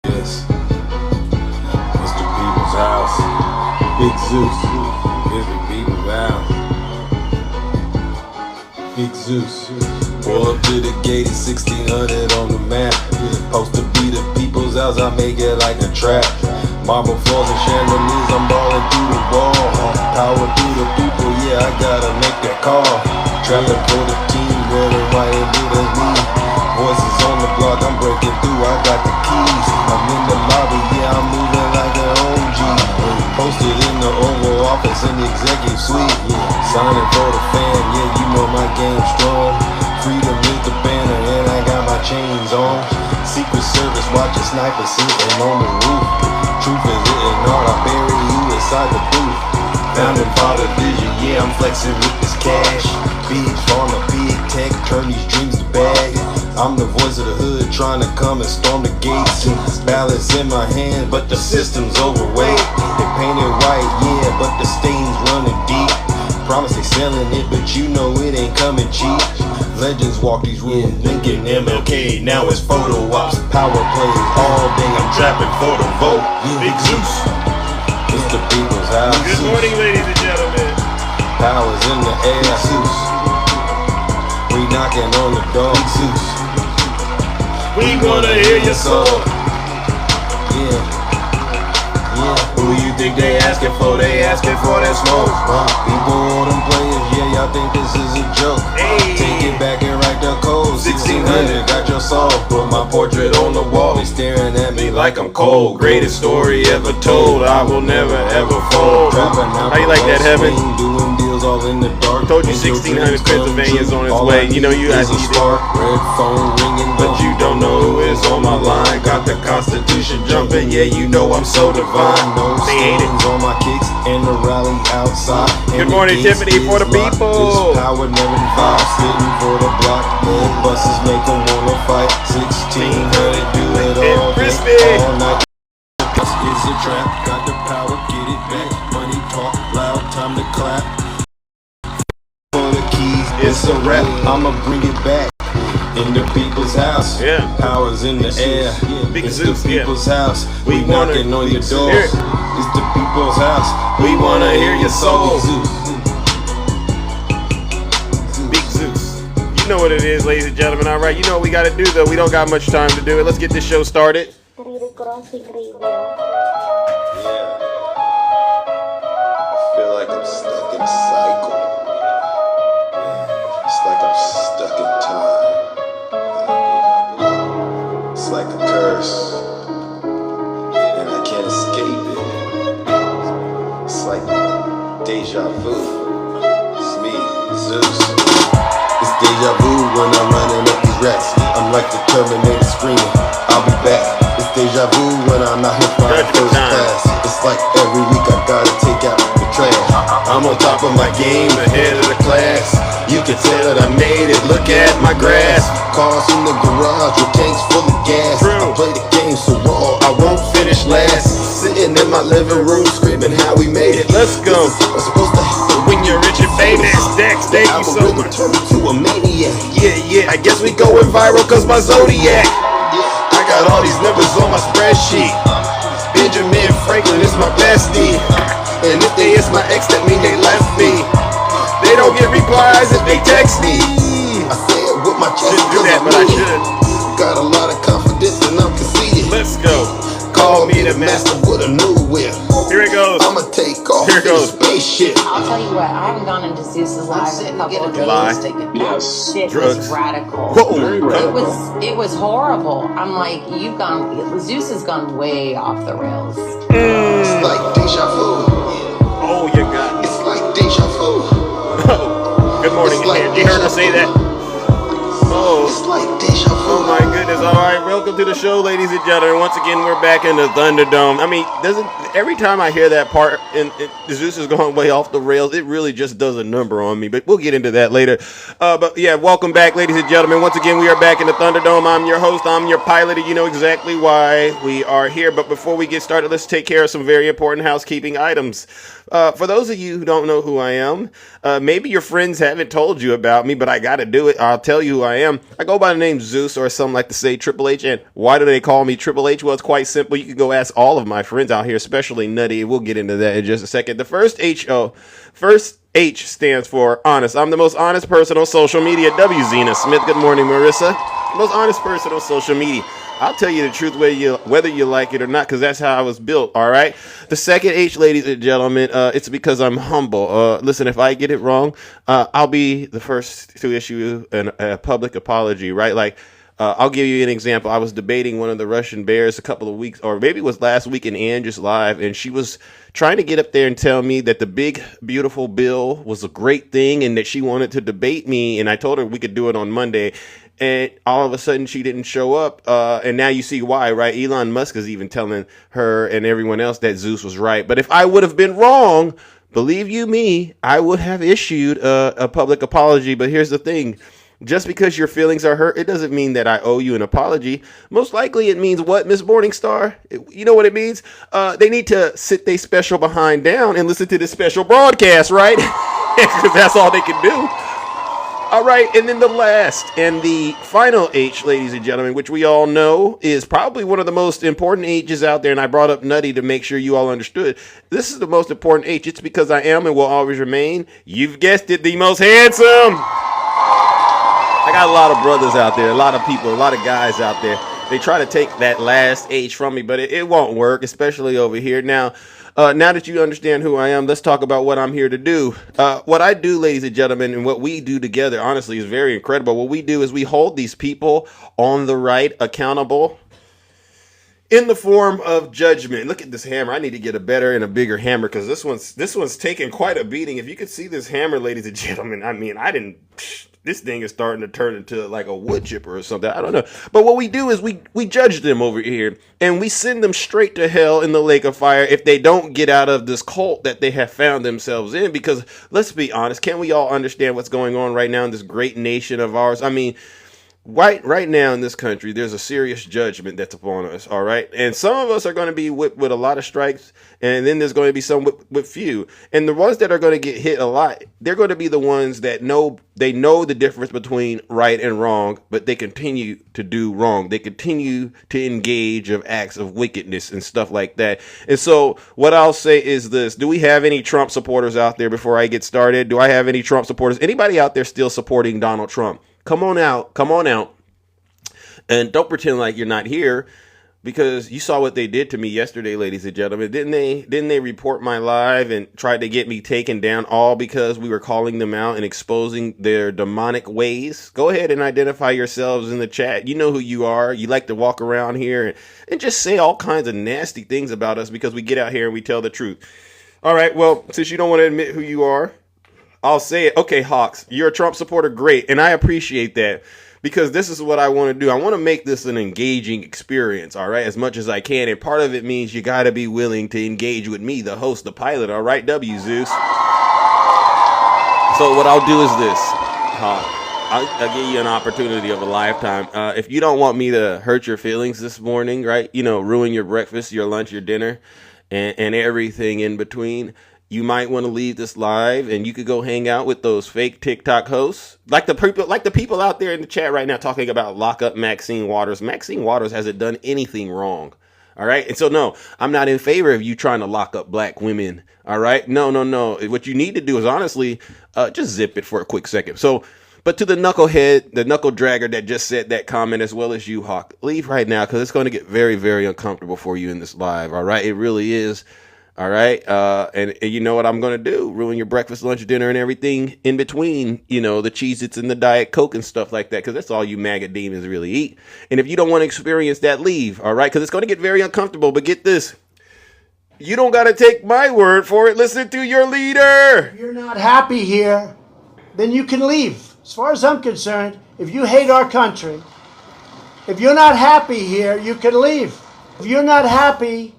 Yes, Mr. People's House. Big Zeus. Mr. People's House. Big Zeus. Pull up to the gate, it's 1600 on the map. Supposed to be the People's House, I make it like a trap. Marble floors and chandeliers, I'm balling through the wall. Power through the people, yeah, I gotta make that call. Trapping for the team, red and white and blue, that's me. Voices on the block, I'm breaking through, I got the keys. I'm in the lobby, yeah, I'm moving like an OG. Posted in the Oval Office in the executive suite. Signing for the fan, yeah, you know my game's strong. Freedom is the banner, and I got my chains on. Secret Service watching snipers sitting on the roof. Truth is hitting hard, I bury you inside the booth. Founding father vision, yeah, I'm flexing with this cash. Big pharma, big tech, turn these dreams to bag. I'm the voice of the hood, trying to come and storm the gates. Balance in my hand, but the system's overweight. They painted white, yeah, but the stains running deep. Promise they selling it, but you know it ain't coming cheap. Legends walk these rooms, thinking MLK, now it's photo ops, power plays all day, I'm trapping for the vote. Big Zeus, it's the People's House. Good morning, ladies and gentlemen. Powers in the air, Zeus. We knocking on the door, Zeus. We wanna hear your soul. Yeah. Who you think they asking for? They asking for that smoke. People all them players, yeah, y'all think this is a joke. Hey. Take it back and write the code. 1600, got your soul. Put my portrait on the wall. They staring at me like I'm cold. Greatest story ever told. I will never ever fold. How you like that, Heaven? Doing deals all in the dark. Told you 1600 Pennsylvania's on its way. You know you guys need it. Red phone ringing, But you don't know who is on my line. Got the Constitution jumping, yeah, you know I'm so divine. They hate it. On my kicks and the rally outside. Good morning, Tiffany, for the people. This power never divides. Sitting for the block. Red buses make them wanna fight. 1600, do it all day, all night. This is a trap. Got the power, get it back. Money talk loud, time to clap. For the keys, it's a rap. I'ma bring it back. In the People's House, yeah. Powers in the air, Big it's Zeus, the People's House. We wanna knocking on your doors. hear it. It's the People's House. We wanna hear your soul. Big Zeus. You know what it is, ladies and gentlemen. All right, you know what we got to do, though. We don't got much time to do it. Let's get this show started. Yeah. I feel like I'm stuck in a cycle. It's like I'm stuck in time. It's like a curse, and I can't escape it. It's like deja vu. It's me, Zeus. It's deja vu when I'm running up these racks. I'm like the Terminator screaming, I'll be back. It's deja vu when I'm out here flying first class. It's like every week I gotta take out the trash. I'm on top of my game, ahead of the class. You can tell that I made it, look at my grass. Cars in the garage with tanks full of gas. I play the game so raw, I won't finish last. Sitting in my living room screaming how we made it. Let's go. What's supposed to happen When you're rich and famous, Dex, thank you so much. turn me to a maniac. Yeah, I guess we going viral cause my Zodiac. I got all these numbers on my spreadsheet. Benjamin Franklin is my bestie. And if they is my ex, that mean they left me. They don't get replies if they text me. I say it with my chest. Shouldn't do that, but I should. Got a lot of confidence and I'm conceited. Let's go. Call me the master with a new whip. Here it goes. I'ma take off Here it in a goes. spaceship. I'll tell you what, I haven't gone into Zeus's live in a couple of days. Lie. That shit Drugs. was radical. Whoa. It was horrible. I'm like, Zeus has gone way off the rails. It's like deja vu. Oh, you got it. It's like deja vu. Good morning, It's like you heard her say that? Oh. It's like deja vu. Oh my goodness! All right, welcome to the show, ladies and gentlemen. Once again, we're back in the Thunderdome. I mean, every time I hear that part, and Zeus is going way off the rails, it really just does a number on me. But we'll get into that later. But yeah, welcome back, ladies and gentlemen. Once again, we are back in the Thunderdome. I'm your host. I'm your pilot. And you know exactly why we are here. But before we get started, let's take care of some very important housekeeping items. For those of you who don't know who I am, maybe your friends haven't told you about me, but I got to do it. I'll tell you who I am. I go by the name Zeus, or some like to say Triple H. And why do they call me Triple H? Well, it's quite simple. You can go ask all of my friends out here, especially Nutty. We'll get into that in just a second. The first H stands for honest. I'm the most honest person on social media. W. Zena Smith. Good morning, Marissa. Most honest person on social media. I'll tell you the truth whether you like it or not, because that's how I was built, all right? The second H, ladies and gentlemen, it's because I'm humble. Listen, if I get it wrong, I'll be the first to issue a public apology, right? Like, I'll give you an example. I was debating one of the Russian bears a couple of weeks, or maybe it was last week in Andrew's Live, and she was trying to get up there and tell me that the big, beautiful bill was a great thing and that she wanted to debate me, and I told her we could do it on Monday. And all of a sudden she didn't show up. And now you see why, right? Elon Musk is even telling her and everyone else that Zeus was right. But if I would have been wrong, believe you me, I would have issued a public apology. But here's the thing. Just because your feelings are hurt, it doesn't mean that I owe you an apology. Most likely it means what, Miss Morningstar? You know what it means? They need to sit their special behind down and listen to this special broadcast, right? Because that's all they can do. All right, and then the last and the final H, ladies and gentlemen, which we all know is probably one of the most important H's out there, and I brought up Nutty to make sure you all understood. This is the most important H. It's because I am and will always remain, you've guessed it, the most handsome. I got a lot of brothers out there, a lot of people, a lot of guys out there. They try to take that last H from me, but it won't work, especially over here. Now that you understand who I am, let's talk about what I'm here to do. What I do, ladies and gentlemen, and what we do together, honestly, is very incredible. What we do is we hold these people on the right accountable in the form of judgment. Look at this hammer. I need to get a better and a bigger hammer because this one's taking quite a beating. If you could see this hammer, ladies and gentlemen, I mean, this thing is starting to turn into like a wood chipper or something. I don't know. But what we do is we judge them over here and we send them straight to hell in the lake of fire if they don't get out of this cult that they have found themselves in. Because let's be honest, can't we all understand what's going on right now in this great nation of ours? I mean, right now in this country, there's a serious judgment that's upon us, all right? And some of us are going to be whipped with a lot of stripes, and then there's going to be some with few. And the ones that are going to get hit a lot, they're going to be the ones that know the difference between right and wrong, but they continue to do wrong. They continue to engage of acts of wickedness and stuff like that. And so what I'll say is this. Do we have any Trump supporters out there before I get started? Do I have any Trump supporters? Anybody out there still supporting Donald Trump? Come on out, and don't pretend like you're not here, because you saw what they did to me yesterday, ladies and gentlemen. Didn't they report my live and tried to get me taken down, all because we were calling them out and exposing their demonic ways? Go ahead and identify yourselves in the chat. You know who you are. You like to walk around here and just say all kinds of nasty things about us because we get out here and we tell the truth. All right, well, since you don't want to admit who you are, I'll say it. Okay, Hawks, you're a Trump supporter. Great. And I appreciate that, because this is what I want to do. I want to make this an engaging experience, all right, as much as I can. And part of it means you got to be willing to engage with me, the host, the pilot, all right, W. Zeus. So what I'll do is this, Hawk. I'll give you an opportunity of a lifetime. If you don't want me to hurt your feelings this morning, right, ruin your breakfast, your lunch, your dinner, and everything in between, you might want to leave this live and you could go hang out with those fake TikTok hosts. Like the people out there in the chat right now talking about lock up Maxine Waters. Maxine Waters hasn't done anything wrong. All right. And so, no, I'm not in favor of you trying to lock up black women. All right. No. What you need to do is honestly just zip it for a quick second. So, but to the knucklehead, the knuckle dragger that just said that comment, as well as you, Hawk, leave right now, because it's going to get very, very uncomfortable for you in this live. All right. It really is. All right. And you know what I'm going to do? Ruin your breakfast, lunch, dinner, and everything in between, the Cheez-Its and the Diet Coke and stuff like that, because that's all you MAGA demons really eat. And if you don't want to experience that, leave. All right. Because it's going to get very uncomfortable. But get this. You don't got to take my word for it. Listen to your leader. If you're not happy here, then you can leave. As far as I'm concerned, if you hate our country, if you're not happy here, you can leave. If you're not happy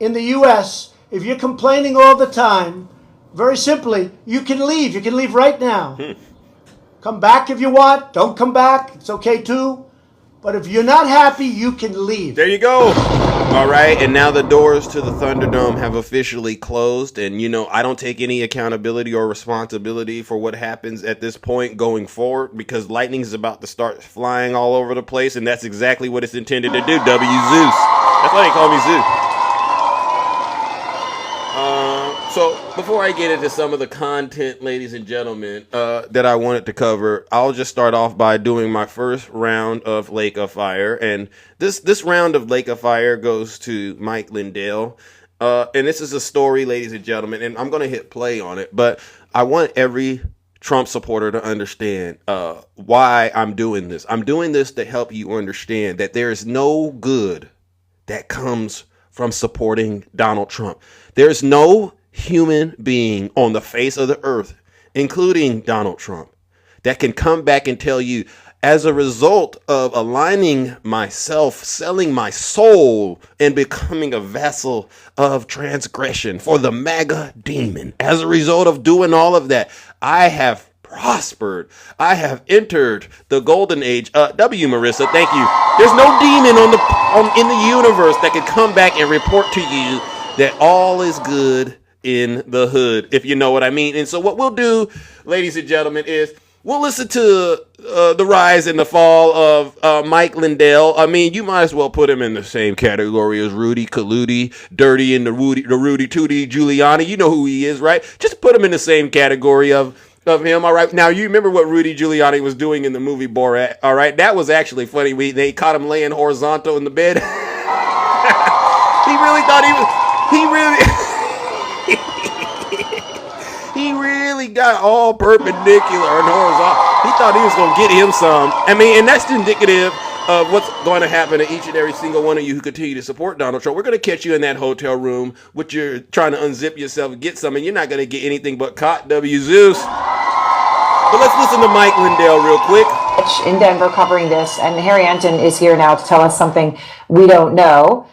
in the U.S., if you're complaining all the time, very simply, you can leave. You can leave right now. Come back if you want. Don't come back. It's okay too. But But if you're not happy, you can leave. There you go. All right, and now the doors to the Thunderdome have officially closed, and I don't take any accountability or responsibility for what happens at this point going forward, because lightning is about to start flying all over the place, and that's exactly what it's intended to do. W Zeus. That's why they call me Zeus. So before I get into some of the content, ladies and gentlemen, that I wanted to cover, I'll just start off by doing my first round of Lake of Fire. And this round of Lake of Fire goes to Mike Lindell. And this is a story, ladies and gentlemen, and I'm going to hit play on it. But I want every Trump supporter to understand why I'm doing this. I'm doing this to help you understand that there is no good that comes from supporting Donald Trump. There's no human being on the face of the earth, including Donald Trump, that can come back and tell you, as a result of aligning myself, selling my soul, and becoming a vessel of transgression for the MAGA demon, as a result of doing all of that, I have prospered. I have entered the golden age. W. Marissa, thank you. There's no demon in the universe that can come back and report to you that all is good in the hood, if you know what I mean. And so what we'll do, ladies and gentlemen, is we'll listen to the rise and the fall of Mike Lindell. I mean, you might as well put him in the same category as Rudy Kaludi, Dirty and the Rudy Tootie Giuliani. You know who he is, right? Just put him in the same category of him, all right? Now, you remember what Rudy Giuliani was doing in the movie Borat, all right? That was actually funny. They caught him laying horizontal in the bed. He really thought he really got all perpendicular and horizontal. He thought he was going to get him some. I mean, and that's indicative of what's going to happen to each and every single one of you who continue to support Donald Trump. We're going to catch you in that hotel room, which you're trying to unzip yourself and get some, and you're not going to get anything but caught, W. Zeus. But let's listen to Mike Lindell real quick. In Denver covering this, and Harry Anton is here now to tell us something we don't know.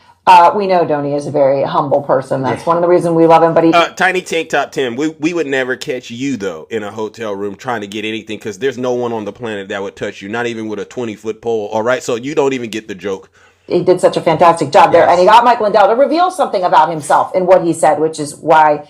We know Donnie is a very humble person. That's one of the reasons we love him. But Tiny Tank Top 10. We would never catch you, though, in a hotel room trying to get anything, because there's no one on the planet that would touch you, not even with a 20-foot pole. All right, so you don't even get the joke. He did such a fantastic job there, and he got Mike Lindell to reveal something about himself in what he said, which is why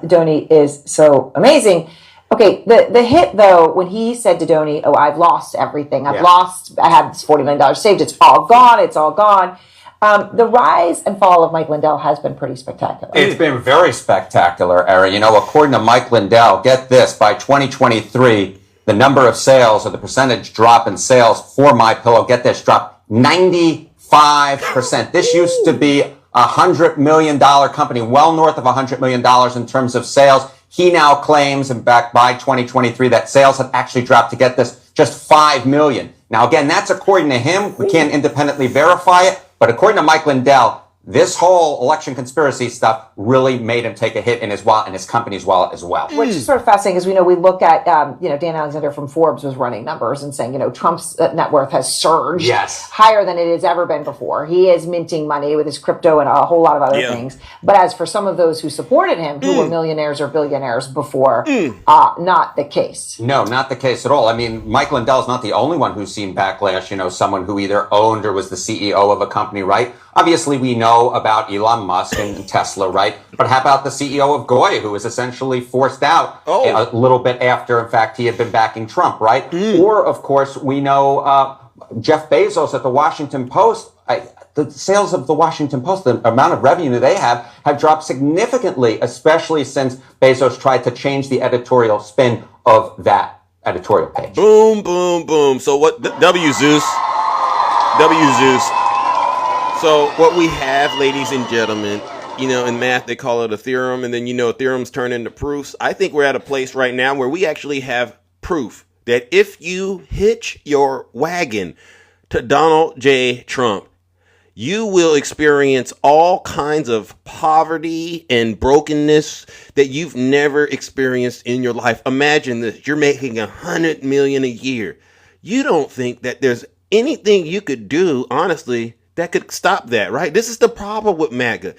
Donnie is so amazing. Okay, the hit, though, when he said to Donnie, "Oh, I've lost everything. I had this $40 million saved. It's all gone. It's all gone." The rise and fall of Mike Lindell has been pretty spectacular. It's been very spectacular, Ari. According to Mike Lindell, get this, by 2023, the number of sales, or the percentage drop in sales for MyPillow, get this, dropped 95%. This used to be a $100 million company, well north of $100 million in terms of sales. He now claims, in fact, by 2023, that sales have actually dropped, to get this, just $5 million. Now, again, that's according to him. We can't independently verify it. But according to Mike Lindell, this whole election conspiracy stuff really made him take a hit in his wallet and his company's wallet as well. Which is sort of fascinating, as we look at, Dan Alexander from Forbes was running numbers and saying, Trump's net worth has surged higher than it has ever been before. He is minting money with his crypto and a whole lot of other things. But as for some of those who supported him, who were millionaires or billionaires before, not the case. No, not the case at all. I mean, Mike Lindell's not the only one who's seen backlash, someone who either owned or was the CEO of a company, right? Obviously, we know about Elon Musk and Tesla, right? But how about the CEO of Goya, who was essentially forced out a little bit after, in fact, he had been backing Trump, right? Or, of course, we know Jeff Bezos at the Washington Post. The sales of the Washington Post, the amount of revenue they have dropped significantly, especially since Bezos tried to change the editorial spin of that editorial page. Boom, boom, boom. So what, W. Zeus. So what we have, ladies and gentlemen, in math, they call it a theorem, and then, theorems turn into proofs. I think we're at a place right now where we actually have proof that if you hitch your wagon to Donald J. Trump, you will experience all kinds of poverty and brokenness that you've never experienced in your life. Imagine this. You're making $100 million a year. You don't think that there's anything you could do, honestly, that could stop that, right? This is the problem with MAGA.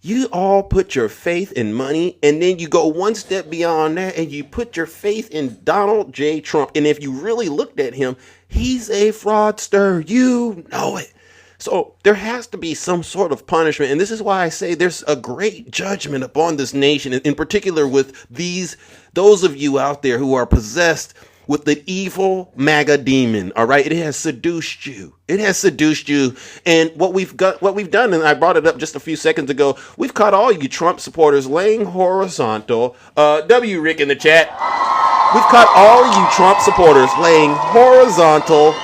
You all put your faith in money, and then you go one step beyond that, and you put your faith in Donald J. Trump. And if you really looked at him, He's a fraudster. You know it. So there has to be some sort of punishment. And this is why I say there's a great judgment upon this nation, in particular with those of you out there who are possessed with the evil MAGA demon. All right. It has seduced you. It has seduced you. And what we've done, and I brought it up just a few seconds ago, we've caught all you Trump supporters laying horizontal. W. Rick in the chat. We've caught all you Trump supporters laying horizontal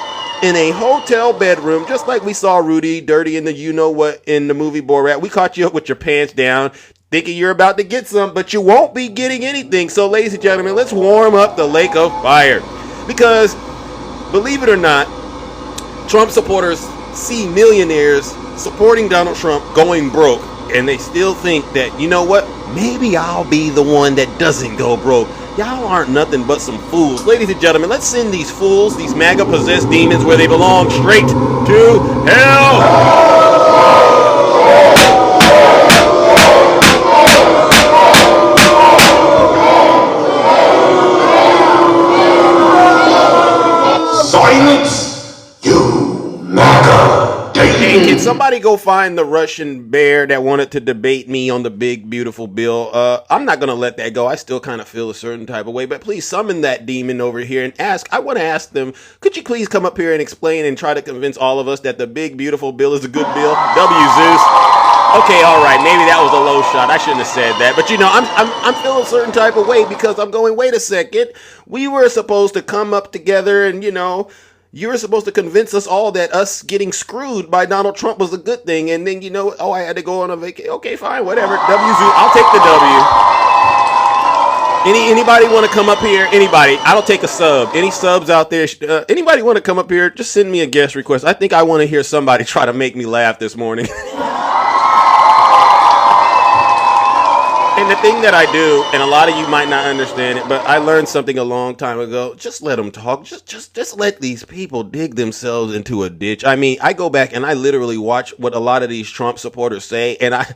in a hotel bedroom, just like we saw Rudy Dirty in the you-know-what in the movie Borat. We caught you up with your pants down, thinking you're about to get some, but you won't be getting anything. So, ladies and gentlemen, let's warm up the lake of fire. Because, believe it or not, Trump supporters see millionaires supporting Donald Trump going broke, and they still think that, you know what, maybe I'll be the one that doesn't go broke. Y'all aren't nothing but some fools. Ladies and gentlemen, let's send these fools, these MAGA-possessed demons, where they belong, straight to hell. Silence, you MAGA. Hey, can somebody go find the Russian bear that wanted to debate me on the big, beautiful bill? I'm not going to let that go. I still kind of feel a certain type of way, but please summon that demon over here and I want to ask them, could you please come up here and explain and try to convince all of us that the big, beautiful bill is a good bill? W. Zeus. Okay, all right, maybe that was a low shot. I shouldn't have said that. But, you know, I'm feeling a certain type of way because I'm going, wait a second. We were supposed to come up together and, you know, you were supposed to convince us all that us getting screwed by Donald Trump was a good thing. And then, you know, oh, I had to go on a vacation. Okay, fine, whatever. I'll take the W. Anybody want to come up here? Anybody? I'll take a sub. Any subs out there? Anybody want to come up here? Just send me a guest request. I think I want to hear somebody try to make me laugh this morning. And the thing that I do, and a lot of you might not understand it, but I learned something a long time ago. Just let them talk. Just let these people dig themselves into a ditch. I mean, I go back and I literally watch what a lot of these Trump supporters say, and I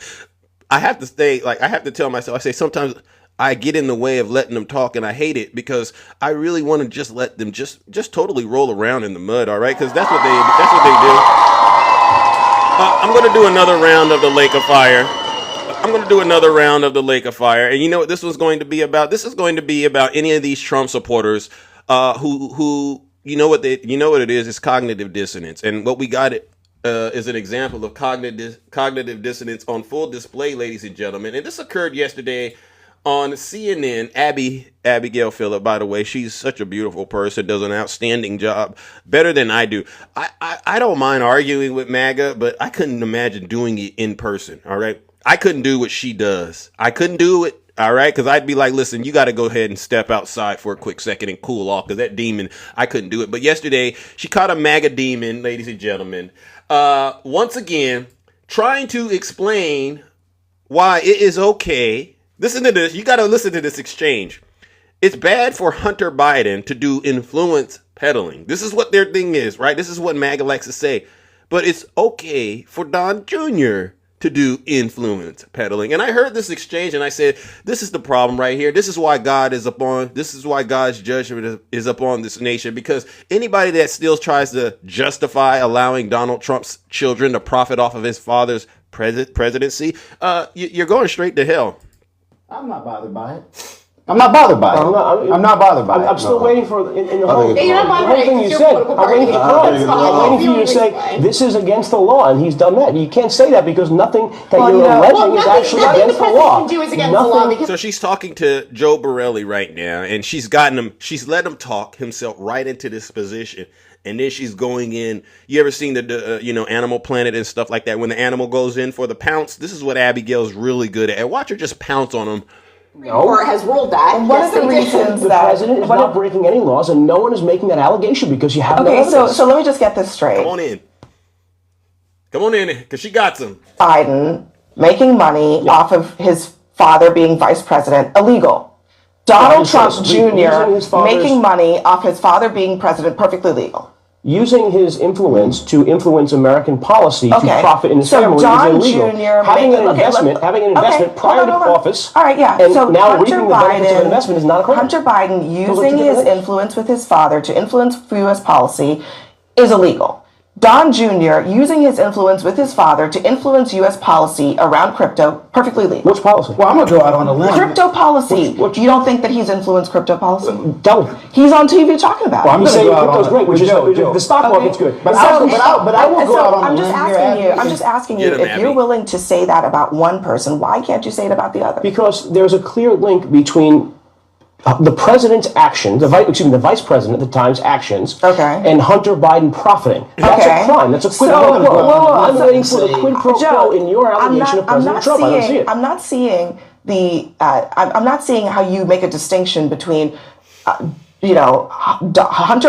have to stay, like, I have to tell myself, I say sometimes I get in the way of letting them talk, and I hate it because I really want to just let them just totally roll around in the mud, all right? Because that's what they do. I'm going to do another round of the Lake of Fire. And you know what this was going to be about? This is going to be about any of these Trump supporters who you know what it is? It's cognitive dissonance. And what we got is an example of cognitive dissonance on full display, ladies and gentlemen. And this occurred yesterday on CNN. Abigail Phillip, by the way, she's such a beautiful person, does an outstanding job, better than I do. I don't mind arguing with MAGA, but I couldn't imagine doing it in person, all right? I couldn't do what she does. I couldn't do it, all right? Because I'd be like, listen, you got to go ahead and step outside for a quick second and cool off, because that demon, I couldn't do it. But yesterday, she caught a MAGA demon, ladies and gentlemen, once again, trying to explain why it is okay. Listen to this. You got to listen to this exchange. It's bad for Hunter Biden to do influence peddling. This is what their thing is, right? This is what MAGA likes to say. But it's okay for Don Jr. to do influence peddling. And I heard this exchange and I said, this is the problem right here. This is why God's judgment is upon this nation, because anybody that still tries to justify allowing Donald Trump's children to profit off of his father's presidency, you're going straight to hell. I'm not bothered by it. I'm not bothered by it. I'm not bothered by it. I'm still waiting for in the whole thing you said. I'm waiting for you to say this is against the law, and he's done that. You can't say that because nothing that you're alleging is actually against the law. So she's talking to Joe Borelli right now, and she's let him talk himself right into this position. And then she's going in. You ever seen the Animal Planet and stuff like that? When the animal goes in for the pounce, this is what Abigail's really good at. And watch her just pounce on him. Court has ruled that. And one of the reasons the president is not breaking any laws, and no one is making that allegation because you have no evidence. Okay, so let me just get this straight. Come on in, because she got some. Biden making money off of his father being vice president, illegal. Donald Trump Jr. making money off his father being president, perfectly legal. using his influence to influence American policy to Okay. profit in his So family Don is illegal. Jr. Having an okay, investment, prior to office, All right, yeah. and So now Hunter reaping the benefits of an Biden, investment is not a crime. Hunter Biden Those are using two his different things. influence with his father to influence U.S. policy is illegal. Don Jr. using his influence with his father to influence U.S. policy around crypto, perfectly legal. Which policy? Well, I'm gonna go out on a limb. Crypto policy. Which- You don't think that he's influenced crypto policy? Tell me. He's on TV talking about Well, it. I'm He's gonna saying go out crypto's on great, which is Joe. the stock market's good. But I will go out on I'm a just limb here, asking you. Abby. I'm just asking you Get him, if you're Abby. willing to say that about one person, why can't you say it about the other? Because there's a clear link between the president's actions, the vice president at the time's actions, Okay. and Hunter Biden profiting. That's Okay. a crime. That's a quid So- pro quo. whoa, I'm so- waiting for the quid pro quo in your allegation of President Trump. I don't see it. I'm not seeing the. I'm not seeing how you make a distinction between, Hunter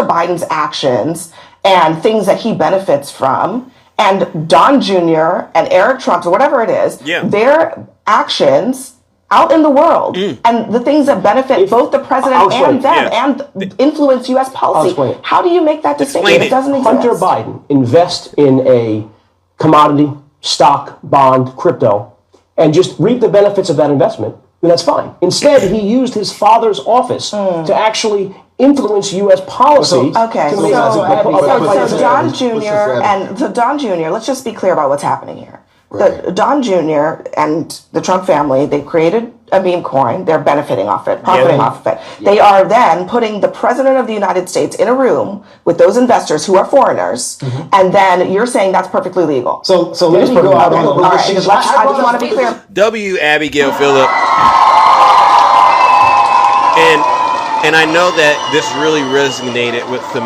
Biden's actions and things that he benefits from, and Don Jr. and Eric Trump's or whatever it is. Yeah. Their actions out in the world and the things that benefit both the president I'll explain. and them and influence U.S. policy. explain it. How do you make that distinction? Explain it. It doesn't exist. Hunter Biden invest in a commodity, stock, bond, crypto, and just reap the benefits of that investment, then that's fine. Instead, he used his father's office to actually influence U.S. policy. Okay, to so, make Don Jr. Don Jr. Let's just be clear about what's happening here. The Don Jr. and the Trump family, they created a meme coin. They're benefiting off it, profiting off of it. They are then putting the president of the United States in a room with those investors who are foreigners, and then you're saying that's perfectly legal. So let me go out on the All limb. right, I just want to be clear. W. Abigail Phillip. And I know that this really resonated with the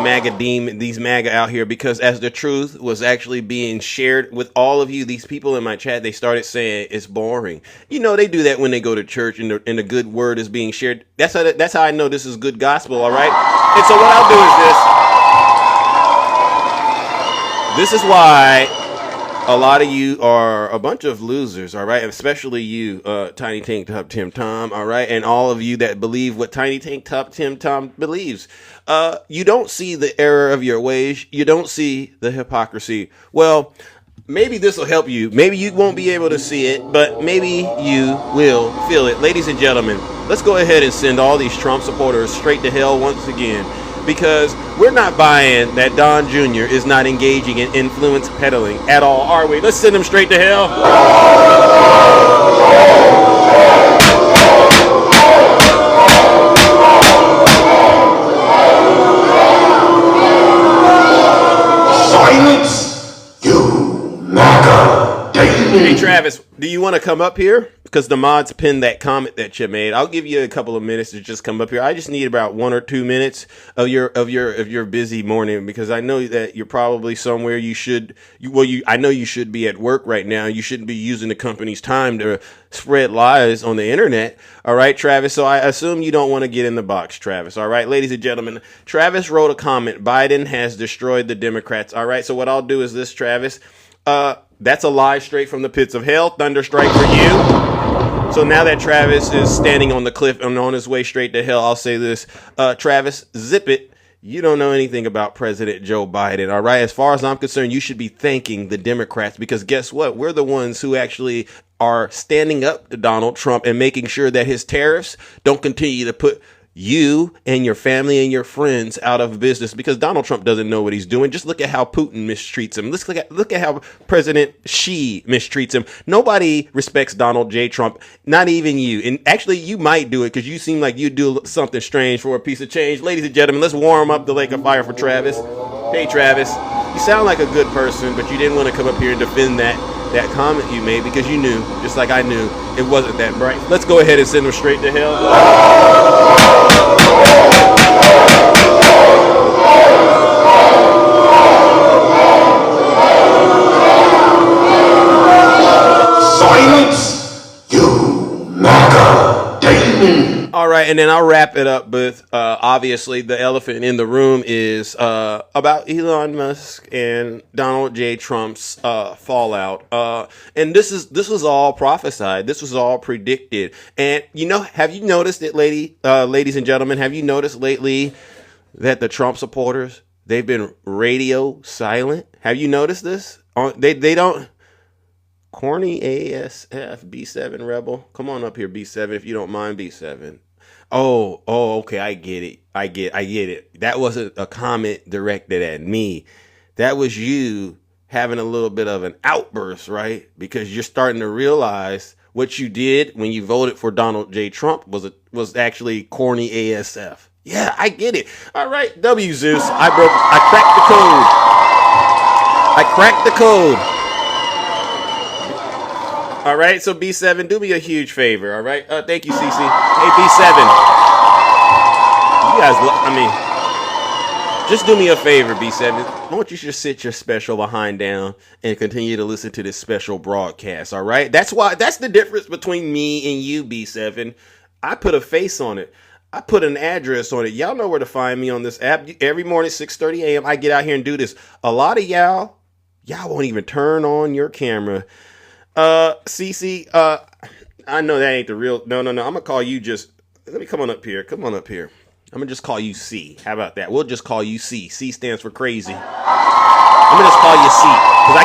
these MAGA out here, because as the truth was actually being shared with all of you, these people in my chat, they started saying it's boring. You know, they do that when they go to church and the good word is being shared. That's how I know this is good gospel, all right? And so what I'll do is this. This is why a lot of you are a bunch of losers, all right? Especially you, Tiny Tank Top Tim Tom, all right? And all of you that believe what Tiny Tank Top Tim Tom believes. You don't see the error of your ways. You don't see the hypocrisy. Well, maybe this will help you. Maybe you won't be able to see it, but maybe you will feel it. Ladies and gentlemen, let's go ahead and send all these Trump supporters straight to hell once again. Because we're not buying that Don Jr. is not engaging in influence peddling at all, are we? Let's send him straight to hell. Silence, you MAGA Daily. Hey, Travis, do you want to come up here? Because the mods pinned that comment that you made. I'll give you a couple of minutes to just come up here. I just need about 1 or 2 minutes of your busy morning, because I know that you're probably somewhere I know you should be at work right now. You shouldn't be using the company's time to spread lies on the internet. All right, Travis. So I assume you don't want to get in the box, Travis. All right, ladies and gentlemen, Travis wrote a comment. Biden has destroyed the Democrats. All right. So what I'll do is this, Travis. That's a lie straight from the pits of hell. Thunderstrike for you. So now that Travis is standing on the cliff and on his way straight to hell, I'll say this. Travis, zip it. You don't know anything about President Joe Biden, all right? As far as I'm concerned, you should be thanking the Democrats, because guess what? We're the ones who actually are standing up to Donald Trump and making sure that his tariffs don't continue to put you and your family and your friends out of business, because Donald Trump doesn't know what he's doing. Just look at how Putin mistreats him. Look at how President Xi mistreats him. Nobody respects Donald J. Trump, not even you. And actually, you might do it because you seem like you do something strange for a piece of change. Ladies and gentlemen, let's warm up the lake of fire for Travis. Hey, Travis, you sound like a good person, but you didn't want to come up here and defend that comment you made, because you knew, just like I knew, it wasn't that bright. Let's go ahead and send him straight to hell. Silence, you MAGA Daily. All right, and then I'll wrap it up with, obviously, the elephant in the room is about Elon Musk and Donald J. Trump's fallout. And this was all prophesied. This was all predicted. And, have you noticed it, ladies and gentlemen, have you noticed lately that the Trump supporters, they've been radio silent. Have you noticed this? They don't. Corny ASF B7 Rebel. Come on up here, B7, if you don't mind, B7. Oh, okay, I get it. I get it. That wasn't a comment directed at me. That was you having a little bit of an outburst, right? Because you're starting to realize what you did when you voted for Donald J. Trump was actually corny ASF. Yeah, I get it. All right, W Zeus. I cracked the code. All right, so B7, do me a huge favor, all right? Thank you, CC. Hey, B7. You guys, just do me a favor, B7. I want you to just sit your special behind down and continue to listen to this special broadcast, all right? That's the difference between me and you, B7. I put a face on it. I put an address on it. Y'all know where to find me on this app. Every morning, 6:30 a.m., I get out here and do this. A lot of y'all won't even turn on your camera. CC, I know that ain't the real. No. I'm gonna call you let me come on up here. I'm gonna just call you C. How about that? We'll just call you C. C stands for crazy. I'm gonna just call you C because I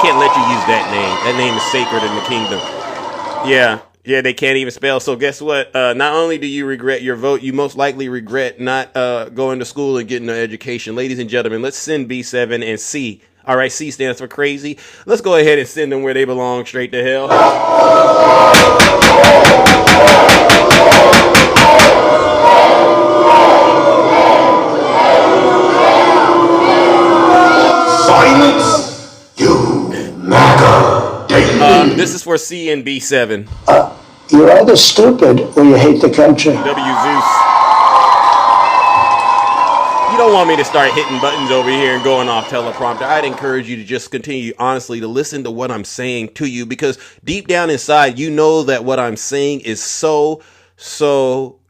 can't let you use that name. That name is sacred in the kingdom. Yeah, they can't even spell. So guess what? Not only do you regret your vote, you most likely regret not going to school and getting an education. Ladies and gentlemen, let's send B7 and C. All right, C stands for crazy. Let's go ahead and send them where they belong, straight to hell. Silence, you MAGA daily. This is for C and B7. You're either stupid or you hate the country. W Zeus. You don't want me to start hitting buttons over here and going off teleprompter. I'd encourage you to just continue honestly to listen to what I'm saying to you, because deep down inside, you know that what I'm saying is so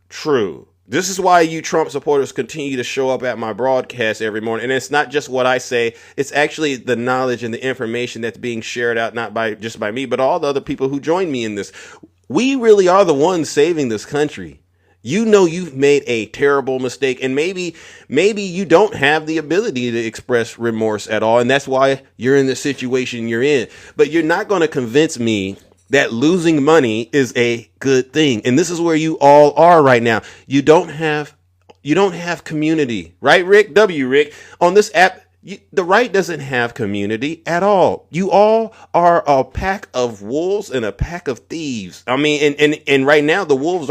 true. This is why you Trump supporters continue to show up at my broadcast every morning. And it's not just what I say. It's actually the knowledge and the information that's being shared out, not just by me, but all the other people who join me in this. We really are the ones saving this country. You know you've made a terrible mistake, and maybe you don't have the ability to express remorse at all, and that's why you're in the situation you're in. But you're not going to convince me that losing money is a good thing. And this is where you all are right now. You don't have community, right, Rick? Rick, on this app, the right doesn't have community at all. You all are a pack of wolves and a pack of thieves. I mean, and right now the wolves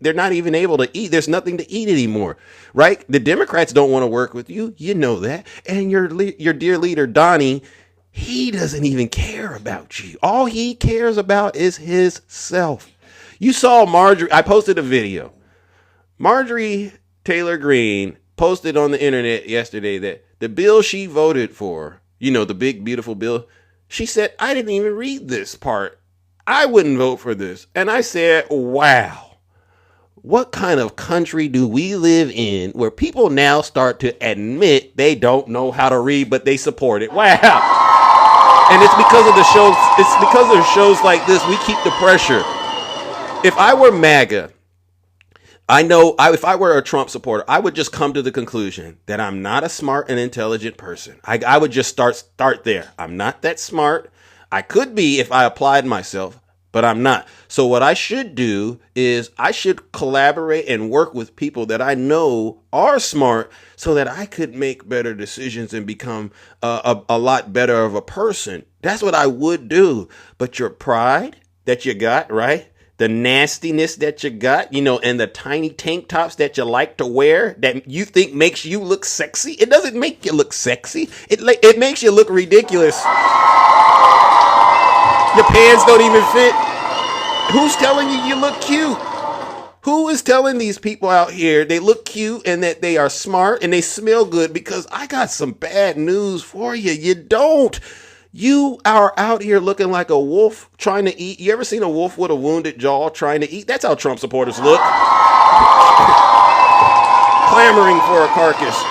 they're not even able to eat. There's nothing to eat anymore, right? The Democrats don't want to work with you. You know that. And your dear leader, Donnie, he doesn't even care about you. All he cares about is his self. You saw Marjorie. I posted a video. Marjorie Taylor Greene posted on the internet yesterday that the bill she voted for, the big, beautiful bill, she said, I didn't even read this part. I wouldn't vote for this. And I said, wow. What kind of country do we live in where people now start to admit they don't know how to read, but they support it? Wow. And it's because of the shows. It's because of shows like this. We keep the pressure. If I were MAGA, if I were a Trump supporter, I would just come to the conclusion that I'm not a smart and intelligent person. I would just start there. I'm not that smart. I could be if I applied myself, but I'm not. So what I should do is I should collaborate and work with people that I know are smart so that I could make better decisions and become a lot better of a person. That's what I would do. But your pride that you got, right? The nastiness that you got, and the tiny tank tops that you like to wear that you think makes you look sexy. It doesn't make you look sexy. It makes you look ridiculous. Your pants don't even fit. Who's telling you look cute? Who is telling these people out here they look cute and that they are smart and they smell good? Because I got some bad news for you. You don't. You are out here looking like a wolf trying to eat. You ever seen a wolf with a wounded jaw trying to eat? That's how Trump supporters look. Clamoring for a carcass.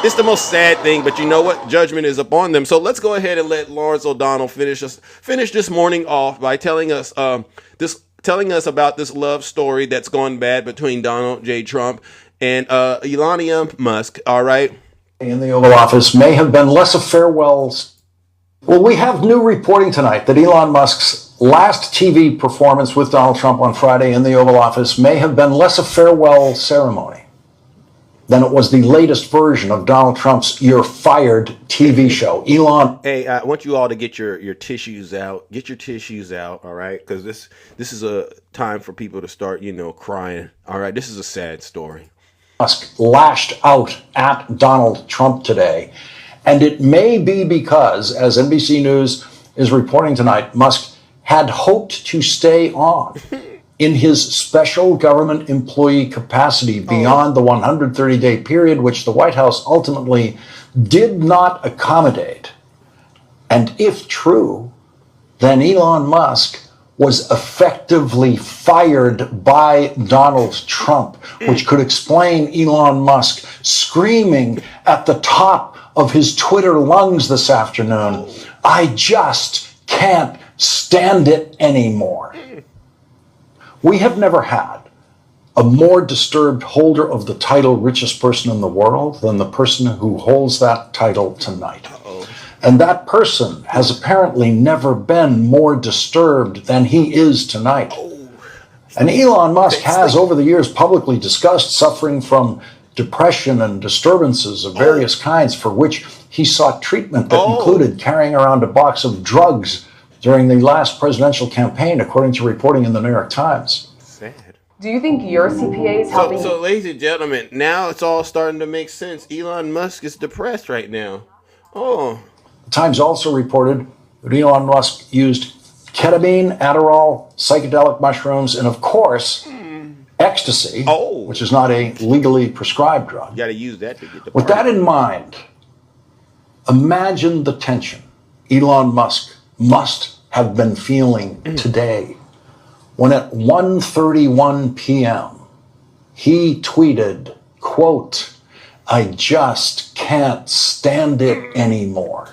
It's the most sad thing, but you know what? Judgment is upon them. So let's go ahead and let Lawrence O'Donnell finish this morning off by telling us about this love story that's gone bad between Donald J. Trump and Elon Musk. All right. in the Oval Office may have been less a farewell. Well, we have new reporting tonight that Elon Musk's last TV performance with Donald Trump on Friday in the Oval Office may have been less a farewell ceremony than it was the latest version of Donald Trump's "You're Fired" TV show. Elon. Hey, I want you all to get your tissues out. Get your tissues out, all right? Because this is a time for people to start, crying. All right, this is a sad story. Musk lashed out at Donald Trump today, and it may be because, as NBC News is reporting tonight, Musk had hoped to stay on in his special government employee capacity beyond the 130-day period, which the White House ultimately did not accommodate. And if true, then Elon Musk was effectively fired by Donald Trump, which could explain Elon Musk screaming at the top of his Twitter lungs this afternoon, "I just can't stand it anymore." We have never had a more disturbed holder of the title richest person in the world than the person who holds that title tonight. And that person has apparently never been more disturbed than he is tonight. And Elon Musk has over the years publicly discussed suffering from depression and disturbances of various kinds for which he sought treatment that included carrying around a box of drugs during the last presidential campaign, according to reporting in the New York Times. Sad. Do you think your CPA is helping? So, ladies and gentlemen, now it's all starting to make sense. Elon Musk is depressed right now. Oh. The Times also reported that Elon Musk used ketamine, Adderall, psychedelic mushrooms, and of course, ecstasy, which is not a legally prescribed drug. You got to use that to get the With that in mind, imagine the tension Elon Musk must have been feeling today when at 1:31 p.m. he tweeted, quote, "I just can't stand it anymore."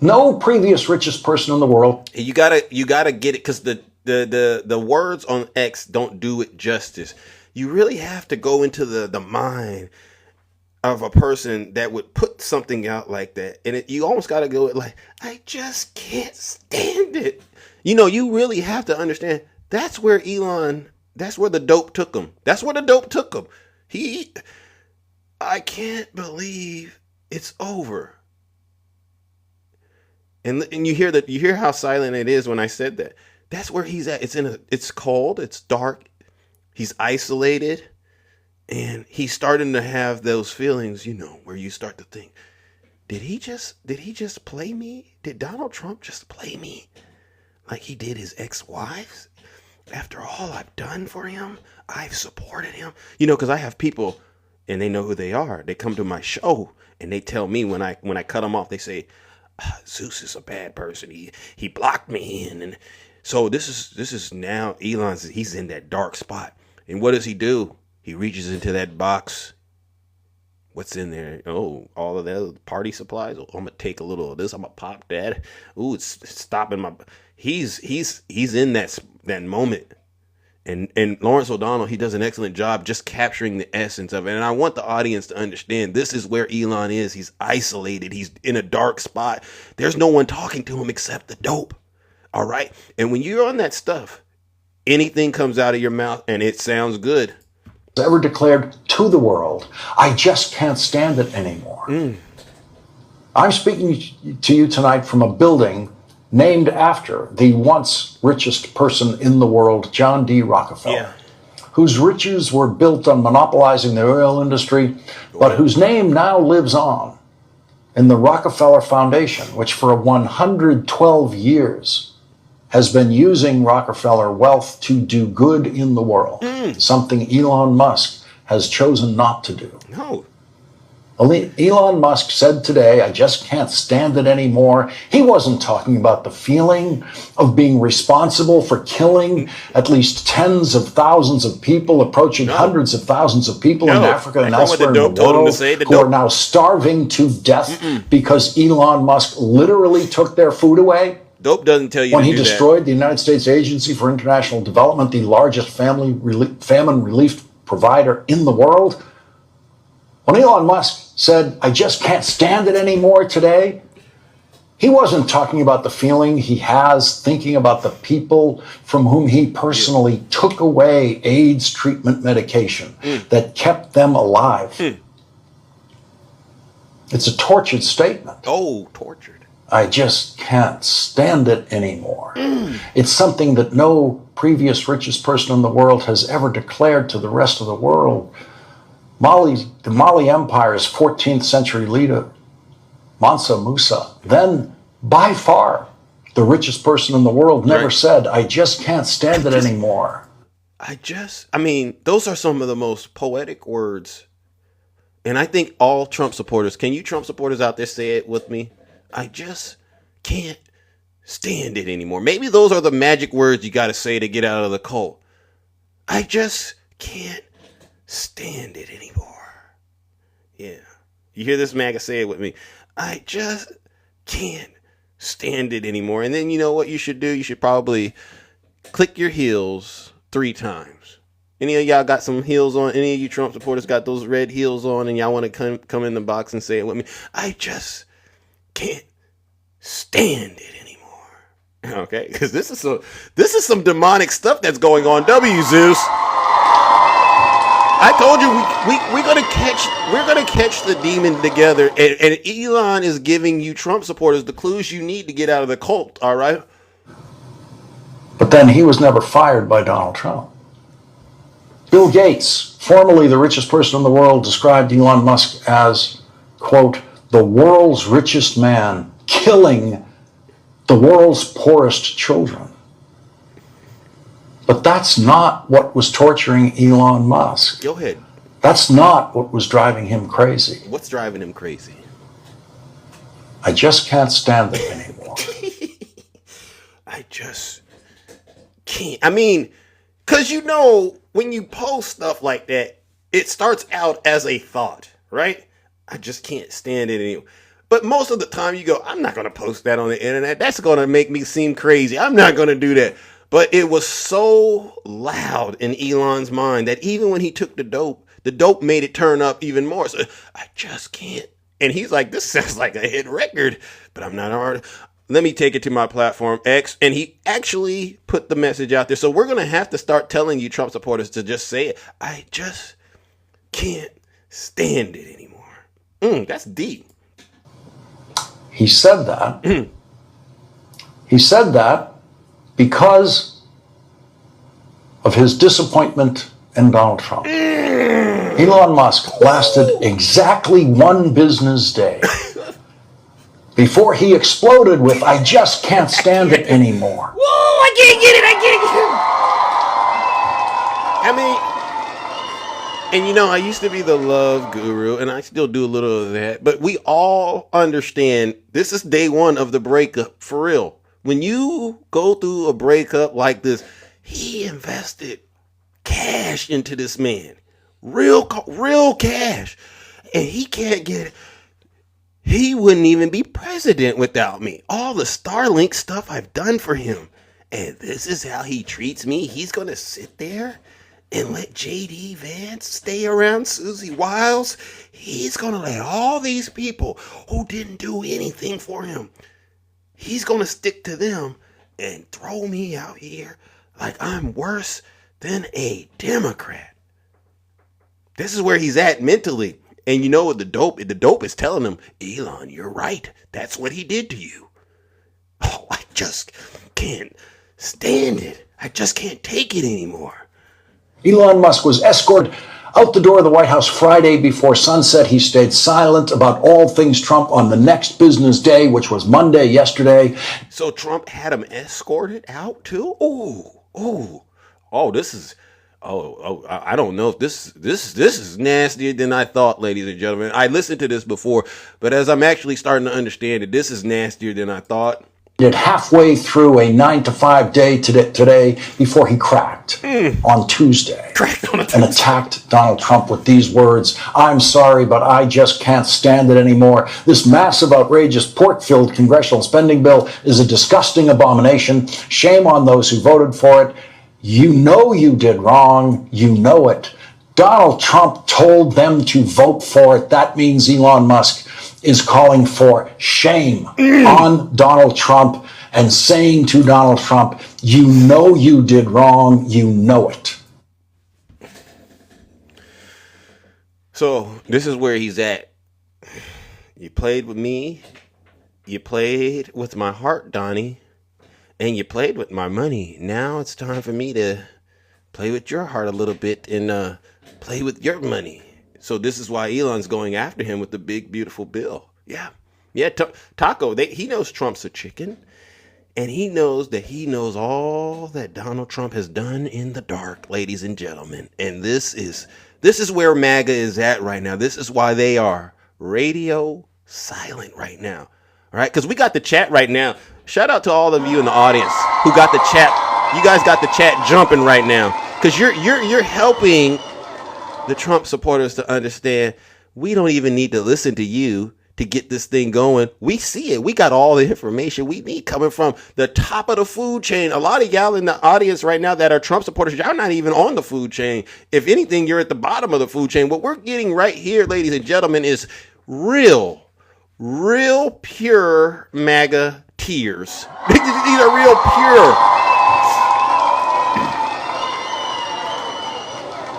No previous richest person in the world. You gotta get it, because the words on X don't do it justice. You really have to go into the mind of a person that would put something out like that, and you almost got to go like, "I just can't stand it." You really have to understand that's where the dope took him. That's where the dope took him. I can't believe it's over. And you hear how silent it is when I said that. That's where he's at. It's cold, it's dark, he's isolated. And he's starting to have those feelings, where you start to think, did he just play me? Did Donald Trump just play me like he did his ex-wives? After all I've done for him, I've supported him. Because I have people, and they know who they are. They come to my show, and they tell me when I cut them off, they say, Zeus is a bad person. He blocked me in. And so this is now he's in that dark spot. And what does he do? He reaches into that box. What's in there? Oh, all of that party supplies. Oh, I'm gonna take a little of this. I'm gonna pop that. Ooh, it's stopping my. He's in that moment, and Lawrence O'Donnell, he does an excellent job just capturing the essence of it. And I want the audience to understand this is where Elon is. He's isolated. He's in a dark spot. There's no one talking to him except the dope. All right, and when you're on that stuff, anything comes out of your mouth, and it sounds good. Ever declared to the world, "I just can't stand it anymore." I'm speaking to you tonight from a building named after the once richest person in the world, John D. Rockefeller, whose riches were built on monopolizing the oil industry, but whose name now lives on in the Rockefeller Foundation, which for 112 years has been using Rockefeller wealth to do good in the world, something Elon Musk has chosen not to do. No. Elon Musk said today, "I just can't stand it anymore." He wasn't talking about the feeling of being responsible for killing at least tens of thousands of people, approaching hundreds of thousands of people in Africa and elsewhere in the world who are now starving to death because Elon Musk literally took their food away. Dope doesn't tell you when to he do destroyed the United States Agency for International Development, the largest famine relief provider in the world. When Elon Musk said, I just can't stand it anymore today, he wasn't talking about the feeling he has thinking about the people from whom he personally took away AIDS treatment medication that kept them alive. It's a tortured statement. Oh, tortured. I just can't stand it anymore. It's something that no previous richest person in the world has ever declared to the rest of the world. The Mali Empire's 14th century leader, Mansa Musa, then by far the richest person in the world, never said, I just can't stand it anymore. I mean, those are some of the most poetic words. And I think all Trump supporters, can you Trump supporters out there say it with me? I just can't stand it anymore. Maybe those are the magic words you got to say to get out of the cult. I just can't stand it anymore. Yeah. You hear this, MAGA? Say it with me. I just can't stand it anymore. And then you know what you should do? You should probably click your heels 3 times. Any of y'all got some heels on? Any of you Trump supporters got those red heels on and y'all want to come in the box and say it with me? I just can't stand it anymore. Okay? Because this is some demonic stuff that's going on. W, Zeus. I told you we're gonna catch the demon together, and Elon is giving you Trump supporters the clues you need to get out of the cult. All right. But then he was never fired by Donald Trump. Bill Gates, formerly the richest person in the world, described Elon Musk as, quote, the world's richest man, killing the world's poorest children. But that's not what was torturing Elon Musk. Go ahead. That's not what was driving him crazy. What's driving him crazy? I just can't stand it anymore. I just can't. I mean, because you know, when you post stuff like that, it starts out as a thought, right? I just can't stand it anymore. But most of the time you go, I'm not going to post that on the internet. That's going to make me seem crazy. I'm not going to do that. But it was so loud in Elon's mind that even when he took the dope made it turn up even more. So I just can't. And he's like, this sounds like a hit record, but I'm not an artist. Let me take it to my platform X. And he actually put the message out there. So we're going to have to start telling you Trump supporters to just say it. I just can't stand it anymore. That's deep. He said that. He said that because of his disappointment in Donald Trump. Elon Musk lasted exactly 1 business day before he exploded with, I just can't stand it anymore. Whoa, I can't get it. I mean, and you know, I used to be the love guru, and I still do a little of that, but we all understand this is day 1 of the breakup, for real. When you go through a breakup like this, he invested cash into this man. Real cash. And he can't get it. He wouldn't even be president without me. All the Starlink stuff I've done for him. And this is how he treats me. He's going to sit there and let J.D. Vance stay around Susie Wiles. He's going to let all these people who didn't do anything for him, he's going to stick to them and throw me out here like I'm worse than a Democrat. This is where he's at mentally. And you know what the dope is telling him, Elon, you're right. That's what he did to you. Oh, I just can't stand it. I just can't take it anymore. Elon Musk was escorted out the door of the White House Friday before sunset. He stayed silent about all things Trump on the next business day, which was Monday, yesterday. So Trump had him escorted out too? This is, I don't know if this is nastier than I thought, ladies and gentlemen. I listened to this before, but as I'm actually starting to understand it, this is nastier than I thought. Did halfway through a 9-to-5 day today before he cracked on Tuesday and attacked Donald Trump with these words, I'm sorry, but I just can't stand it anymore. This massive, outrageous, pork-filled congressional spending bill is a disgusting abomination. Shame on those who voted for it. You know you did wrong. You know it. Donald Trump told them to vote for it. That means Elon Musk is calling for shame on Donald Trump and saying to Donald Trump, you know you did wrong, you know it. So this is where he's at. You played with me, you played with my heart, Donnie, and you played with my money. Now it's time for me to play with your heart a little bit and play with your money. So this is why Elon's going after him with the big, beautiful bill. Yeah. Taco, he knows Trump's a chicken. And he knows that he knows all that Donald Trump has done in the dark, ladies and gentlemen. And this is where MAGA is at right now. This is why they are radio silent right now. All right, because we got the chat right now. Shout out to all of you in the audience who got the chat. You guys got the chat jumping right now because you're helping the Trump supporters to understand we don't even need to listen to you to get this thing going. We see it. We got all the information we need coming from the top of the food chain. A lot of y'all in the audience right now that are Trump supporters, y'all not even on the food chain. If anything, you're at the bottom of the food chain. What we're getting right here, ladies and gentlemen, is real pure MAGA tears. These are real pure.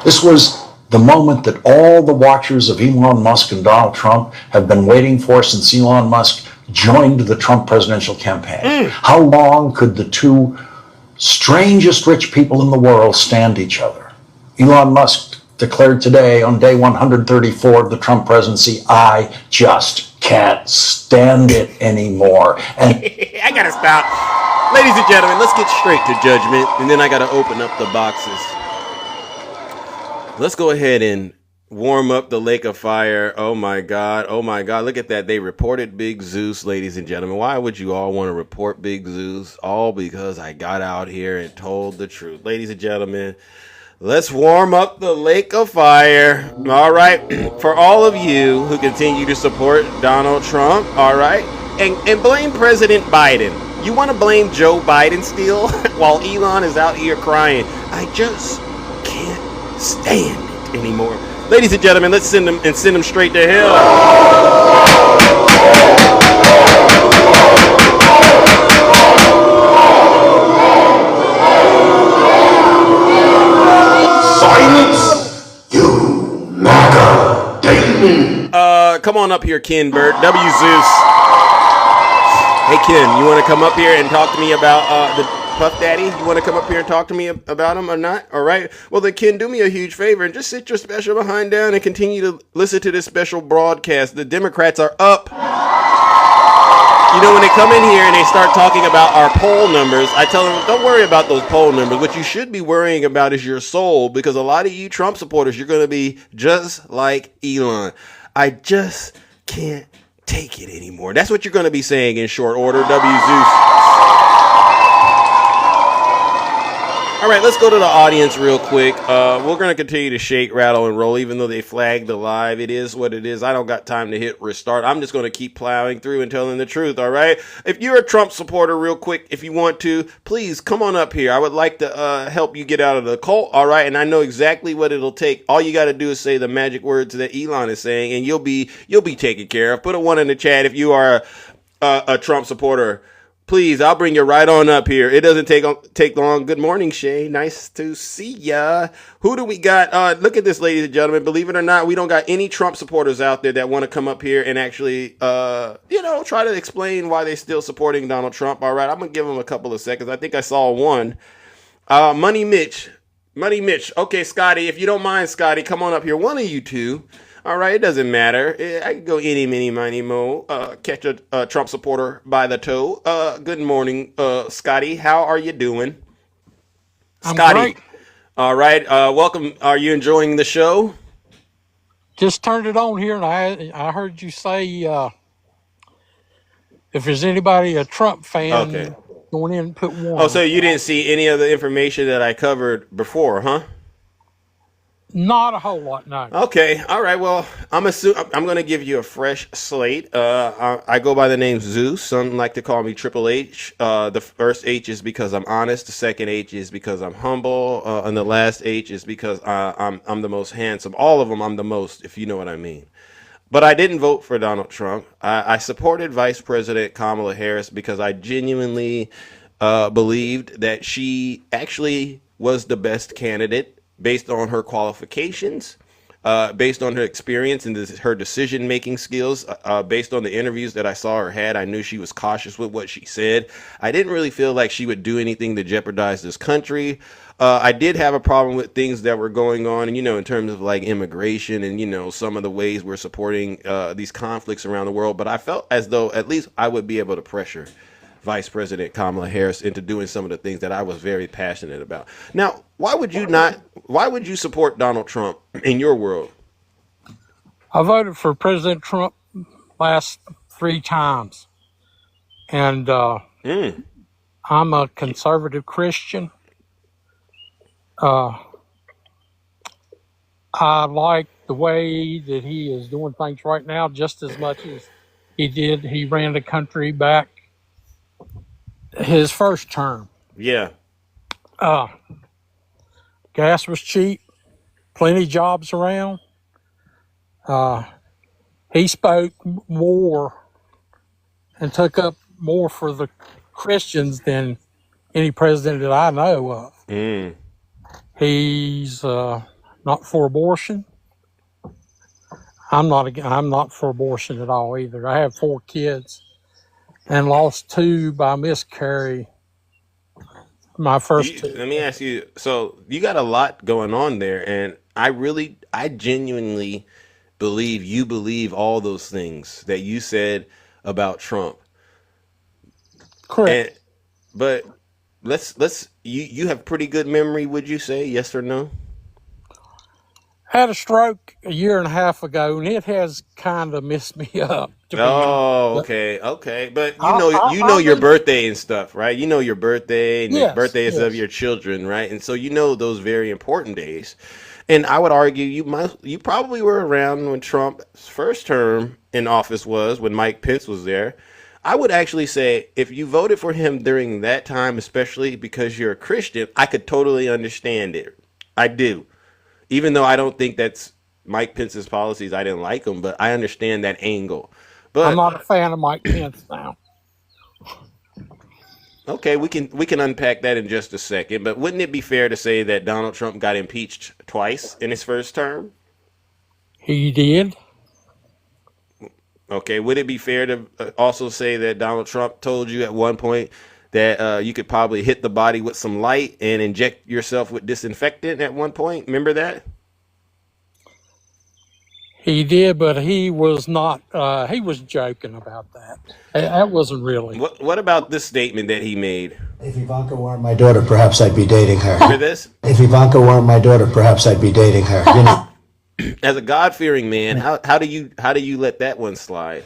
This was the moment that all the watchers of Elon Musk and Donald Trump have been waiting for since Elon Musk joined the Trump presidential campaign. How long could the two strangest rich people in the world stand each other? Elon Musk declared today on day 134 of the Trump presidency, I just can't stand it anymore. And I gotta stop. Ladies and gentlemen, let's get straight to judgment, and then I gotta open up the boxes. Let's go ahead and warm up the lake of fire. Oh my God. Look at that. They reported Big Zeus, ladies and gentlemen. Why would you all want to report Big Zeus? All because I got out here and told the truth. Ladies and gentlemen, let's warm up the lake of fire. All right. For all of you who continue to support Donald Trump. All right. And blame President Biden. You want to blame Joe Biden still while Elon is out here crying? I just can't stand it anymore. Ladies and gentlemen, let's send them straight to hell. Silence, you MAGA Dayton. Come on up here, Ken Bird. W. Zeus. Hey, Ken, you want to come up here and talk to me about the Puff Daddy? You want to come up here and talk to me about him or not? All right. Well, then, Ken, do me a huge favor and just sit your special behind down and continue to listen to this special broadcast. The Democrats are up. You know, when they come in here and they start talking about our poll numbers, I tell them, don't worry about those poll numbers. What you should be worrying about is your soul, because a lot of you Trump supporters, you're going to be just like Elon. I just can't take it anymore. That's what you're going to be saying in short order, W. Zeus. All right, let's go to the audience real quick. We're going to continue to shake, rattle, and roll, even though they flagged the live. It is what it is. I don't got time to hit restart. I'm just going to keep plowing through and telling the truth, all right? If you're a Trump supporter, real quick, if you want to, please come on up here. I would like to help you get out of the cult, all right? And I know exactly what it'll take. All you got to do is say the magic words that Elon is saying, and you'll be taken care of. Put a 1 in the chat if you are a Trump supporter. Please, I'll bring you right on up here. It doesn't take long. Good morning, Shay. Nice to see ya. Who do we got? Look at this, ladies and gentlemen. Believe it or not, we don't got any Trump supporters out there that want to come up here and actually, try to explain why they're still supporting Donald Trump. All right, I'm going to give them a couple of seconds. I think I saw one. Money Mitch. Okay, Scotty, if you don't mind, Scotty, come on up here. One of you two. All right, it doesn't matter. I can go any, mini, miny, mo. Catch a Trump supporter by the toe. Good morning, Scotty. How are you doing? I'm Scotty. great. All right. Welcome. Are you enjoying the show? Just turned it on here, and I heard you say if there's anybody a Trump fan, Okay. go in and put one. Oh, so you didn't see any of the information that I covered before, huh? Not a whole lot, no. Okay, all right. Well, I'm going to give you a fresh slate. I go by the name Zeus. Some like to call me Triple H. The first H is because I'm honest. The second H is because I'm humble, and the last H is because I'm the most handsome. All of them, I'm the most, if you know what I mean. But I didn't vote for Donald Trump. I supported Vice President Kamala Harris because I genuinely believed that she actually was the best candidate based on her qualifications, based on her experience and her decision making skills, based on the interviews that I saw her had. I knew she was cautious with what she said. I didn't really feel like she would do anything to jeopardize this country. I did have a problem with things that were going on, and in terms of like immigration and some of the ways we're supporting these conflicts around the world. But I felt as though at least I would be able to pressure Vice President Kamala Harris into doing some of the things that I was very passionate about. Now, why would you support Donald Trump in your world? I voted for President Trump last 3 times. And I'm a conservative Christian. I like the way that he is doing things right now just as much as he did. He ran the country back his first term. Yeah. Gas was cheap, plenty of jobs around. He spoke more and took up more for the Christians than any president that I know of. He's not for abortion. I'm not for abortion at all either. I have 4 kids and lost 2 by miscarry. My first 2. Let me ask you. So you got a lot going on there, and I genuinely believe you believe all those things that you said about Trump. Correct. But you have pretty good memory, would you say? Yes or no? Had a stroke a year and a half ago, and it has kind of messed me up. Oh, okay. But you know your birthday and stuff, right? You know your birthday and the birthdays of your children, right? And so you know those very important days. And I would argue you probably were around when Trump's first term in office was, when Mike Pence was there. I would actually say if you voted for him during that time, especially because you're a Christian, I could totally understand it. I do. Even though I don't think that's Mike Pence's policies, I didn't like them, but I understand that angle. But I'm not a fan of Mike Pence now. Okay, we can unpack that in just a second. But wouldn't it be fair to say that Donald Trump got impeached twice in his first term? He did. Okay, would it be fair to also say that Donald Trump told you at one point that you could probably hit the body with some light and inject yourself with disinfectant at one point? Remember that? He did, but he was not. He was joking about that. That wasn't really. What about this statement that he made? If Ivanka weren't my daughter, perhaps I'd be dating her. Hear this? If Ivanka weren't my daughter, perhaps I'd be dating her. You know. As a God-fearing man, how do you let that one slide?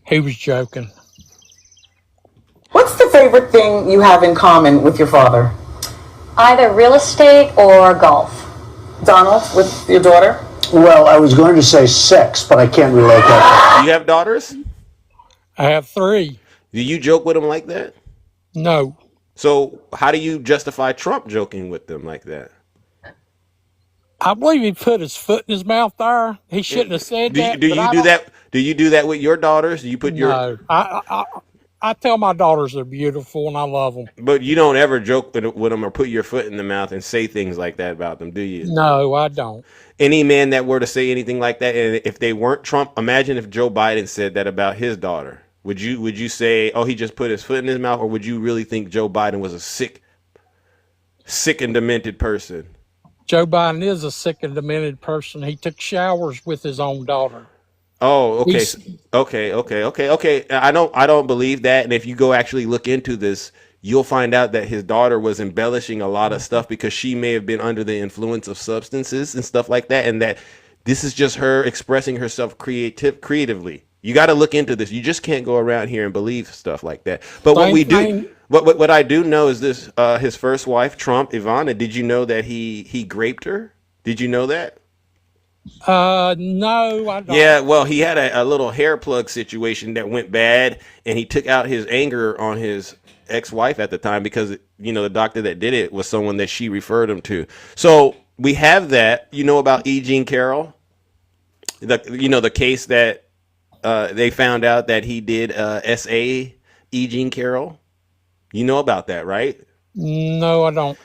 He was joking. What's the favorite thing you have in common with your father? Either real estate or golf. Donald, with your daughter? Well, I was going to say sex, but I can't relate that. You have daughters? I have 3. Do you joke with them like that? No. So how do you justify Trump joking with them like that? I believe he put his foot in his mouth there. He shouldn't have said that. Do you do that? Do you do that with your daughters? Do you put your? No. I tell my daughters they're beautiful and I love them. But you don't ever joke with them or put your foot in the mouth and say things like that about them, do you? No, I don't. Any man that were to say anything like that, and if they weren't Trump, imagine if Joe Biden said that about his daughter. Would you say, oh, he just put his foot in his mouth, or would you really think Joe Biden was a sick and demented person? Joe Biden is a sick and demented person. He took showers with his own daughter. Oh, okay. Okay. I don't believe that. And if you go actually look into this, you'll find out that his daughter was embellishing a lot of stuff because she may have been under the influence of substances and stuff like that. And that this is just her expressing herself creatively. You got to look into this. You just can't go around here and believe stuff like that. But what I do know is this: his first wife, Ivana. Did you know that he raped her? Did you know that? No, I don't. Yeah, well, he had a little hair plug situation that went bad, and he took out his anger on his ex-wife at the time because, the doctor that did it was someone that she referred him to. So we have that. You know about E. Jean Carroll? The case that they found out that he did S.A. E. Jean Carroll? You know about that, right? No, I don't.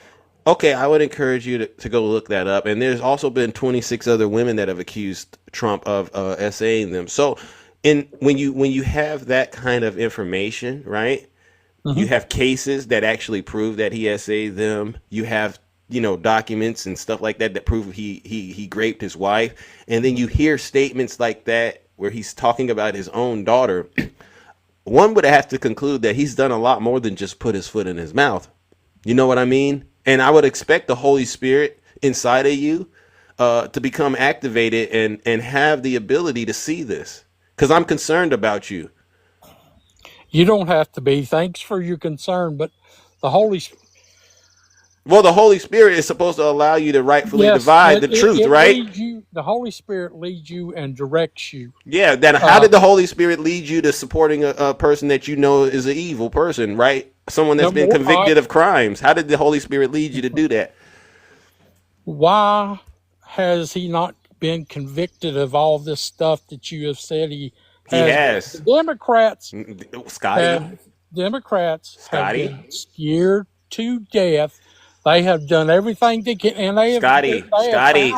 Okay, I would encourage you to go look that up. And there's also been 26 other women that have accused Trump of SAing them. So, when you have that kind of information, right? Mm-hmm. You have cases that actually prove that he SA'd them. You have documents and stuff like that prove he raped his wife. And then you hear statements like that where he's talking about his own daughter. One would have to conclude that he's done a lot more than just put his foot in his mouth. You know what I mean? And I would expect the Holy Spirit inside of you to become activated and have the ability to see this. Because I'm concerned about you. You don't have to be. Thanks for your concern, but the Holy Spirit. Well, the Holy Spirit is supposed to allow you to rightfully divide the truth, right? The Holy Spirit leads you and directs you. Yeah. How did the Holy Spirit lead you to supporting a person that you know is an evil person, right? Someone that's been convicted of crimes. How did the Holy Spirit lead you to do that? Why has he not been convicted of all this stuff that you have said he has? The Democrats, have been scared to death. They have done everything they can, and they have.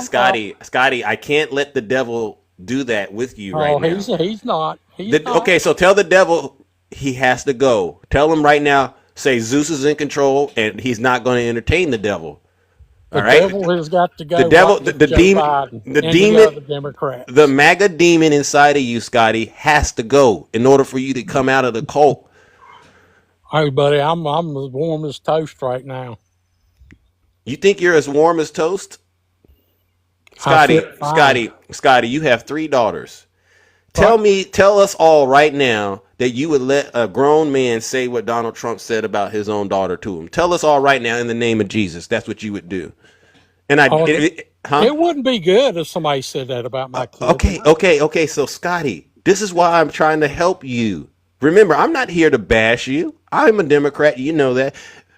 Scotty, I can't let the devil do that with you right now. He's not. Okay, so tell the devil he has to go. Tell him right now, say Zeus is in control and he's not going to entertain the devil. All right? The devil has got to go. The devil, the demon, the MAGA demon inside of you, Scotty, has to go in order for you to come out of the cult. Hey, buddy, I'm as warm as toast right now. You think you're as warm as toast? Scotty, you have 3 daughters. Tell us all right now that you would let a grown man say what Donald Trump said about his own daughter to him. Tell us all right now in the name of Jesus. That's what you would do. And it wouldn't be good if somebody said that about my kid. Okay. So Scotty, this is why I'm trying to help you. Remember, I'm not here to bash you. I'm a Democrat. You know that.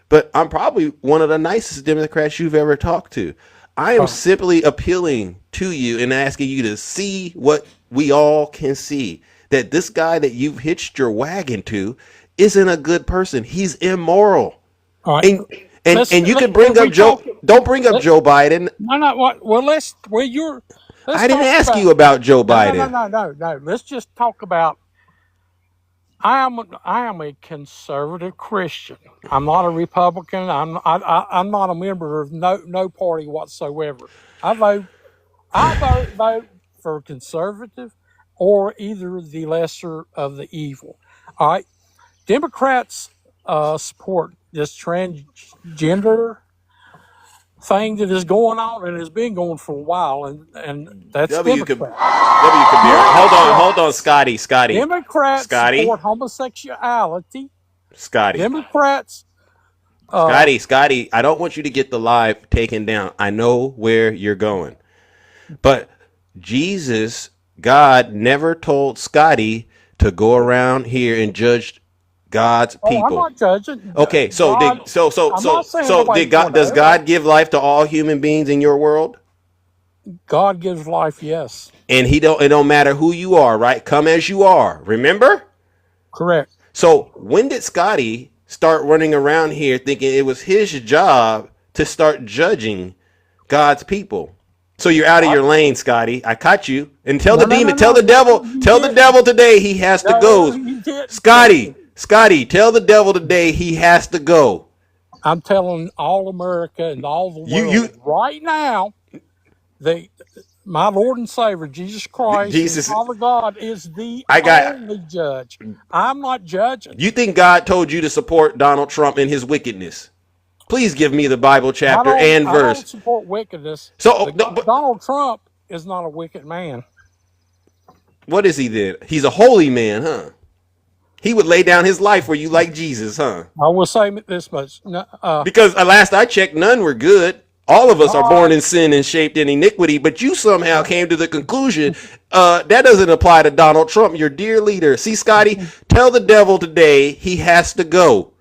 But I'm probably one of the nicest Democrats you've ever talked to. I am simply appealing to you and asking you to see what we all can see. That this guy that you've hitched your wagon to isn't a good person. He's immoral. All right. And you can bring up Joe. Don't bring up Joe Biden. No. Well, I didn't ask you about Joe Biden. No. Let's just talk about. I am a conservative Christian. I'm not a Republican. I'm not a member of no party whatsoever. I vote for conservative or either the lesser of the evil. All right. Democrats support this transgender thing that is going on and has been going for a while, and that's Democrats. Hold on, Scotty. Democrats support homosexuality. Scotty. Democrats. Scotty, I don't want you to get the live taken down. I know where you're going. But Jesus, God, never told Scotty to go around here and judge God's people. I'm not judging. Okay, does God give life to all human beings in your world? God gives life, yes. And it don't matter who you are, right? Come as you are. Remember? Correct. So when did Scotty start running around here thinking it was his job to start judging God's people? So you're out of your lane, Scotty. I caught you. And tell the devil today he has to go. Scotty, tell the devil today he has to go. I'm telling all America and all the world right now, my Lord and Savior, Jesus Christ, Father God, is the only judge. I'm not judging. You think God told you to support Donald Trump in his wickedness? Please give me the Bible chapter and verse. I don't support wickedness. Donald Trump is not a wicked man. What is he then? He's a holy man, huh? He would lay down his life for you like Jesus, huh? I will say this much. Because last I checked, none were good. All of us are born in sin and shaped in iniquity, but you somehow came to the conclusion that doesn't apply to Donald Trump, your dear leader. See, Scotty, tell the devil today he has to go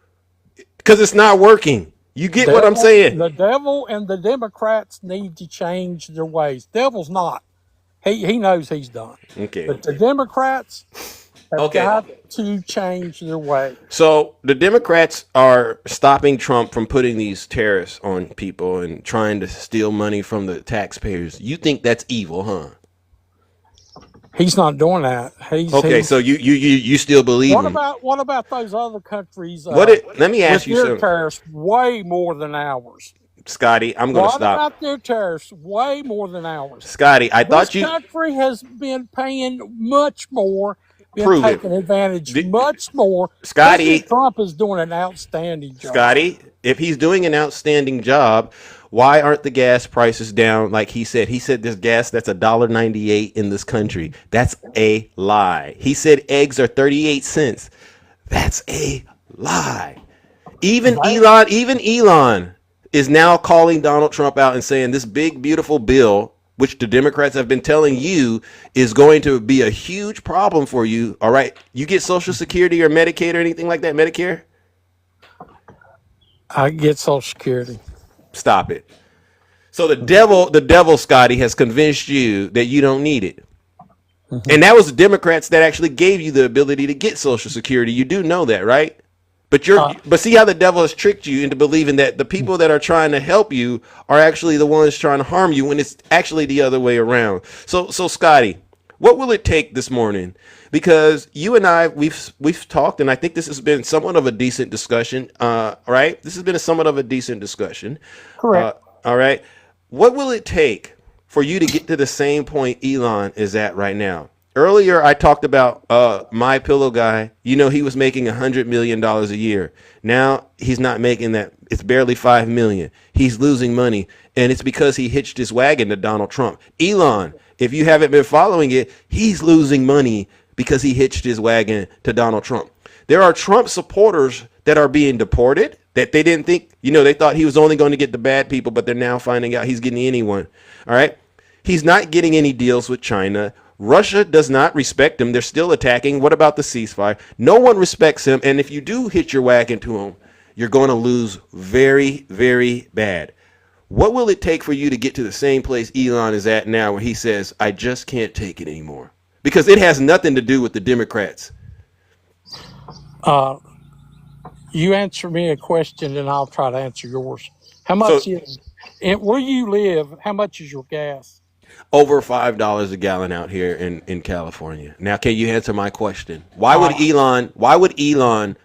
because it's not working. You get what I'm saying? The devil and the Democrats need to change their ways. Devil's not. He knows he's done. Okay. But the Democrats have got to change their way. So the Democrats are stopping Trump from putting these tariffs on people and trying to steal money from the taxpayers. You think that's evil, huh? He's not doing that. So you still believe him? What about those other countries? Let me ask you something. Tariffs way more than ours. Scotty, I'm going to stop. What about their tariffs way more than ours? Scotty, this country has been paying much more, taking advantage much more. Scotty, Trump is doing an outstanding job. Scotty, if he's doing an outstanding job, why aren't the gas prices down like he said? He said there's gas that's $1.98 in this country. That's a lie. He said eggs are 38 cents. That's a lie. Even Elon is now calling Donald Trump out and saying this big, beautiful bill, which the Democrats have been telling you is going to be a huge problem for you. All right. You get Social Security or Medicaid or anything like that? Medicare? I get Social Security. Stop it. So the devil, Scotty, has convinced you that you don't need it. Mm-hmm. And that was the Democrats that actually gave you the ability to get Social Security. You do know that, right? But see how the devil has tricked you into believing that the people that are trying to help you are actually the ones trying to harm you when it's actually the other way around. So Scotty, what will it take this morning? Because you and I, we've talked, and I think this has been somewhat of a decent discussion. Right? This has been somewhat of a decent discussion. Correct. All right. What will it take for you to get to the same point Elon is at right now? Earlier, I talked about My Pillow guy. You know, he was making $100 million a year. Now he's not making that. It's barely $5 million. He's losing money, and it's because he hitched his wagon to Donald Trump. Elon, if you haven't been following it, he's losing money because he hitched his wagon to Donald Trump. There are Trump supporters that are being deported that they didn't think, they thought he was only going to get the bad people, but they're now finding out he's getting anyone. All right. He's not getting any deals with China. Russia does not respect him. They're still attacking. What about the ceasefire? No one respects him. And if you do hit your wagon to him, you're going to lose very, very bad. What will it take for you to get to the same place Elon is at now where he says, I just can't take it anymore? Because it has nothing to do with the Democrats. You answer me a question and I'll try to answer yours. How much where you live, how much is your gas? Over $5 a gallon out here in California. Now, can you answer my question? Why would Elon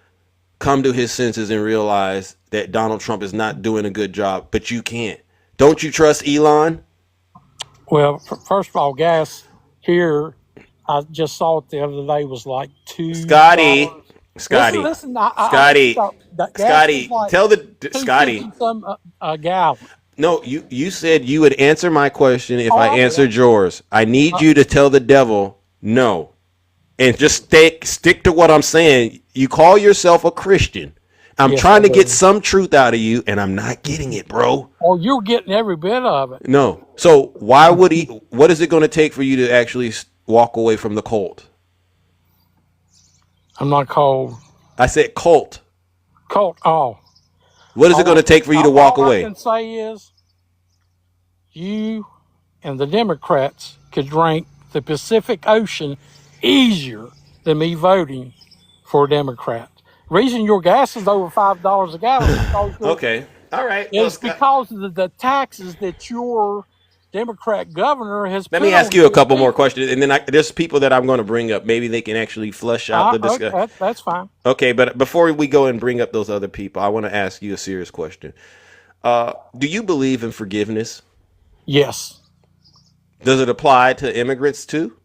come to his senses and realize that Donald Trump is not doing a good job, but you can't? Don't you trust Elon? Well, first of all, gas here, I just saw it the other day, was like $2. Scotty, a gallon. No, you said you would answer my question if I answered yours. I need you to tell the devil no. And just stick to what I'm saying. You call yourself a Christian. I'm trying to get some truth out of you, and I'm not getting it, bro. Oh, you're getting every bit of it. No. So why would he? What is it going to take for you to actually walk away from the cult? I'm not called. I said cult. Cult. Oh. What is it going to take for you to walk away? All I can say is you and the Democrats could drink the Pacific Ocean easier than me voting for a Democrat. The reason your gas is over $5 a gallon okay. All right. It's because of the taxes that your Democrat governor has. Let me ask you a couple more questions, and then there's people that I'm going to bring up. Maybe they can actually flesh out the discussion. Okay, that's fine. Okay, but before we go and bring up those other people, I want to ask you a serious question. Do you believe in forgiveness? Yes. Does it apply to immigrants too?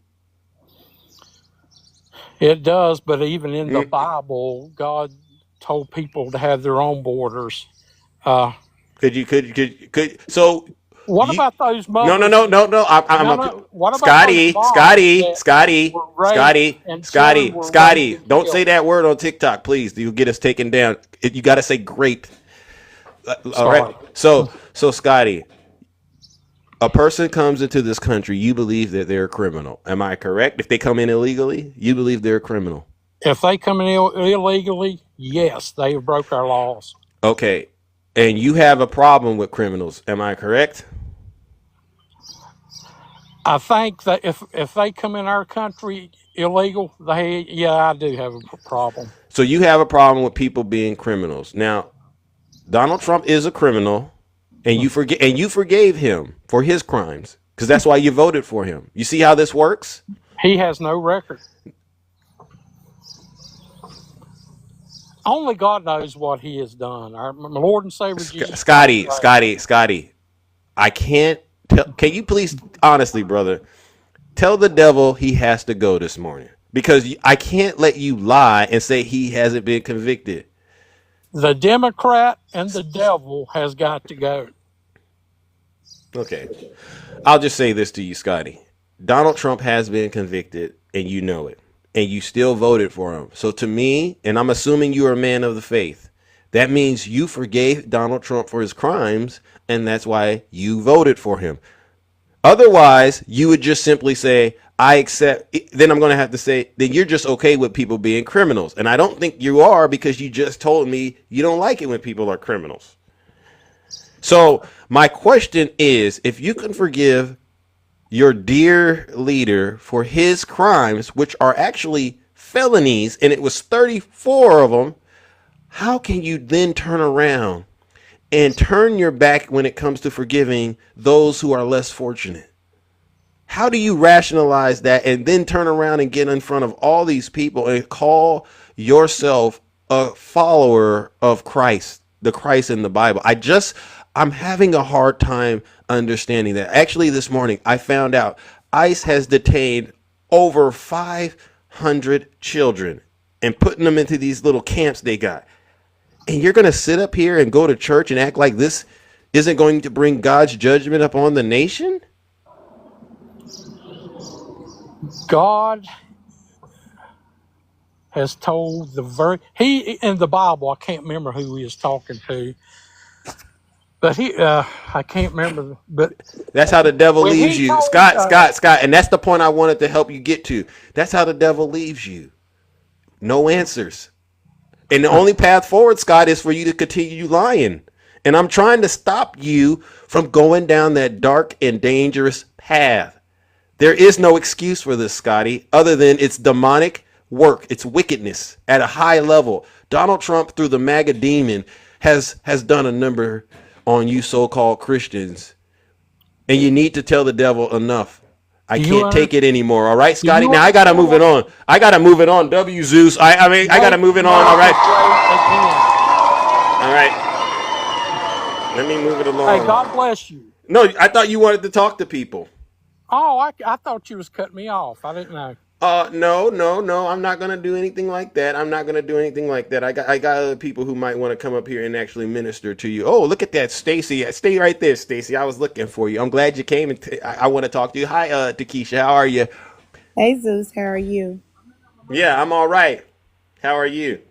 It does, but even in the Bible, God told people to have their own borders. So. What about those mothers? No. Scotty. Don't say that word on TikTok, please. You'll get us taken down. You got to say grape. All right. Sorry. So Scotty, a person comes into this country, you believe that they're a criminal. Am I correct? If they come in illegally, you believe they're a criminal. If they come in illegally, yes, they have broke our laws. Okay. And you have a problem with criminals. Am I correct? I think that if they come in our country illegal, I do have a problem. So you have a problem with people being criminals. Now, Donald Trump is a criminal, and you forgave him for his crimes because that's why you voted for him. You see how this works? He has no record. Only God knows what he has done. Our Lord and Savior Jesus. Scotty. I can't tell. Can you please, honestly, brother, tell the devil he has to go this morning? Because I can't let you lie and say he hasn't been convicted. The Democrat and the devil has got to go. Okay. I'll just say this to you, Scotty. Donald Trump has been convicted, and you know it. And you still voted for him. So to me, and I'm assuming you're a man of the faith, that means you forgave Donald Trump for his crimes, and that's why you voted for him. Otherwise, you would just simply say, I accept. Then I'm going to have to say, then you're just okay with people being criminals. And I don't think you are, because you just told me you don't like it when people are criminals. So my question is, if you can forgive your dear leader for his crimes, which are actually felonies, and it was 34 of them, how can you then turn around and turn your back when it comes to forgiving those who are less fortunate? How do you rationalize that and then turn around and get in front of all these people and call yourself a follower of Christ, the Christ in the Bible? I'm having a hard time understanding that. Actually, this morning, I found out ICE has detained over 500 children and putting them into these little camps they got. And you're going to sit up here and go to church and act like this isn't going to bring God's judgment upon the nation? God has told he in the Bible, I can't remember who he is talking to, but I can't remember. But that's how the devil leaves you, Scott, and that's the point I wanted to help you get to. That's how the devil leaves you. No answers. And the only path forward, Scott, is for you to continue lying. And I'm trying to stop you from going down that dark and dangerous path. There is no excuse for this, Scotty, other than it's demonic work. It's wickedness at a high level. Donald Trump, through the MAGA demon, has done a number on you so-called Christians. And you need to tell the devil enough. I can't take it anymore. All right, Scotty. Now I gotta move it on. W Zeus. I gotta move it on. All right. All right. Let me move it along. Hey, God bless you. No, I thought you wanted to talk to people. Oh, I thought you was cutting me off. I didn't know. No. I'm not gonna do anything like that. I got other people who might want to come up here and actually minister to you. Oh, look at that, Stacy. Stay right there, Stacy. I was looking for you. I'm glad you came, and I want to talk to you. Hi, Takesha. How are you? Hey, Zeus. How are you? Yeah, I'm all right. How are you?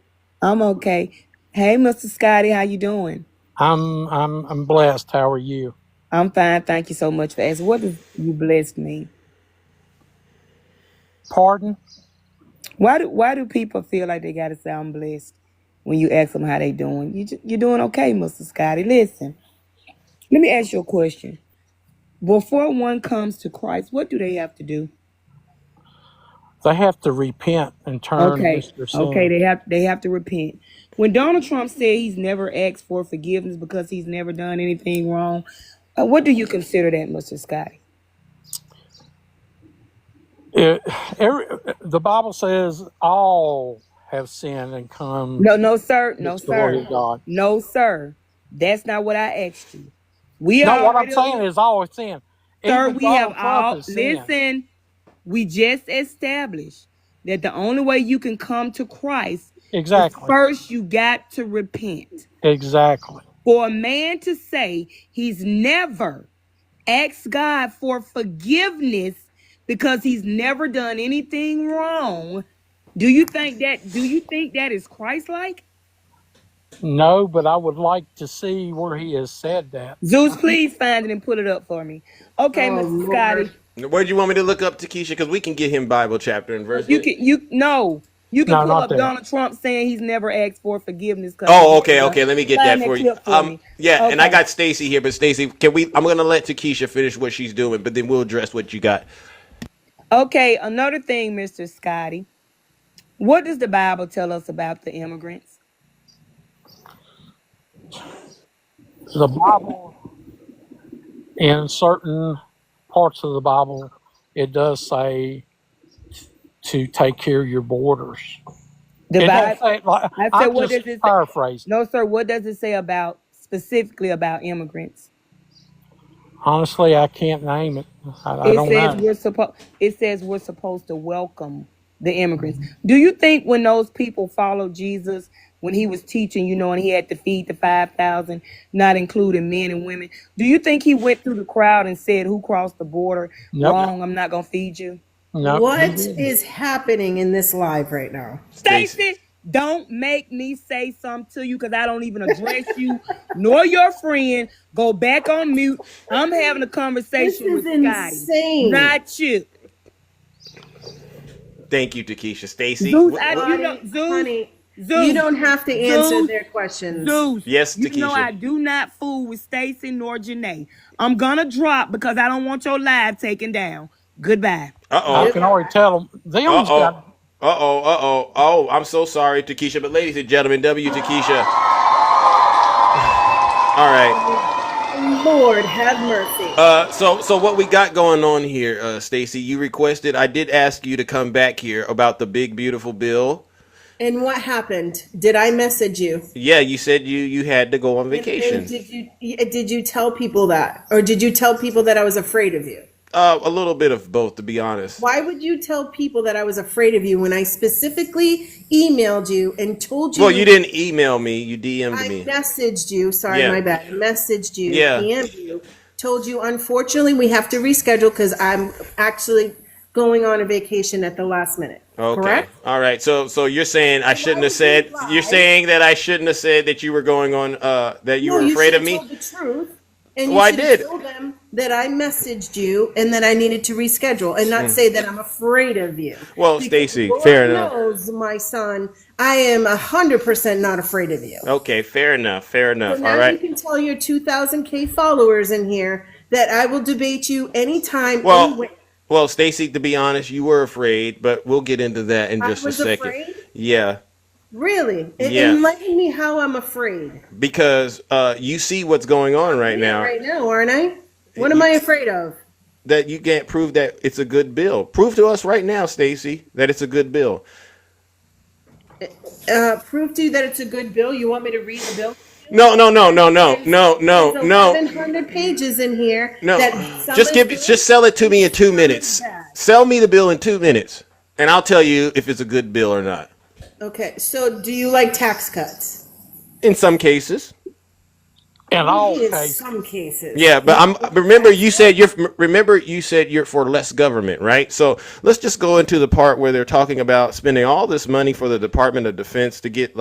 I'm okay. Hey, Mr. Scotty, how you doing? I'm blessed. How are you? I'm fine. Thank you so much for asking. What does you blessed mean? Pardon? Why do people feel like they gotta say I'm blessed when you ask them how they doing? You're doing okay, Mr. Scotty. Listen, let me ask you a question. Before one comes to Christ, what do they have to do? They have to repent and turn Okay. their sin. Okay, they have to repent. When Donald Trump said he's never asked for forgiveness because he's never done anything wrong, what do you consider that, Mr. Scotty? The Bible says all have sinned and come. No, sir. No, to the glory sir. of God. No, sir. That's not what I asked you. What I'm saying is all have sinned. Sir, Even we have Donald Trump all. has sinned. Listen, we just established that the only way you can come to Christ is first you got to repent. Exactly. For a man to say he's never asked God for forgiveness because he's never done anything wrong, do you think that is Christ-like? No, but I would like to see where he has said that. Zeus, please find it and put it up for me. Okay, Oh, Mr. Scotty. Where do you want me to look up, Takesha? Because we can get him Bible chapter and verse. You can you can No, pull not up that. Donald Trump saying he's never asked for forgiveness. Oh, okay. Let me get Find that for you. clip for me. Yeah, and I Okay. got Stacy here, but Stacy, can we? I'm gonna let Takesha finish what she's doing, but then we'll address what you got. Okay, another thing, Mr. Scotty. What does the Bible tell us about the immigrants? The Bible, in certain parts of the Bible, it does say to take care of your borders. The It Bible. doesn't say it like, I said, I'm what just does it say? paraphrasing. No, sir. What does it say about specifically about immigrants? Honestly, I can't name it. I It don't says know. we're supposed. It says we're supposed to welcome the immigrants. Do you think when those people followed Jesus, when he was teaching, and he had to feed the 5,000, not including men and women, do you think he went through the crowd and said, "Who crossed the border? Nope. Wrong. I'm not gonna feed you." No, What is happening in this live right now? Stacy, don't make me say something to you because I don't even address you nor your friend. Go back on mute. I'm having a conversation This with is Scotty, insane. not you. Thank you, Takesha. Stacy. Zeus, Honey, Zeus, you don't have to answer Zeus, their questions. Zeus, Yes, you know Takesha. I do not fool with Stacy nor Janae. I'm gonna drop because I don't want your live taken down. Goodbye. I can already tell them. They almost got. Oh, I'm so sorry, Takesha. But ladies and gentlemen, Takesha. All right. Lord have mercy. So what we got going on here, Stacy? You requested. I did ask you to come back here about the big beautiful bill. And what happened? Did I message you? Yeah, you said you had to go on And vacation. did you tell people that, or did you tell people that I was afraid of you? A little bit of both, to be honest. Why would you tell people that I was afraid of you when I specifically emailed you and told you? Well, you didn't email me. You DM'd me. I messaged you. Sorry, Yeah. my bad. I messaged you. Yeah. DM'd you. Told you, unfortunately, we have to reschedule because I'm actually going on a vacation at the last minute. Okay. Correct? All right. So you're saying I shouldn't have said. You're saying that I shouldn't have said that you were going on. That you were afraid of me. You should have told the truth. And Well, I you should have did. told them that I messaged you and that I needed to reschedule and not say that I'm afraid of you. Well, Because Stacy, Lord fair enough. knows, my son, I am 100% not afraid of you. Okay, fair enough. Fair enough. So now All you right. can tell your 2,000K followers in here that I will debate you anytime, Well, anywhere. well, Stacy, to be honest, you were afraid, but we'll get into that in I just a was second. afraid? Yeah, Really? Yeah. Enlighten me how I'm afraid. because you see what's going on right now. Right now, aren't I? What am I afraid of? That you can't prove that it's a good bill. Prove to us right now, Stacy, that it's a good bill. Prove to you that it's a good bill. You want me to read the bill? No. There's 1,100 pages in here. No, that some just sell it to me in 2 minutes. Sell me the bill in 2 minutes, and I'll tell you if it's a good bill or not. Okay, so do you like tax cuts? In some cases. In all In cases. some cases. Yeah, but remember you said you're for less government, right? So let's just go into the part where they're talking about spending all this money for the Department of Defense to get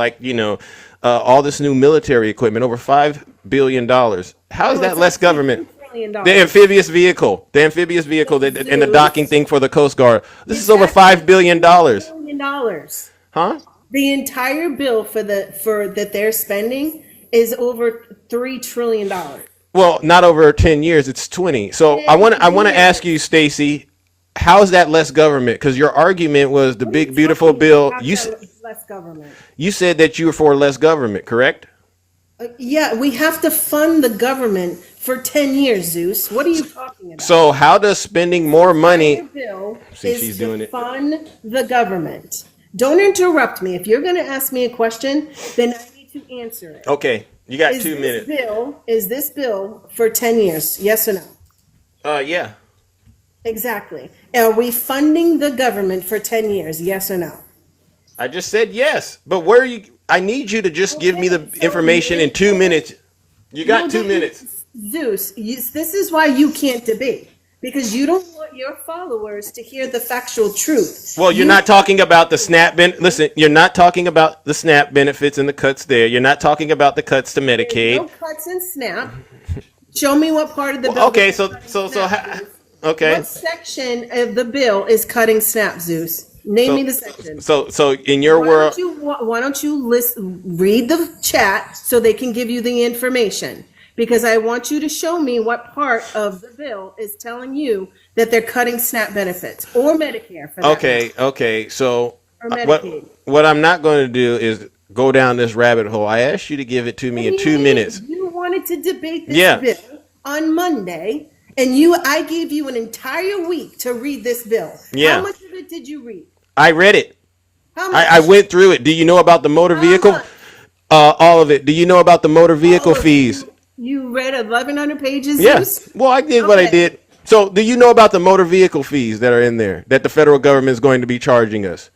all this new military equipment, over $5 billion. How is that less government? The amphibious vehicle and the docking thing for the Coast Guard. This is over $5 billion. $1 billion. Huh? The entire bill for that they're spending is over $3 trillion. Well, not over 10 years. It's 20. So I want to ask you, Stacy, how is that less government? Because your argument was the big beautiful bill. Less government. You said that you were for less government, correct? Yeah, we have to fund the government for 10 years, Zeus. What are you talking about? So how does spending more money? The bill See, is she's to doing it. fund the government. Don't interrupt me. If you're going to ask me a question, then I need to answer it. Okay, you got 2 minutes. Is this bill for 10 years? Yes or no? Yeah. Exactly. Are we funding the government for 10 years? Yes or no? I just said yes. But where are you? I need you to just give me the information in 2 minutes. You got 2 minutes. Zeus, this is why you can't debate. because you don't want your followers to hear the factual truth. Well, you're not talking about the SNAP listen, you're not talking about the SNAP benefits and the cuts there. You're not talking about the cuts to Medicaid. No cuts in SNAP. Show me what part of the bill. Okay, okay. What section of the bill is cutting SNAP, Zeus? Name me the section. So in your world, why don't you read the chat so they can give you the information? Because I want you to show me what part of the bill is telling you that they're cutting SNAP benefits or Medicare for that. Okay. So Or Medicaid. what I'm not going to do is go down this rabbit hole. I asked you to give it to me in 2 minutes. You wanted to debate this bill on Monday, and I gave you an entire week to read this bill. Yeah. How much of it did you read? I read it. How much? I went through it. Do you know about the motor vehicle? All of it. Do you know about the motor vehicle fees? You read 1,100 pages? Yes. Well, I did what I did. So, do you know about the motor vehicle fees that are in there that the federal government is going to be charging us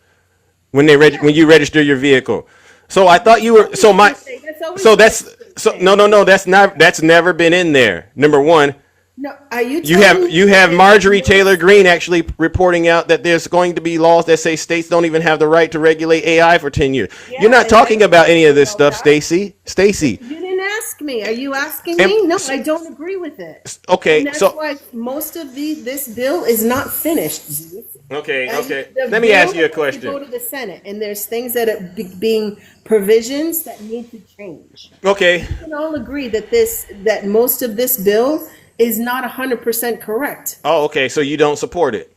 when you register your vehicle? So I thought you were that's never been in there. Number one. No, are you? You have Marjorie Taylor Greene actually reporting out that there's going to be laws that say states don't even have the right to regulate AI for 10 years. You're not talking about any of this stuff, Stacey. You didn't ask me. Are you asking me? No, I don't agree with it. Okay, and that's why most of this bill is not finished. Okay. Let me ask you a question. Go to the Senate, and there's things that are being provisions that need to change. Okay. We can all agree that most of this bill is not 100% correct. Oh, okay. So you don't support it?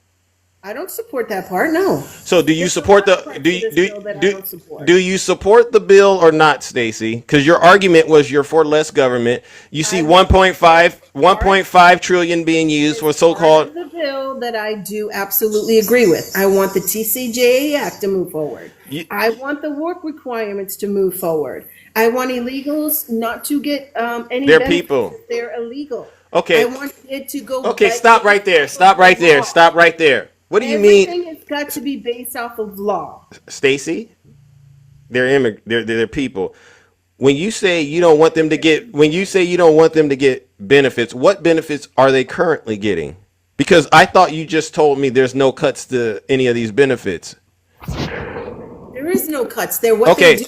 I don't support that part. No. So do you support do you support the bill or not, Stacey? Because your argument was you're for less government. You see 1.5 trillion being used for so-called the bill that I do absolutely agree with. I want the TCJA Act to move forward. I want the work requirements to move forward. I want illegals not to get any They're benefits people. if they're illegal. Okay. I want it to go. Okay, stop right there. What do you mean? Everything has got to be based off of law. Stacey, they're people. When you say you don't want them to get benefits, what benefits are they currently getting? Because I thought you just told me there's no cuts to any of these benefits. There is no cuts. They're doing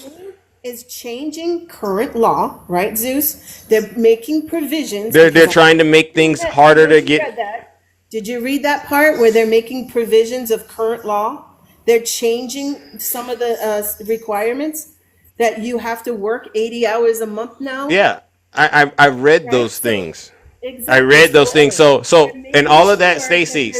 is changing current law, right, Zeus? They're making provisions. They're trying to make things harder to get. Did you read that part where they're making provisions of current law? They're changing some of the requirements that you have to work 80 hours a month now. Yeah, I read those things. Exactly. I read those things. So and all of that, Stacey. No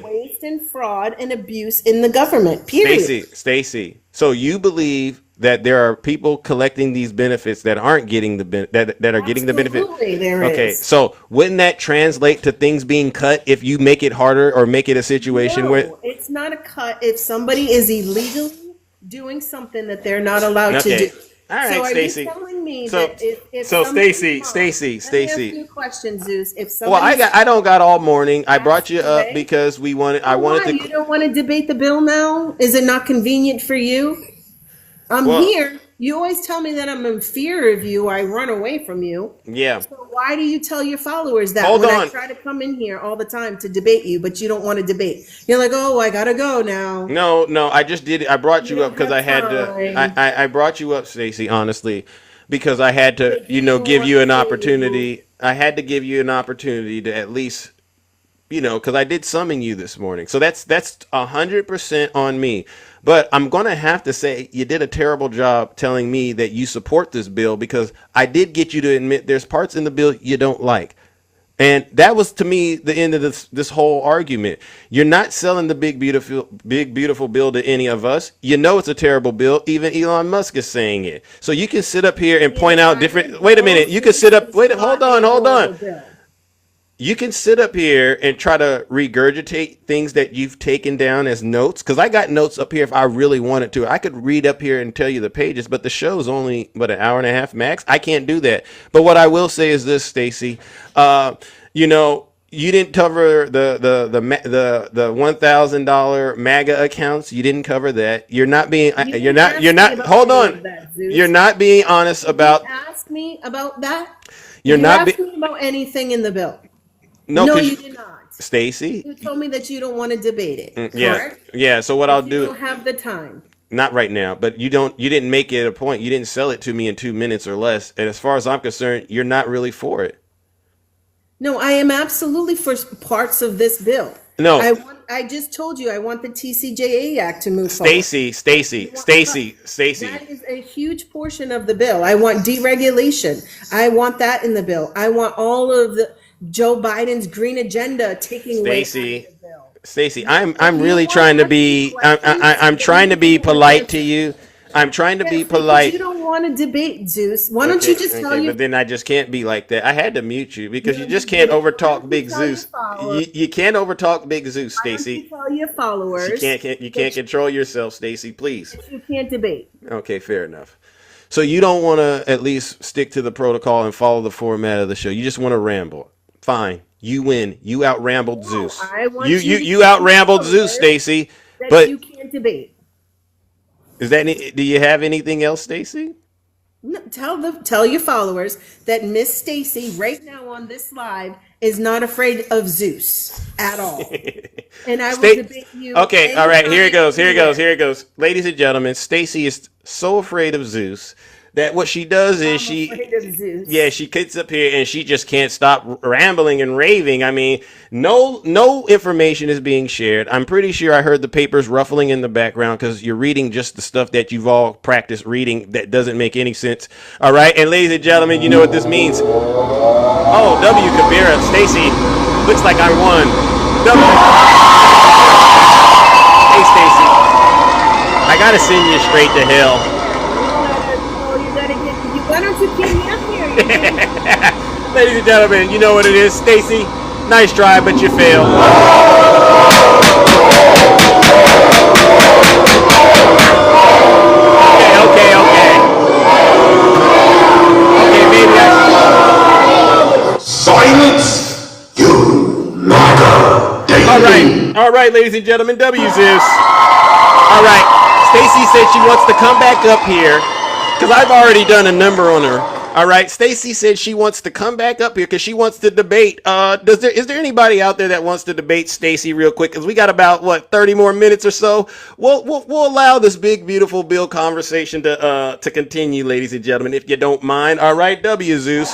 waste and fraud and abuse in the government. Period. Stacey. So you believe that there are people collecting these benefits that aren't getting that are getting the benefit. Okay, so wouldn't that translate to things being cut if you make it harder or make it a situation where it's not a cut if somebody is illegally doing something that they're not allowed to do. All right, Stacey. So are you telling me So that if Stacey, let me ask you a question, Zeus. If somebody I don't got all morning. I brought you up because I wanted to. You don't want to debate the bill now? Is it not convenient for you? I'm here. You always tell me that I'm in fear of you. I run away from you. Yeah. So why do you tell your followers that I try to come in here all the time to debate you, but you don't want to debate? You're like, oh, I gotta go now. No, I just did it. I brought you up because I had to. I brought you up, Stacey, honestly, because I had to, give you an opportunity. I had to give you an opportunity to at least, because I did summon you this morning. So that's 100% on me. But I'm going to have to say you did a terrible job telling me that you support this bill because I did get you to admit there's parts in the bill you don't like. And that was, to me, the end of this whole argument. You're not selling the big, beautiful bill to any of us. You know it's a terrible bill. Even Elon Musk is saying it. So you can sit up here and point out different... Wait a minute. You can sit up... Hold on. You can sit up here and try to regurgitate things that you've taken down as notes. Because I got notes up here if I really wanted to. I could read up here and tell you the pages, but the show's only, an hour and a half max? I can't do that. But what I will say is this, Stacey. You didn't cover the $1,000 MAGA accounts. You didn't cover that. You're not being... Hold on. You're not being honest about... Ask me about that. You're not asking about anything in the bill. No, No, 'cause you did not. Stacy. You told me that you don't want to debate it. Yeah, Correct? yeah. So what I'll You do, don't have the time. not right now, but you didn't make it a point. You didn't sell it to me in 2 minutes or less. And as far as I'm concerned, you're not really for it. No, I am absolutely for parts of this bill. No. I just told you I want the TCJA Act to move forward. Stacy. That is a huge portion of the bill. I want deregulation. I want that in the bill. I want all of the Joe Biden's green agenda taking away. Stacy, I'm really trying to be. I'm trying to be polite to you. I'm trying to be polite. You don't want to debate, Zeus. Why don't you just tell But then I just can't be like that. I had to mute you because you just can't overtalk Big Zeus. You can't overtalk Big Zeus, Stacy. tell your followers You can't control yourself, Stacy. Please. you can't debate. Okay, fair enough. So you don't want to at least stick to the protocol and follow the format of the show. You just want to ramble. Fine. You win. You out rambled Zeus. I want You out rambled Zeus, Stacy. But you can't debate. is that do you have anything else, Stacy? No, tell your followers that Miss Stacy right now on this live is not afraid of Zeus at all. And I will debate you. Okay, all right, here it goes. Ladies and gentlemen, Stacy is so afraid of Zeus that what she does is she gets up here and she just can't stop rambling and raving. I mean, no information is being shared. I'm pretty sure I heard the papers ruffling in the background because you're reading just the stuff that you've all practiced reading that doesn't make any sense. All right, and ladies and gentlemen, you know what this means. Oh, W. Kabira, Stacy, looks like I won. Hey, Stacy, I gotta send you straight to hell. Why don't you get me up here? Ladies and gentlemen, you know what it is. Stacy, nice try, but you failed. Okay, maybe Silence, you MAGA Daily. All right, ladies and gentlemen, W. Zeus. All right, Stacy said she wants to come back up here because I've already done a number on her. All right, Stacy said she wants to come back up here because she wants to debate. Is there anybody out there that wants to debate Stacy real quick? Because we got about 30 more minutes or so. We'll allow this big beautiful bill conversation to continue, ladies and gentlemen, if you don't mind. All right, W. Zeus.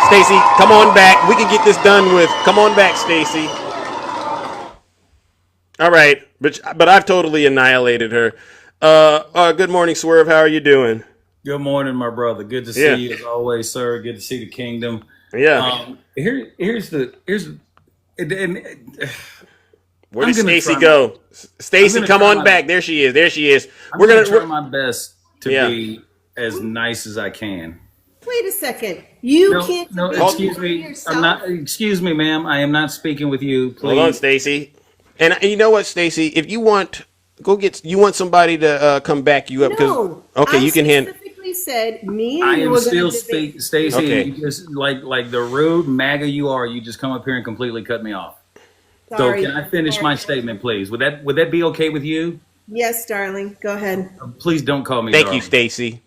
Stacy, come on back. We can get this done with. Come on back, Stacy. All right, but I've totally annihilated her. Good morning, Swerve. How are you doing? Good morning, my brother. Good to see you as always, sir. Good to see the kingdom. Yeah. Here's where did Stacy go? Stacy, come on back. There she is. We're gonna try my best to be as nice as I can. Wait a second. You can't. No, excuse me. I'm not. Excuse me, ma'am. I am not speaking with you. Please. Hold on, Stacy. And you know what, Stacy? If you want, you want somebody to come back you up because you can handle. Said me and I you am were still debate. speaking, Stacy. Okay. You just like the rude MAGA you are. You just come up here and completely cut me off. Sorry. So can I finish my statement, please? Would that be okay with you? Yes, darling. Go ahead. Please don't call me. Thank you, Stacy.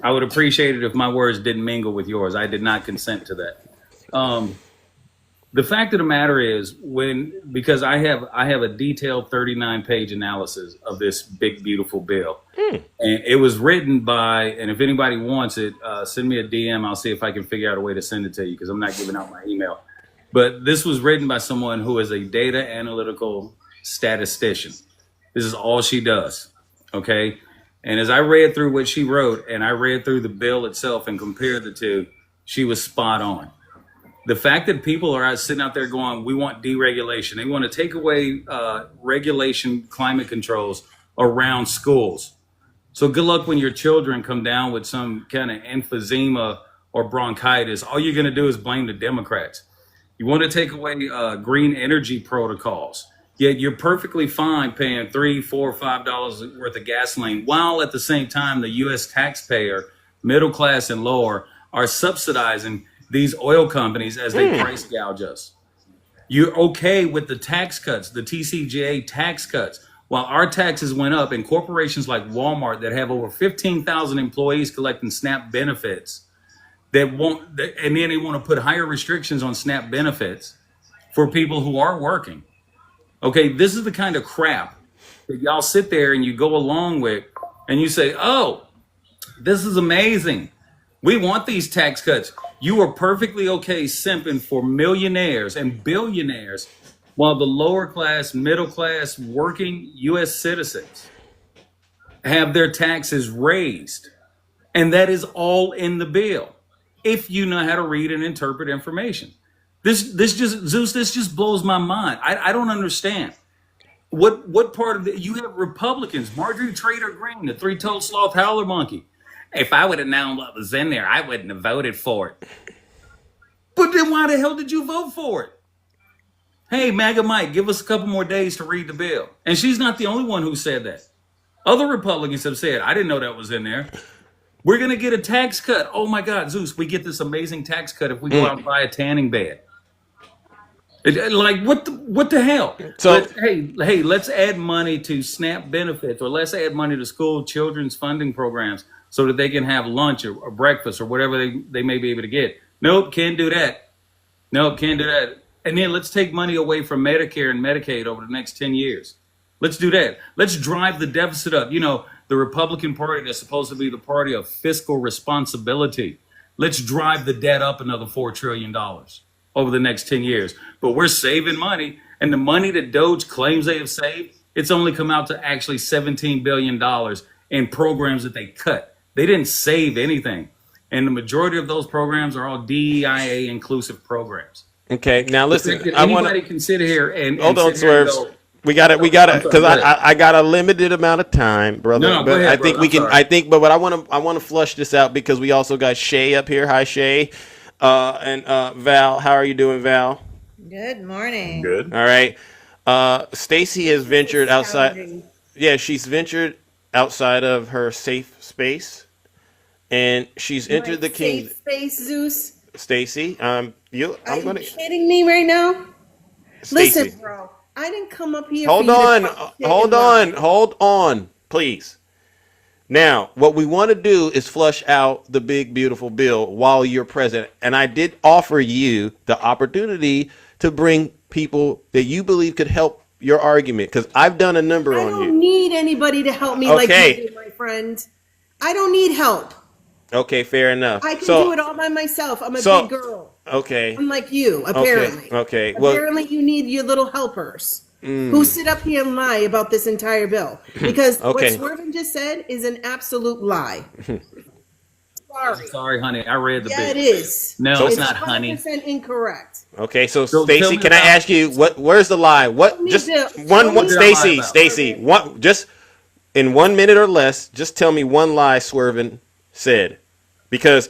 I would appreciate it if my words didn't mingle with yours. I did not consent to that. The fact of the matter is, because I have a detailed 39-page analysis of this big beautiful bill, and it was written by. And if anybody wants it, send me a DM. I'll see if I can figure out a way to send it to you because I'm not giving out my email. But this was written by someone who is a data analytical statistician. This is all she does. Okay. And as I read through what she wrote and I read through the bill itself and compared the two, she was spot on. The fact that people are sitting out there going, we want deregulation. They want to take away regulation, climate controls around schools. So good luck when your children come down with some kind of emphysema or bronchitis. All you're going to do is blame the Democrats. You want to take away green energy protocols. Yet you're perfectly fine paying $3, $4, $5 worth of gasoline, while at the same time the U.S. taxpayer, middle class and lower, are subsidizing these oil companies as they price gouge us. You're okay with the tax cuts, the TCJA tax cuts, while our taxes went up and corporations like Walmart that have over 15,000 employees collecting SNAP benefits, and then they want to put higher restrictions on SNAP benefits for people who are working. Okay, this is the kind of crap that y'all sit there and you go along with, and you say, "Oh, this is amazing. We want these tax cuts." You are perfectly okay simping for millionaires and billionaires while the lower class, middle class, working U.S. citizens have their taxes raised. And that is all in the bill, if you know how to read and interpret information. This just blows my mind. I don't understand. What part of you have Republicans, Marjorie Taylor Greene, the three-toed sloth howler monkey. If I would have known what was in there, I wouldn't have voted for it. But then why the hell did you vote for it? Hey, MAGA Mike, give us a couple more days to read the bill. And she's not the only one who said that. Other Republicans have said, I didn't know that was in there. We're going to get a tax cut. Oh my God, Zeus, we get this amazing tax cut if we go out and buy a tanning bed. Like, what the hell? So, hey, let's add money to SNAP benefits, or let's add money to school children's funding programs so that they can have lunch or breakfast or whatever they may be able to get. Nope, can't do that. Nope, can't do that. And then let's take money away from Medicare and Medicaid over the next 10 years. Let's do that. Let's drive the deficit up. You know, the Republican Party that's supposed to be the party of fiscal responsibility. Let's drive the debt up another $4 trillion over the next 10 years. But we're saving money, and the money that Doge claims they have saved, it's only come out to actually $17 billion in programs that they cut. They didn't save anything. And the majority of those programs are all DEIA inclusive programs. Okay, now listen. Anybody can sit here and hold on, Swerve. We got it, because I got a limited amount of time, brother. No, but go ahead, I think brother. we can. I think, but I want to flush this out because we also got Shay up here. Hi, Shay, and Val. How are you doing, Val? Good morning. Good. All right. Stacy has ventured outside. Yeah, she's ventured outside of her safe space, and she's entered the kingdom. Safe space, Zeus. Stacy, Are you kidding me right now? Stacey. Listen, bro. I didn't come up here. Hold on, please. Now, what we want to do is flush out the big, beautiful bill while you're president. And I did offer you the opportunity to bring people that you believe could help your argument, because I've done a number on you. I don't need anybody to help me like you do, my friend. I don't need help. Okay, fair enough. I can do it all by myself. I'm a big girl. Okay. Unlike you, apparently. Okay. Well, apparently you need your little helpers who sit up here and lie about this entire bill. Because what Swerven just said is an absolute lie. Sorry, honey. I read the bill. Yeah, it is. No, it's not, honey. 100% incorrect. Okay, so Stacy, can I ask you where's the lie? Just one Stacy, just in 1 minute or less, just tell me one lie Swerven said. Because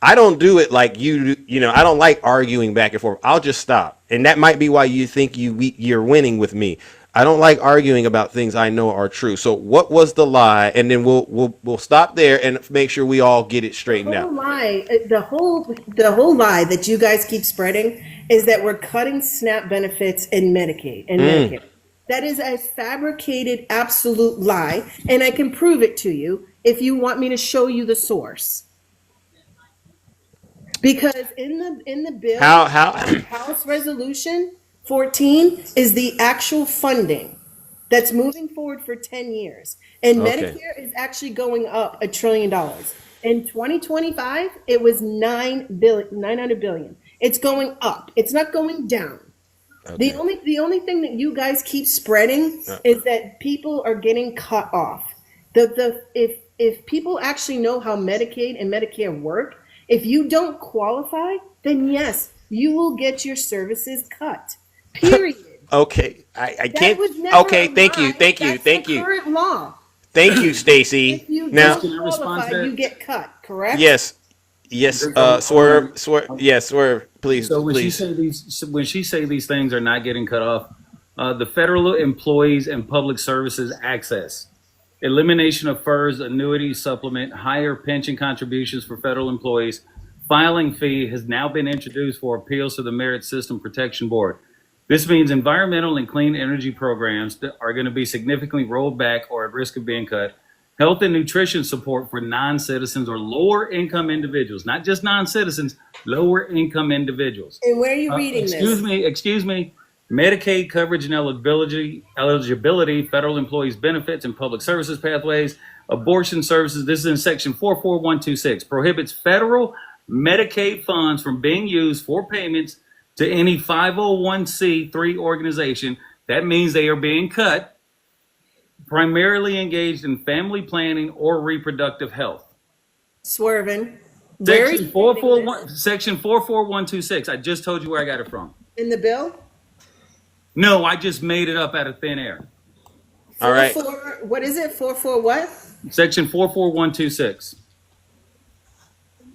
I don't do it like you know, I don't like arguing back and forth. I'll just stop. And that might be why you think you're winning with me. I don't like arguing about things I know are true. So what was the lie? And then we'll stop there and make sure we all get it straightened out. The whole lie that you guys keep spreading is that we're cutting SNAP benefits and Medicaid and Medicare. That is a fabricated absolute lie, and I can prove it to you if you want me to show you the source. Because in the bill, House Resolution 14 is the actual funding that's moving forward for 10 years. And Medicare is actually going up $1 trillion. In 2025, it was $900 billion. It's going up. It's not going down. Okay. The only thing that you guys keep spreading is that people are getting cut off. If people actually know how Medicaid and Medicare work, if you don't qualify, then yes, you will get your services cut. Period. Okay, I can't. Okay, thank you. Current law. Thank you, Stacy. If you now, don't qualify, you get cut. Correct? Yes. Swerve. Yes, Swerve. Please. So when please. she say these things are not getting cut off, the Federal Employees and Public Services Access, elimination of FERS annuity supplement, higher pension contributions for federal employees, filing fee has now been introduced for appeals to the Merit System Protection Board. This means environmental and clean energy programs that are going to be significantly rolled back or at risk of being cut. health and nutrition support for non-citizens or lower income individuals, not just non-citizens, lower income individuals. And where are you reading Excuse me. Medicaid coverage and eligibility, federal employees benefits and public services pathways, abortion services. This is in section 44126. Prohibits federal Medicaid funds from being used for payments to any 501c3 organization. That means they are being cut. Primarily engaged in family planning or reproductive health. Swerving. Section 44126. I just told you where I got it from. In the bill? No, I just made it up out of thin air. All right. What is it? 44 what? Section 44126.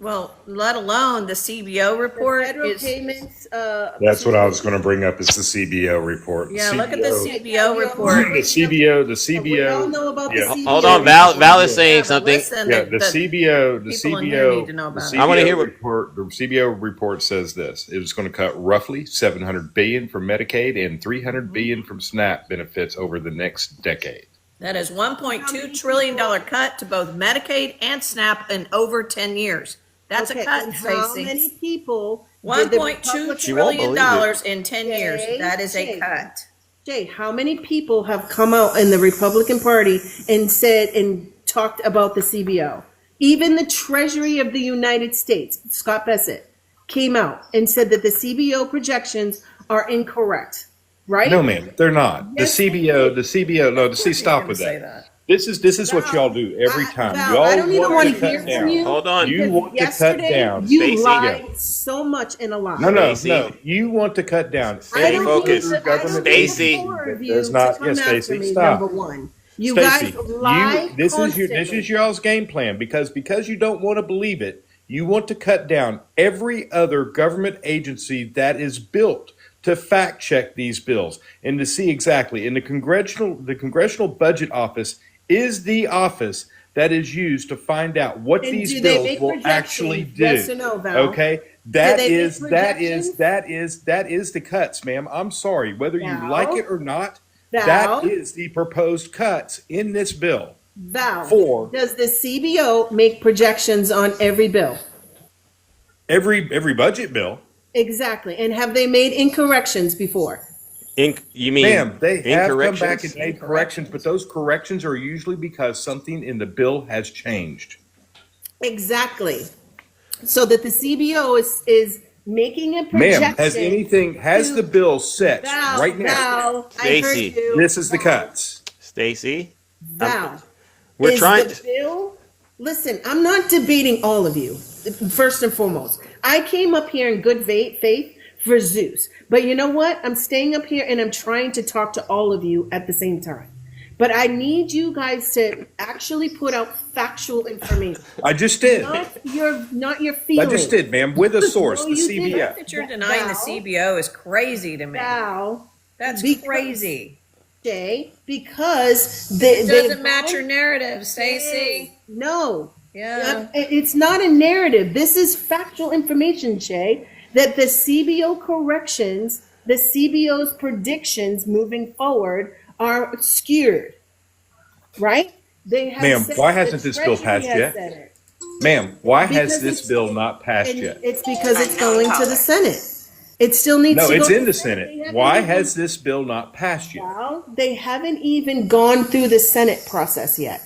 Well, let alone the CBO report. Federal payments. That's what I was going to bring up is the CBO report. Yeah, look at the CBO report. The CBO. We all know about the CBO. Hold on, Val is saying something. Listen, Yeah, the CBO. The people in here need to CBO. know about The it. I wanna hear CBO what- report. The CBO report says this: it is going to cut roughly $700 billion from Medicaid and $300 billion from SNAP benefits over the next decade. That is $1.2 trillion cut to both Medicaid and SNAP in over 10 years. That's Okay, a cut, and how Stacey. many people? did the $1.2 Republican- trillion in 10 years. That is a cut. Jay, how many people have come out in the Republican Party and said and talked about the CBO? Even the Treasury of the United States, Scott Bessent, came out and said that the CBO projections are incorrect, right? No, ma'am, they're not. Yes, the CBO. No, see, stop with that. This is what y'all do every time. Val, Y'all I don't even want want to to hear cut from down. you. Hold on. You want to cut Yesterday, down. You Stacey. lied so much in a lie. No. Stacey. You want to cut down. Stay every focused. other government Stacey. agency that does not. Yes, Stacey, stop. Number one. You Stacey, guys lie this constantly. is y'all's game plan because you don't want to believe it. You want to cut down every other government agency that is built to fact check these bills and to see exactly. And the Congressional Budget Office is the office that is used to find out what And these do they bills make will projections? actually do. Yes or no, Val? Okay, that they make is the cuts, ma'am. I'm sorry, whether you Val? like it or not. Val? That is the proposed cuts in this bill. Val, does the CBO make projections on every bill? Every budget bill. Exactly. And have they made incorrections before? You mean, ma'am, they have come back incorrections? and made corrections, but those corrections are usually because something in the bill has changed. Exactly. So that the CBO is making a projection. Ma'am, has the bill set Val, right now? Val, I heard Stacey. you. This is the cuts. Stacey. Val, We're is trying the bill. Listen, I'm not debating all of you. First and foremost, I came up here in good faith for Zeus. But you know what? I'm staying up here and I'm trying to talk to all of you at the same time. But I need you guys to actually put out factual information. I just did. Not your feelings. I just did, ma'am, with a source, No, the you The CBO. fact that you're denying the CBO is crazy to me. Val, That's crazy. Jay, because It doesn't match your narrative, Stacey. No. Yeah. It's not a narrative. This is factual information, Jay, that the CBO corrections, the CBO's predictions moving forward are skewed. Right? They have Ma'am, said- why the hasn't this bill Treasury passed has yet? said it. Ma'am, why Because has this it's- bill not passed And yet? it's because it's going to the Senate. It still needs No, to go it's to in the They Senate. haven't Why even- has this bill not passed yet? Well, they haven't even gone through the Senate process yet.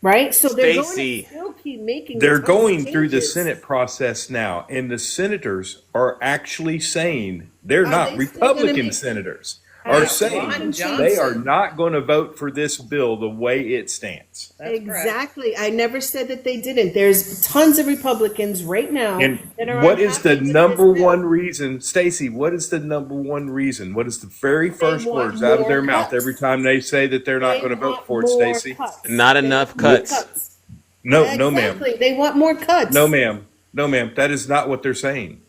Right? So they're going Stacey. to still keep making They're the tons of going through the changes. Senate process now, and the senators are actually saying they're Are not they still gonna Republican make- senators. Ron Are saying Johnson. they are not going to vote for this bill the way it stands. Exactly. I never said that they didn't. There's tons of Republicans right now And that are what is the unhappy with number this bill. one reason, Stacey? What is the number one reason? What is the very first want words out of more their mouth cuts. every time they say that they're not They going to vote want for it, more Stacey? cuts. Not enough cuts. No, Exactly. no, ma'am. They want more cuts. No, ma'am. No, ma'am. That is not what they're saying.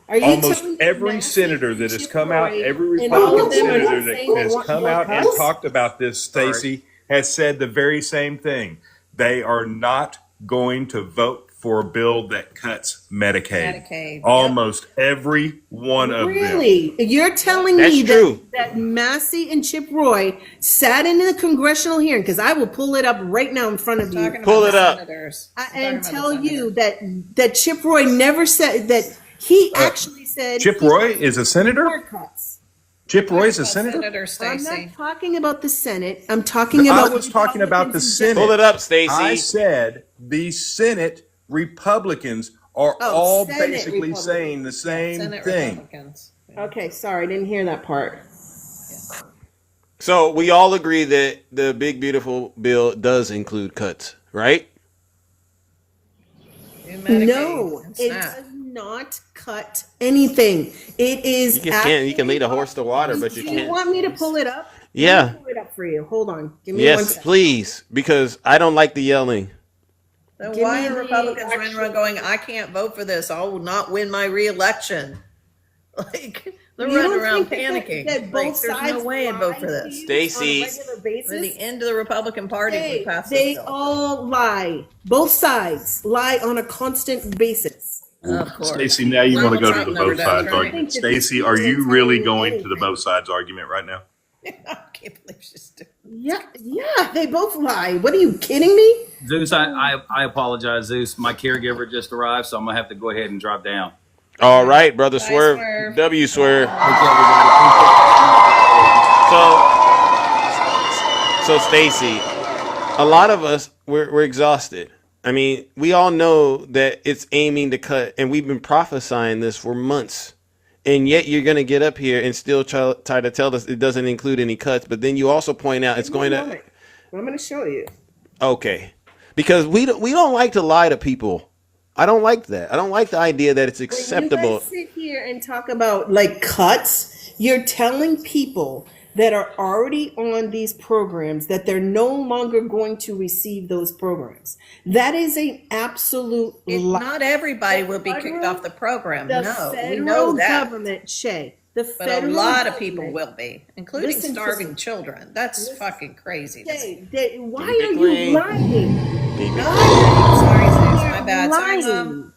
Are you Almost telling me every Nancy senator that has come out, Pelosi every and all Republican of them are senator not that saying they has want come more out and cuts? talked about this, Stacey, has said the very same thing. They are not going to vote for a bill that cuts Medicaid. Medicaid, Almost every one of them. Really? You're telling That's me true. that Massey and Chip Roy sat in the congressional hearing, because I will pull it up right now in front of you. Pull it up. And tell you that Chip Roy never said that. He actually said Chip Roy is a senator? Chip Roy is a senator? I'm not talking about the Senate. I'm talking about. I was talking about the Senate. Pull it up, Stacey. I said the Senate Republicans are Oh, all Senate basically Republicans. saying the same thing. Okay, sorry, I didn't hear that part. So we all agree that the big beautiful bill does include cuts, right? No, it does not cut anything. It is. You just can't. You can lead a horse to water, but you Do you can't. want me to pull it up? Yeah. Let me pull it up for you. Hold on. Give me one Yes, second. please, because I don't like the yelling. Then Give why me are the Republicans running around going, I can't vote for this. I will not win my reelection. Like, they're You running don't around think that- panicking. that like, both there's no sides way I'd vote for lie to this. you Stacey. on a regular basis? We're the end of the Republican Party if we pass this They bill. all lie. Both sides lie on a constant basis. Of course. Stacey, now you want to go to the both sides right. argument. Stacey, are you really going to the both sides argument right now? Yeah, they both lie. What are you kidding me? Zeus, I apologize, Zeus. My caregiver just arrived, so I'm gonna have to go ahead and drop down. All right, brother Swerve. W Swerve. So Stacey, a lot of us we're exhausted. I mean, we all know that it's aiming to cut, and we've been prophesying this for months. And yet you're going to get up here and still try to tell us it doesn't include any cuts. But then you also point out it's going to. I'm going to show you. Okay, because we don't like to lie to people. I don't like that. I don't like the idea that it's acceptable. When you guys sit here and talk about like cuts, you're telling people that are already on these programs that they're no longer going to receive those programs. That is an absolute lie. Not everybody will be kicked off the program. The No, we federal know that. government, Shay. The But a federal lot of people government- will be, including Listen to starving me. children. That's fucking crazy. Why are you lying? Sorry, Zeus, my bad. Sorry, Mom.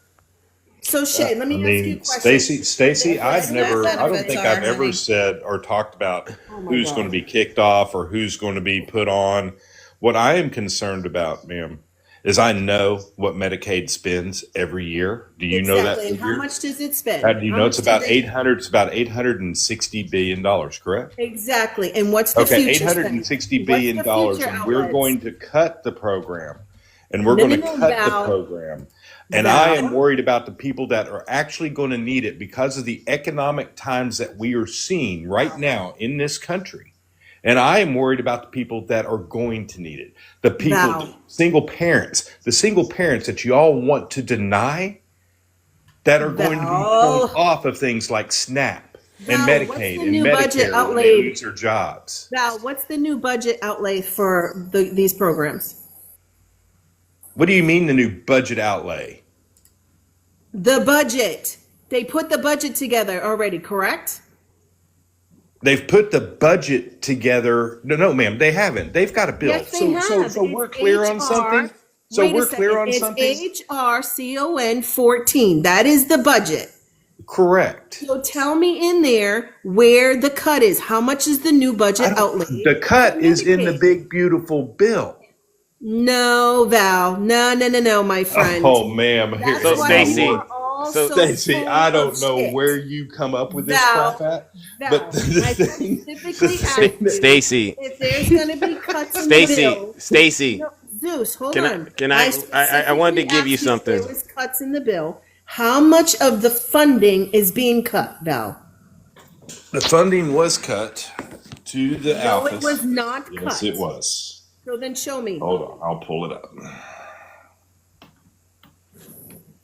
So Shay, let me ask you a question. Stacey, I don't benefits think are I've ever money. said or talked about Oh my who's God. going to be kicked off or who's going to be put on. What I am concerned about, ma'am, is I know what Medicaid spends every year. Do you know that Exactly. And figure? how much does it spend? Do you How know it's much about does it- 800? It's about $860 billion, correct? Exactly. And what's the Okay, future $860 spend? billion, What's the future and we're outlets? going to cut the program, and we're No, going to no, no, cut the Val. program. And I am Val. worried about the people that are actually going to need it because of the economic times that we are seeing right now in this country. And I am worried about the people that are going to need it. The people, Val. the single parents that you all want to deny that are going to be Val. thrown off of things like SNAP and Val, what's Medicaid the and new budget Medicare when outlay? they lose their jobs. Val, what's the new budget outlay for these programs? What do you mean the new budget outlay? The budget. They put the budget together already, correct? They've put the budget together. No, ma'am, they haven't. They've got a bill. Yes, they have. So we're It's clear on HR. something. So Wait a we're clear second. on It's something. HRCON 14. That is the budget. Correct. So tell me in there where the cut is. How much is the new budget outlay? The cut is in the big beautiful bill. No, Val. No, my friend. Oh, ma'am. That's So why Stacey, you are all so Stacey, full I of don't know shit. where you come up with this Val, crap at. Val, But the I thing, specifically asked you Stacey, if there's going to be cuts in the bill. Stacey. No, Zeus, hold Can on. I wanted to give you specifically asked something. if there was cuts in the bill. How much of the funding is being cut, Val? the funding was cut to the No, Alphas. it was not cut. Yes, it was. So then show me. Hold on, I'll pull it up.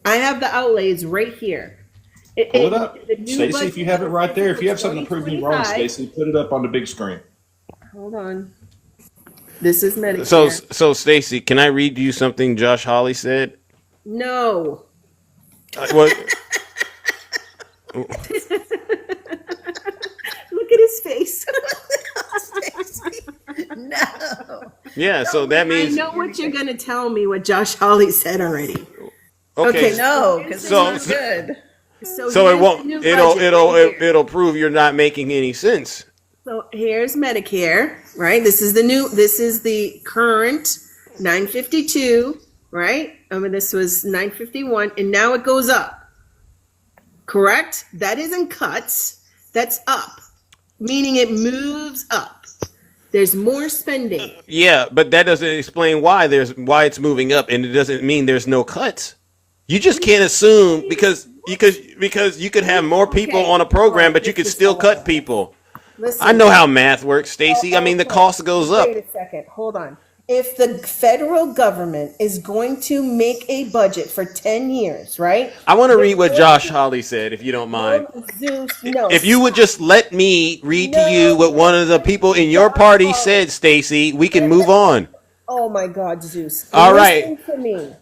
I have the outlays right here. Pull it up, the new Stacey. budget If you have it right there, if you have for something to prove me wrong, 2025. Stacey, put it up on the big screen. Hold on. This is Medicare. So Stacey, can I read you something Josh Hawley said? No. What? Look at his face. No. Yeah, so that means I know what you're going to tell me what Josh Hawley said already. Okay. No, because it's So not good. so it here's the won't. new It'll budget it'll right here. it'll prove you're not making any sense. So here's Medicare, right? This is the current 952, right? I mean, this was 951, and now it goes up. Correct? That isn't cuts. That's up, meaning it moves up. There's more spending. Yeah, but that doesn't explain why it's moving up, and it doesn't mean there's no cuts. You just can't assume because you could have more people on a program, but you could still cut people. Listen, I know how math works, Stacy. I mean, the cost goes up. Wait a second. Hold on. If the federal government is going to make a budget for 10 years, right? I want to read what Josh Hawley said, if you don't mind. Zeus, no. If you would just let me read to you what one of the people in your party said, Stacy, we can move on. Oh my God, Zeus. All right. Listen to me.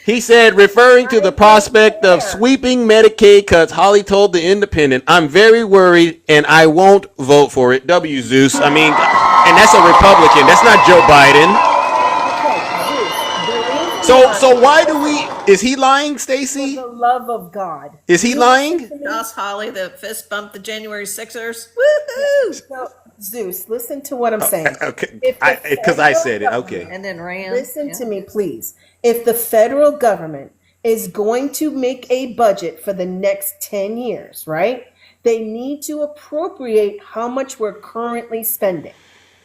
He said, referring to the prospect of sweeping Medicaid cuts, Hawley told The Independent, "I'm very worried and I won't vote for it." W. Zeus. I mean, and that's a Republican. That's not Joe Biden. So why do we? Is he lying, Stacy? For the love of God. Is he lying? Josh Hawley, the fist bump the January Sixers. Woohoo! No, Zeus, listen to what I'm saying. Okay, because I said it. Okay. And then ran. Listen to me, please. If the federal government is going to make a budget for the next 10 years, right? They need to appropriate how much we're currently spending,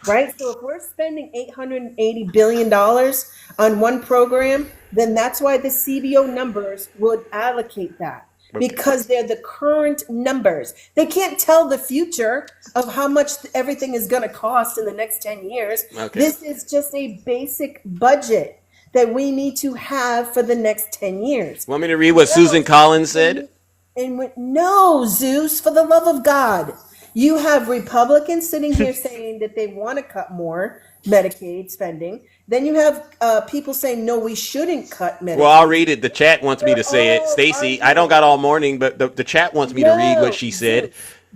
right? So if we're spending $880 billion on one program, then that's why the CBO numbers would allocate that. Because they're the current numbers. They can't tell the future of how much everything is going to cost in the next 10 years. Okay. This is just a basic budget that we need to have for the next 10 years. Want me to read what Susan Collins said? No, Zeus, for the love of God. You have Republicans sitting here saying that they want to cut more Medicaid spending. Then you have people saying, no, we shouldn't cut Medicaid. Well, I'll read it. The chat wants me to say it. Stacy, I don't got all morning, but the chat wants me to read what she said.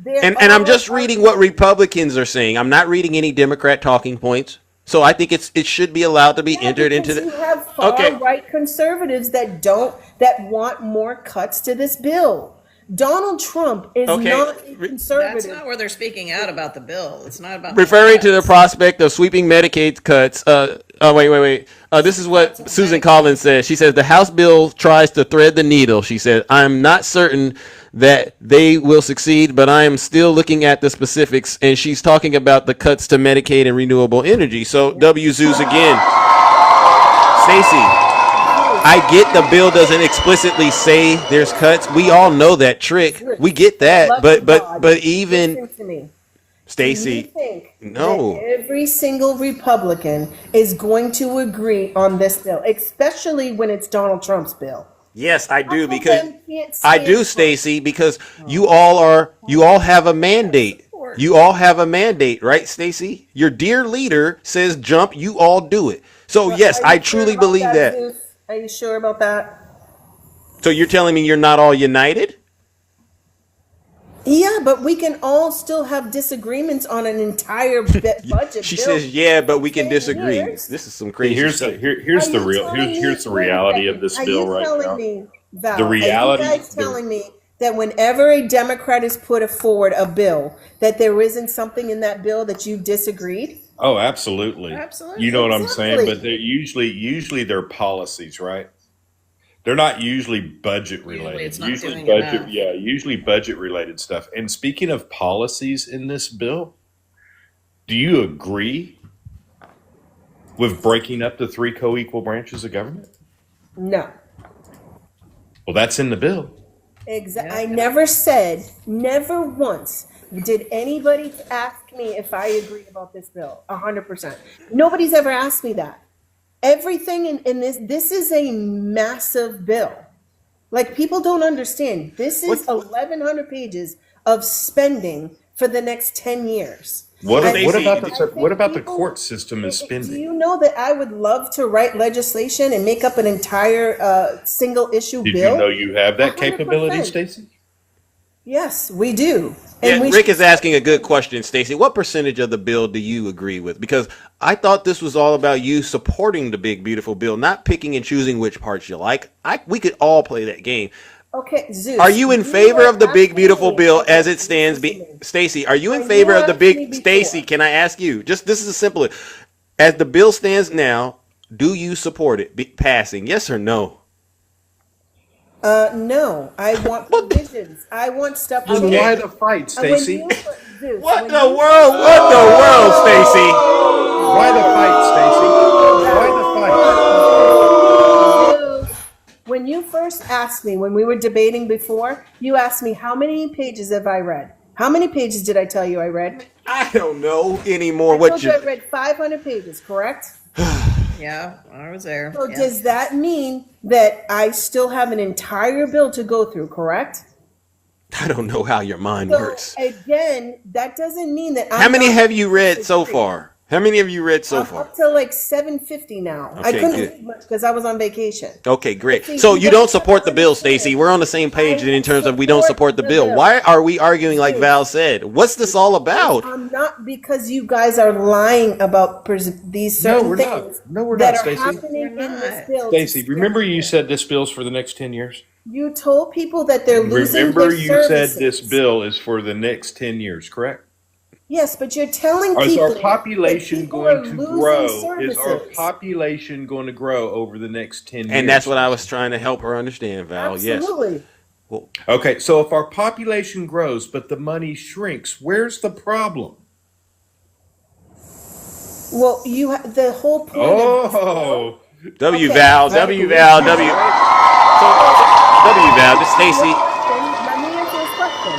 And I'm just reading what Republicans are saying. I'm not reading any Democrat talking points. So I think it should be allowed to be entered into the. You have far-right conservatives that want more cuts to this bill. Donald Trump is not a conservative. That's not where they're speaking out about the bill. It's not about Referring to the prospect of sweeping Medicaid cuts. Wait. This is what Susan Collins says. She says the House bill tries to thread the needle. She said, "I'm not certain that they will succeed, but I am still looking at the specifics." And she's talking about the cuts to Medicaid and renewable energy. So W. Zeus again. Stacy. I get the bill doesn't explicitly say there's cuts. We all know that trick. We get that. But even Stacy, no. Every single Republican is going to agree on this bill, especially when it's Donald Trump's bill. Yes, I do Stacy, because you all have a mandate. You all have a mandate, right, Stacy? Your dear leader says jump, you all do it. So yes, I truly believe that. Are you sure about that? So you're telling me you're not all united? Yeah, but we can all still have disagreements on an entire budget. She says, "Yeah, but we can disagree." This is some crazy. Here's the reality of this bill right now. Val, the reality. Are you guys telling me that whenever a Democrat has put forward a bill, that there isn't something in that bill that you disagreed? Oh, absolutely. You know what I'm saying? But they're usually they're policies, right? They're not usually budget related. Usually budget related stuff. And speaking of policies in this bill, do you agree with breaking up the 3 co-equal branches of government? No. Well, that's in the bill. Exactly. I never once did anybody ask me if I agree about this bill. 100%. Nobody's ever asked me that. Everything in this is a massive bill. Like, people don't understand. This is 1,100 pages of spending for the next 10 years. What about the court system is spending? Do you know that I would love to write legislation and make up an entire single issue bill? Did you know you have that capability, Stacey? Yes, we do. Yeah, And we Rick is asking a good question, Stacey. What percentage of the bill do you agree with? Because I thought this was all about you supporting the big beautiful bill, not picking and choosing which parts you like. We could all play that game. Okay, Zeus. Are you in favor of the big beautiful bill as it stands? Stacey, are you in favor of the big Stacey? Can I ask you? Just this is simple. As the bill stands now, do you support it passing? Yes or no? No, I want provisions. I want stuff. Then why the fight, Stacey? What the world? What the world, Stacey? Why the fight, Stacey? Why the fight? When you first asked me, when we were debating before, you asked me how many pages have I read? How many pages did I tell you I read? I don't know anymore. I told you I read 500 pages, correct? Yeah, I was there. So does that mean that I still have an entire bill to go through, correct? I don't know how your mind So works. again, that doesn't mean that How many have you read so far? How many have you read so far? Up to like 750 now. I Okay, couldn't good. read much because I was on vacation. Okay, great. See, So you you don't support the bill, Stacey. We're on the same page in terms of we don't support the bill. Why are we arguing like Val said? What's this all about? I'm not, because you guys are lying about these certain things We're that not, are Stacey. happening in this bill. Stacey, remember you said this bill's for the next 10 years? You told people that they're losing Remember their you services. said this bill is for the next 10 years, correct? Yes, but you're telling Is people our population that people going are to losing grow? services. Is our population going to grow over the next 10 years? And that's what I was trying to help her understand, Val. Absolutely. Yes. Okay, so if our population grows but the money shrinks, where's the problem? Well, the whole point Oh, W Okay. Val, W Val, W. So, W Val, just Stacey. Let me answer this question.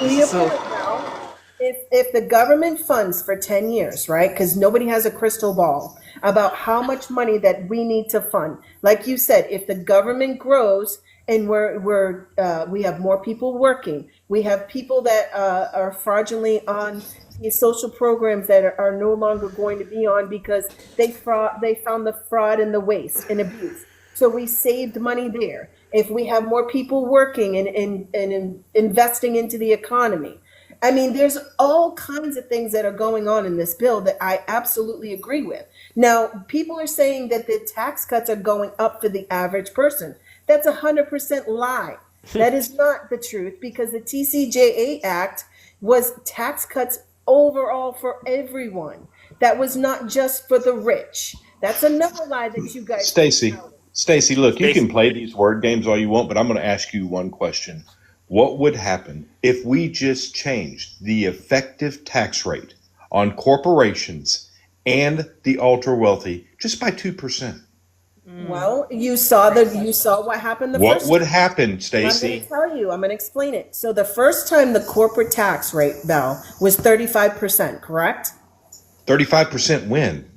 To your So- point, Val, if the government funds for 10 years, right? Because nobody has a crystal ball about how much money that we need to fund. Like you said, if the government grows and we have more people working, we have people that are fraudulently on these social programs that are no longer going to be on because they found the fraud and the waste and abuse. So we saved money there. If we have more people working and investing into the economy. I mean, there's all kinds of things that are going on in this bill that I absolutely agree with. Now, people are saying that the tax cuts are going up for the average person. That's 100% lie. That is not the truth, because the TCJA Act was tax cuts overall for everyone. That was not just for the rich. That's another lie that you guys. Stacey, look, you can play these word games all you want, but I'm going to ask you one question. What would happen if we just changed the effective tax rate on corporations and the ultra wealthy just by 2%? Well, you saw what happened the What first would time. happen, I'm going Stacey? to tell you. I'm going to explain it. So the first time the corporate tax rate, Val, was 35%, correct? 35% when?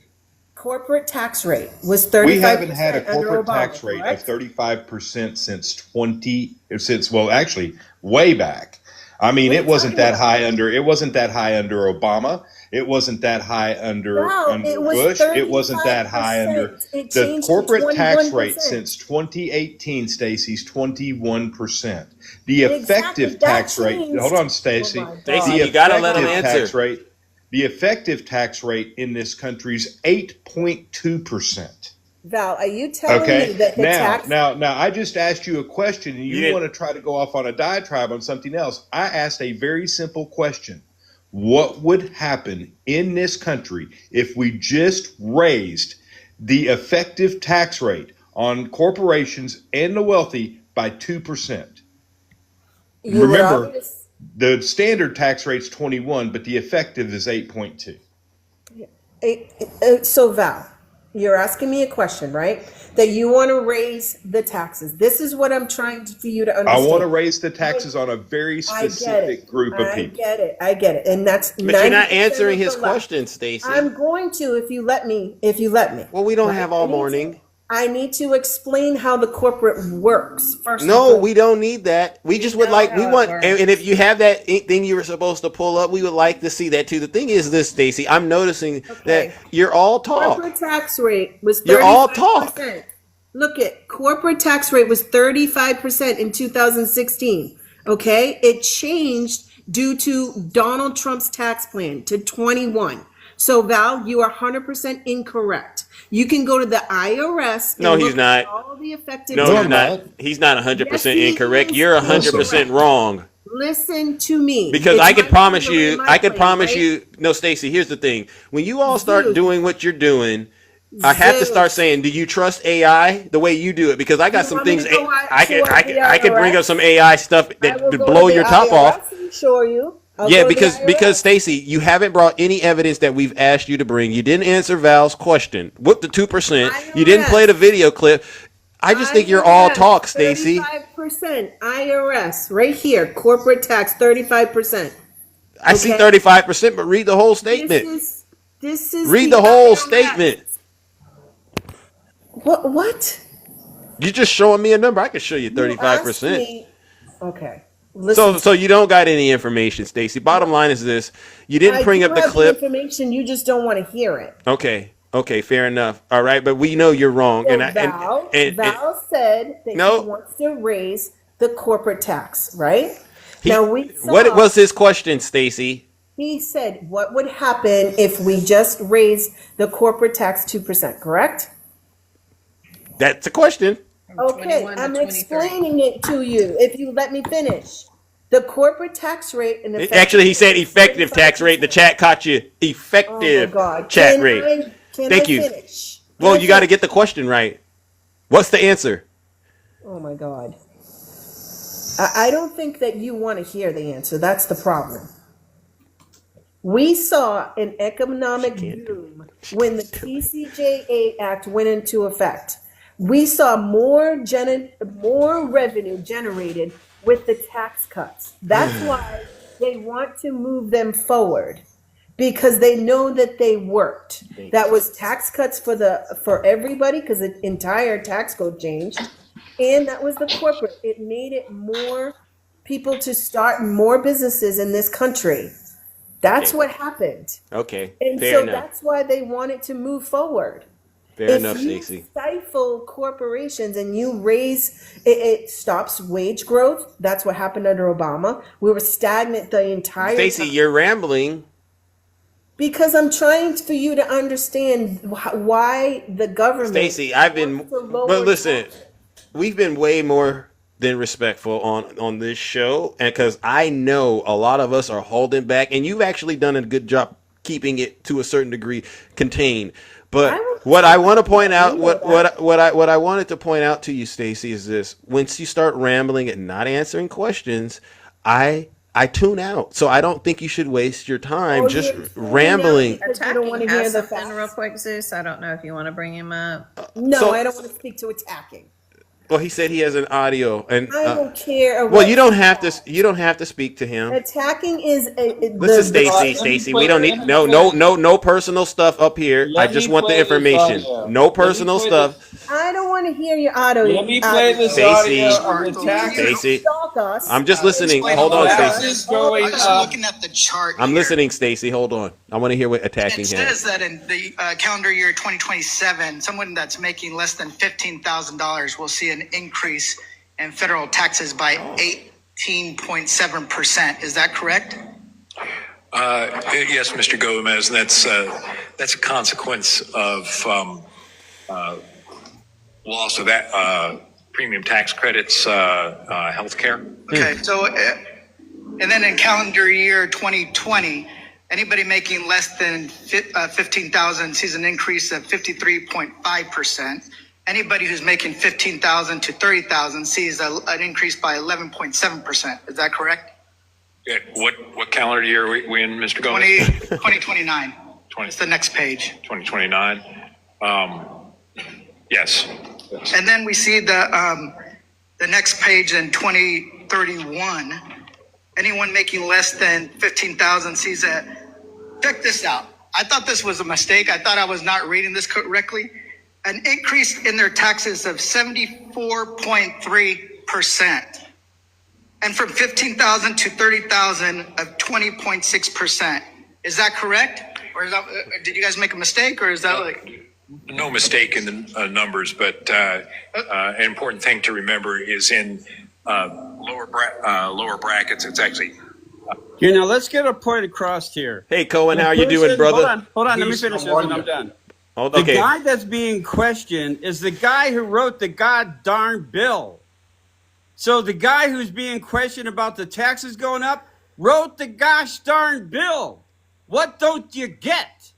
Corporate tax rate was 35%. We haven't had a under corporate Obama, tax rate correct? of 35% actually way back. I mean, it wasn't that high under Obama. It wasn't that high under it was Bush. It wasn't that high under 35%. It the changed to corporate tax 21%. rate since 2018. Stacey's 21%. The Exactly, effective that tax rate. changed. Hold on, Stacey. Oh my God. Stacey, The you gotta let him effective answer. tax rate. The effective tax rate in this country is 8.2%. Val, are you telling me Okay. that the tax? Now, I just asked you a question, and you didn't- want to try to go off on a diatribe on something else. I asked a very simple question: what would happen in this country if we just raised the effective tax rate on corporations and the wealthy by 2%? You would Remember, obvious- the standard tax rate's 21, but the effective is 8.2. So Val, you're asking me a question, right? That you want to raise the taxes. This is what I'm trying for you to I understand. want to raise the taxes on a very I get specific it. group of people. I get it. And that's But you're not 90% answering of his the left. question, Stacey. I'm going to if you let me. Well, we don't Right? have all morning. I need to explain how the corporate works first. and No, foremost. we don't need that. We just would like, we how it want, works. and if you have that thing you were supposed to pull up, we would like to see that too. The thing is this, Stacey, I'm noticing that you're all talk. Corporate tax rate was 35%. You're all talk. Look at corporate tax rate was 35% in 2016. Okay, it changed due to Donald Trump's tax plan to 21. So Val, you are 100% incorrect. You can go to the IRS. And No, he's look at not. all the effective No, tax. he's not. He's not 100% Yes, he incorrect. is. You're 100% wrong. Listen to me. Because It's I could my promise plan, you, my I could plan, promise right? you. No, Stacey, here's the thing. When you all start Zeus. doing what you're doing, I have to start saying, do you trust AI the way you do it? Because I got You some want me things. to go I to the could bring up IRS? some AI stuff I that will to go blow to your the top off. IRS and show you. I'll Yeah, go to the IRS. because Stacey, you haven't brought any evidence that we've asked you to bring. You didn't answer Val's question. What the 2%? You didn't play the video clip. I just think you're all talk, Stacey. 35% IRS right here. Corporate tax 35%. I see 35%, but read the whole statement. This is Read the whole statement. What? You're just showing me a number. I can show you You asked 35%. me. Okay. Listen. So you don't got any information, Stacey. Bottom line is this: you didn't bring up the clip. Information. You just don't want to hear it. Okay, fair enough. All right, but we know you're wrong. So Val said that he wants to raise the corporate tax, right? What was his question, Stacey? He said, what would happen if we just raise the corporate tax 2%, correct? That's a question. Okay, I'm explaining it to you if you let me finish. The corporate tax rate in the Actually, he said effective tax rate. The chat caught you. Effective chat rate. Thank you. Finish? Well, you got to get the question right. What's the answer? Oh my God. I don't think that you want to hear the answer. That's the problem. We saw an economic boom when the TCJA Act went into effect. We saw more revenue generated with the tax cuts. That's why they want to move them forward, because they know that they worked. That was tax cuts for everybody, because the entire tax code changed, and that was the corporate. It made it more people to start more businesses in this country. That's what happened. Okay, and fair so enough. that's why they wanted to move forward. Fair enough, If you Stacey. stifle corporations and you raise it stops wage growth. That's what happened under Obama. We were stagnant the entire Stacey, time. you're rambling. Because I'm trying for you to understand why the government. Stacey, but listen, we've been way more than respectful on this show, and because I know a lot of us are holding back, and you've actually done a good job keeping it to a certain degree contained. But what I want to point out, what I wanted to point out to you, Stacey, is this: once you start rambling and not answering questions, I tune out. So I don't think you should waste your time just rambling. Attacking has something real quick, Zeus. I don't know if you want to bring him up. No, I don't want to speak to attacking. Well, he said he has an audio, and I don't care. Well, you don't have to. You don't have to speak to him. Attacking is Listen, Stacey. We don't need no personal stuff up here. I just want the information. No personal stuff. I don't want to hear your audio. Let me play this Stacey. audio of attacking. Stacey, I'm just listening. Hold on, Stacey. Going looking at the chart. I'm listening, Stacey. Hold on. I want to hear what attacking It has. says that in the calendar year 2027, someone that's making less than $15,000 will see an increase in federal taxes by 18.7%. Is that correct? Yes, Mr. Gomez. That's a consequence of loss of that premium tax credits, healthcare. Okay, so and then in calendar year 2020, anybody making less than 15,000 sees an increase of 53.5%. Anybody who's making 15,000 to 30,000 sees an increase by 11.7%. Is that correct? Yeah, what calendar year are we in, Mr. Gomez? 2029. It's the next page. 2029. Yes. And then we see the next page in 2031. Anyone making less than 15,000 sees a. Check this out. I thought this was a mistake. I thought I was not reading this correctly. An increase in their taxes of 74.3%. And from 15,000 to 30,000 of 20.6%. Is that correct? Or is that, did you guys make a mistake, or is that like? No mistake in the numbers, but an important thing to remember is in lower brackets. It's actually. Now let's get a point across here. Hey, Cohen, The how you doing, person- brother? Hold on. Let me Peace, finish this how are and I'm you? done. Oh, The okay. guy that's being questioned is the guy who wrote the god darn bill. So the guy who's being questioned about the taxes going up wrote the gosh darn bill. What don't you get?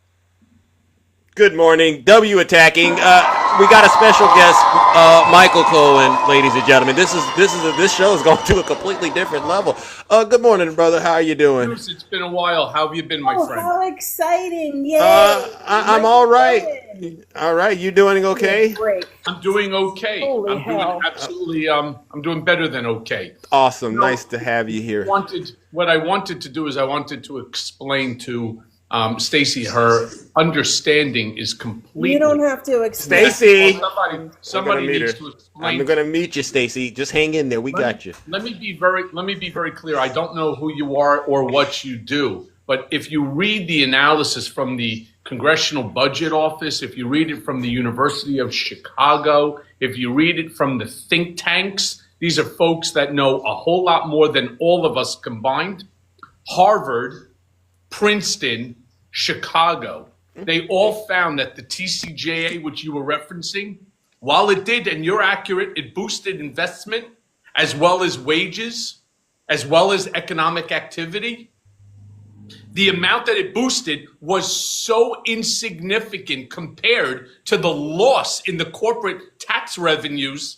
Good morning. W attacking. We got a special guest, Michael Cohen, ladies and gentlemen. This show is going to a completely different level. Good morning, brother. How are you doing? Bruce, it's been a while. How have you been, my friend? How exciting! Yay! I'm all right. All right. You doing okay? I'm doing okay. Holy I'm hell. doing absolutely. I'm doing better than okay. Awesome. Nice to have you here. What I wanted to do is I wanted to explain to Stacy her understanding is completely. You don't have to explain. Stacy. Somebody needs to explain. I'm gonna meet you, Stacy. Just hang in there. We got you. Let me be very clear. I don't know who you are or what you do, but if you read the analysis from the Congressional Budget Office, if you read it from the University of Chicago, if you read it from the think tanks, these are folks that know a whole lot more than all of us combined. Harvard, Princeton, Chicago, they all found that the TCJA, which you were referencing, while it did, and you're accurate, it boosted investment as well as wages, as well as economic activity. The amount that it boosted was so insignificant compared to the loss in the corporate tax revenues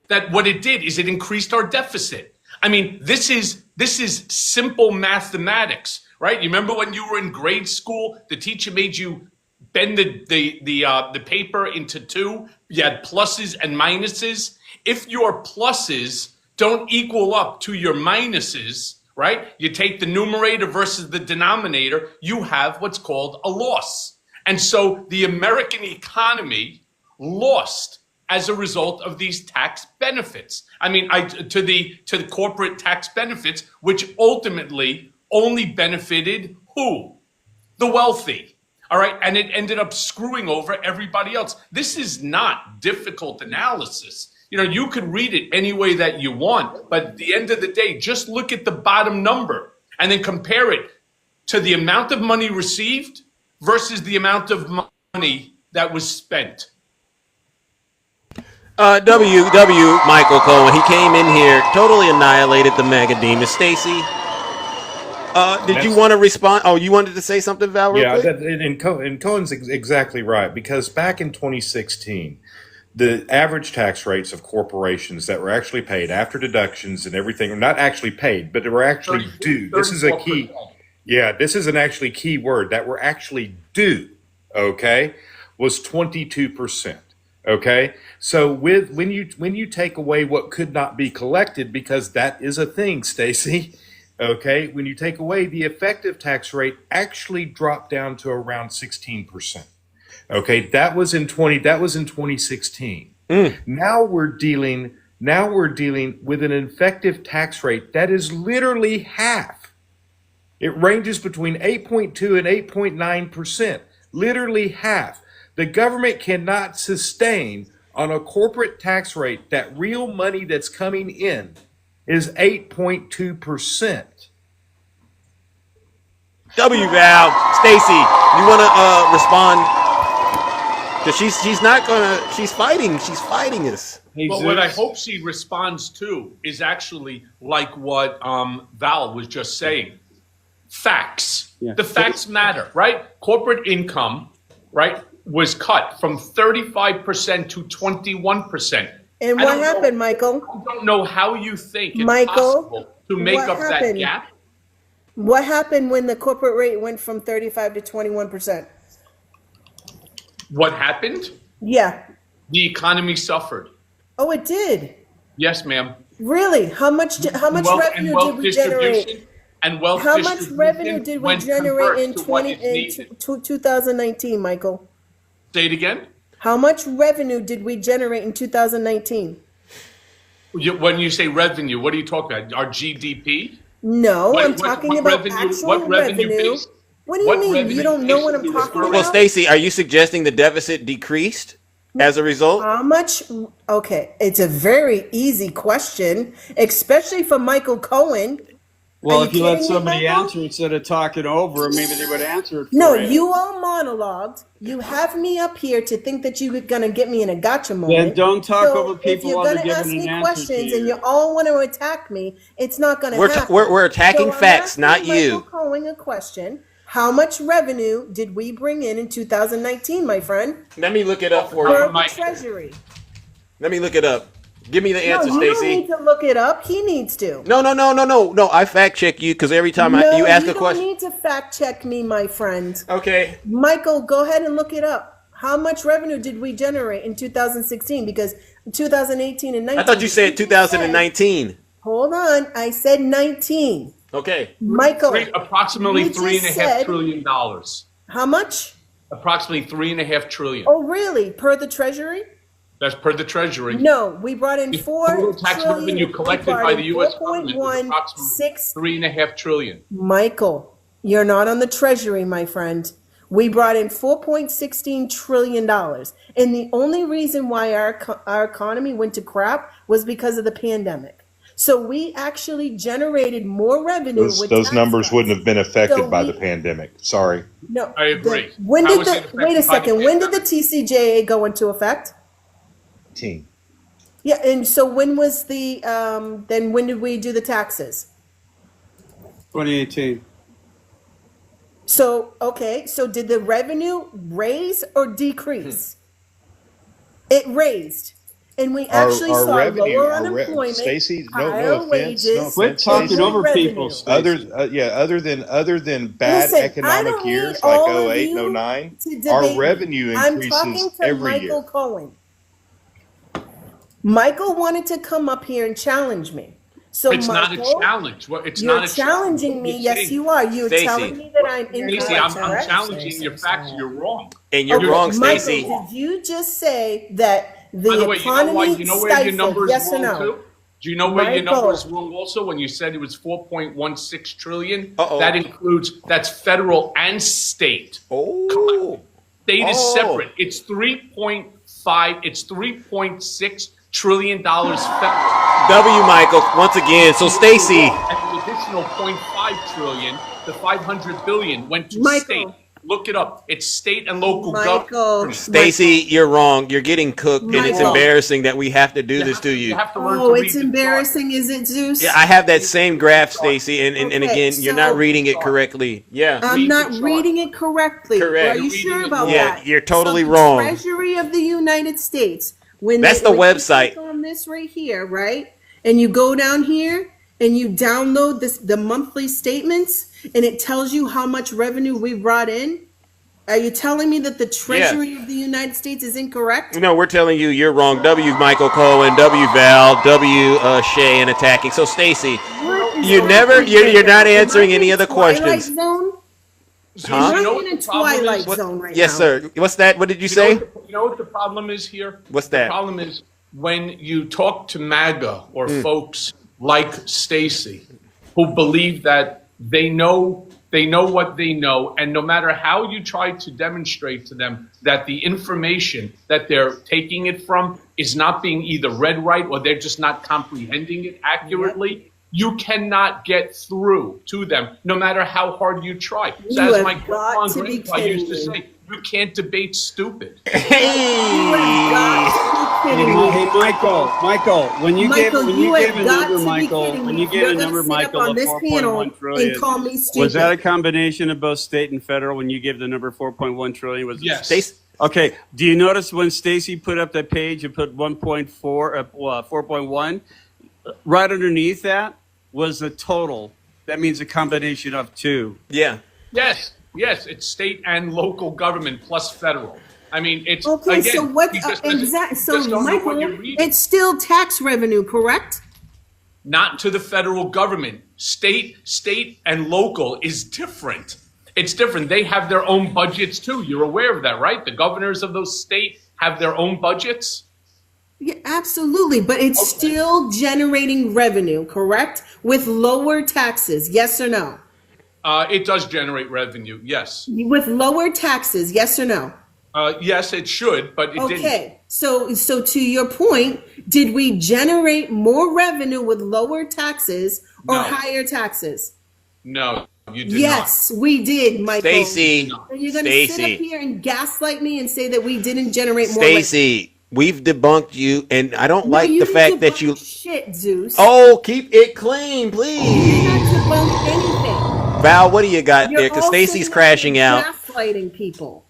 that what it did is it increased our deficit. I mean, this is simple mathematics. Right? You remember when you were in grade school, the teacher made you bend the paper into two? You had pluses and minuses. If your pluses don't equal up to your minuses, right? You take the numerator versus the denominator, you have what's called a loss. And so the American economy lost as a result of these tax benefits. I mean, to the corporate tax benefits, which ultimately only benefited who? The wealthy. All right. And it ended up screwing over everybody else. This is not difficult analysis. You know, you could read it any way that you want, but at the end of the day, just look at the bottom number and then compare it to the amount of money received versus the amount of money that was spent. Michael Cohen. He came in here, totally annihilated the mega demon. Stacy. Did you want to respond? Oh, you wanted to say something, Val? Real quick? And Cohen's exactly right, because back in 2016, the average tax rates of corporations that were actually paid after deductions and everything, or not actually paid, but they were actually due. This is a key. Yeah, this is an actually key word that were actually due. Okay, was 22%. Okay, so when you take away what could not be collected, because that is a thing, Stacy. Okay, when you take away, the effective tax rate actually dropped down to around 16%. Okay, that was in 2016. Now we're dealing with an effective tax rate that is literally half. It ranges between 8.2 and 8.9%, literally half. The government cannot sustain on a corporate tax rate that real money that's coming in is 8.2%. Val, Stacy, you want to respond? Because she's fighting us. But what I hope she responds to is actually like what Val was just saying. Facts. Yeah. The facts matter, right? Corporate income, right, was cut from 35% to 21%. And what happened, Michael? I don't know how you think it's possible to make up that gap. What happened when the corporate rate went from 35 to 21%? What happened? Yeah. The economy suffered. Oh, it did? Yes, ma'am. Really? How much revenue did we generate? How much revenue did we generate in 2019, Michael? Say it again? How much revenue did we generate in 2019? When you say revenue, what are you talking about? Our GDP? No, I'm talking about actual revenue. What do you mean? You don't know what I'm talking about? Well, Stacy, are you suggesting the deficit decreased? as a result? How much? Okay, it's a very easy question, especially for Michael Cohen. Well, Are if you let kidding me, somebody Michael? answer instead of talking over, maybe they would answer it for No, you. you all monologued. You have me up here to think that you're gonna get me in a gotcha moment. Then don't talk over If people you're while they're gonna ask giving me an answer to questions you. and you all want to attack me, it's not gonna happen. We're attacking So I'm facts, asking not Michael you. Cohen a question. How much revenue did we bring in 2019, my friend? Let me look it up for For you. the Treasury. Let me look it up. Give me the answer, No, you don't Stacey. need to look it up. He needs to. No. I fact check you because every time No, you ask a don't question. need to fact check me, my friend. Okay. Michael, go ahead and look it up. How much revenue did we generate in 2016? Because 2018 and 19. I thought you said 2019. Hold on, I said 19. Okay. Michael, Approximately you just $3.5 said- trillion. How much? Approximately $3.5 trillion. Oh, really? Per the Treasury? That's per the Treasury. No, we brought in The 4 total tax trillion. revenue collected by the U.S. government was 4.16. approximately $3.5 trillion. Michael, you're not on the Treasury, my friend. We brought in $4.16 trillion. And the only reason why our economy went to crap was because of the pandemic. So we actually generated more revenue with Those tax numbers cuts. wouldn't have been affected So by we- the pandemic. Sorry. No, I agree. When How did was it affected wait a by the second? When did the TCJA go into effect? Team. Yeah, and so when was the then when did we do the taxes? 2018. So okay, so did the revenue raise or decrease? It raised. And we actually Our saw revenue, lower unemployment, Stacey, higher no offense, wages, Quit talking Stacey. over revenue. people, Stacey. Other than bad Listen, I economic don't years need like all of 08 you and 09, to debate our me. revenue I'm increases talking to every Michael year. Cohen. Michael wanted to come up here and challenge me. So It's not a Michael, challenge. It's you're not a challenge. challenging me. What Yes, saying? you are. You're Stacey. telling me that I'm Stacey, incorrect. I'm correct? challenging your facts. You're wrong. And you're Okay, wrong, Michael, Stacey. did you just say that By the the way, you know why? economy You know where your stifled? number is Yes or wrong no? too? Do you know where your number is Michael. wrong also when you said it was 4.16 trillion? Uh-oh. That includes that's federal and state. Oh. State is Oh. separate. It's 3.5. It's 3.6 trillion dollars federal. W, Michael, once again. So, Stacey. And the additional 0.5 trillion, the 500 billion went to Michael. state. Look it up. It's state and local Michael. government. Stacey, you're wrong. You're getting cooked, and it's Michael. embarrassing that we have to do this to You you. have to learn Oh, to read it's the chart. embarrassing, is it, Zeus? Yeah, I have that same graph, Stacey, and Okay, again, you're not so- reading it correctly. Yeah. I'm Read the not chart. reading it correctly. Correct. Are you You're sure reading it about wrong. Yeah, that? you're totally So wrong. The Treasury of the United States. When That's when the you website. click on this right here, right? And you go down here and you download the monthly statements, and it tells you how much revenue we brought in. Are you telling me that the Treasury of the United States is incorrect? No, we're telling you you're wrong. W, Michael Cohen. W, Val. W, Shay, and attacking. So, Stacey, What is you're happening you're right not now? Am answering I any in of the Twilight questions. Zone? Huh? Am You know I what in a the problem Twilight is? Zone right Yes, now? sir. What's that? What did you You know say? what you know what the problem is here? What's that? The problem is when you talk to MAGA or folks like Stacey, who believe that they know what they know, and no matter how you try to demonstrate to them that the information that they're taking it from is not being either read right or they're just not comprehending it accurately, you cannot get through to them, no matter how hard you try. So You as my have got to be grandpa used to kidding say, you can't debate stupid. You have got to be kidding me. Hey, Michael, when you Michael, gave you a have got number, to be Michael, kidding when me. you gave You're a gonna number, sit up Michael, on of this panel 4.1 trillion, and call me stupid. was that a combination of both state and federal when you gave the number 4.1 trillion? Was it Yes. Stacey? Okay. Do you notice when Stacey put up that page and put 1.4, 4.1, right underneath that was the total. That means a combination of two. Yeah. Yes, it's state and local government plus federal. I mean, it's Okay, again, so what you just- you exactly? just So, don't know what Michael, you're reading. it's still tax revenue, correct? Not to the federal government. State and local is different. It's different. They have their own budgets too. You're aware of that, right? The governors of those states have their own budgets. Yeah, absolutely, but it's still generating revenue, correct? With lower taxes, yes or no? It does generate revenue, yes. With lower taxes, yes or no? Yes, it should, but it didn't. Okay, So to your point, did we generate more revenue with lower taxes or No. higher taxes? No, you did Yes, we did, Michael. Stacy, Are you going to sit up Stacy, here and gaslight me and say that we didn't generate more revenue? Stacy, we've debunked you, and I don't No, like you the didn't fact that debunk you. shit, Zeus. Oh, keep it clean, You please. did not debunk anything. Val, what do you got there? You're Because all Stacy's sitting up crashing here out. gaslighting people.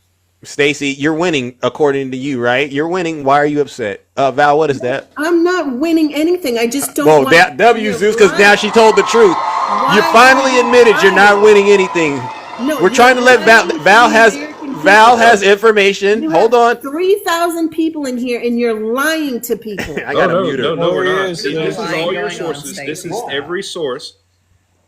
Stacy, you're winning according to you, right? You're winning. Why are you upset? Val, what is that? I'm not winning anything. I just don't Well, want that W you're Zeus, because now lying. she told the truth. You Why finally are you admitted you're not lying? winning anything. No, We're trying to you're let Val. lying to Val the has American Val people. has information. You Hold have on. 3,000 people in here, and you're lying to people. I gotta mute her. No, we're not. This This is all lying your going on, sources. This is Stacey. every source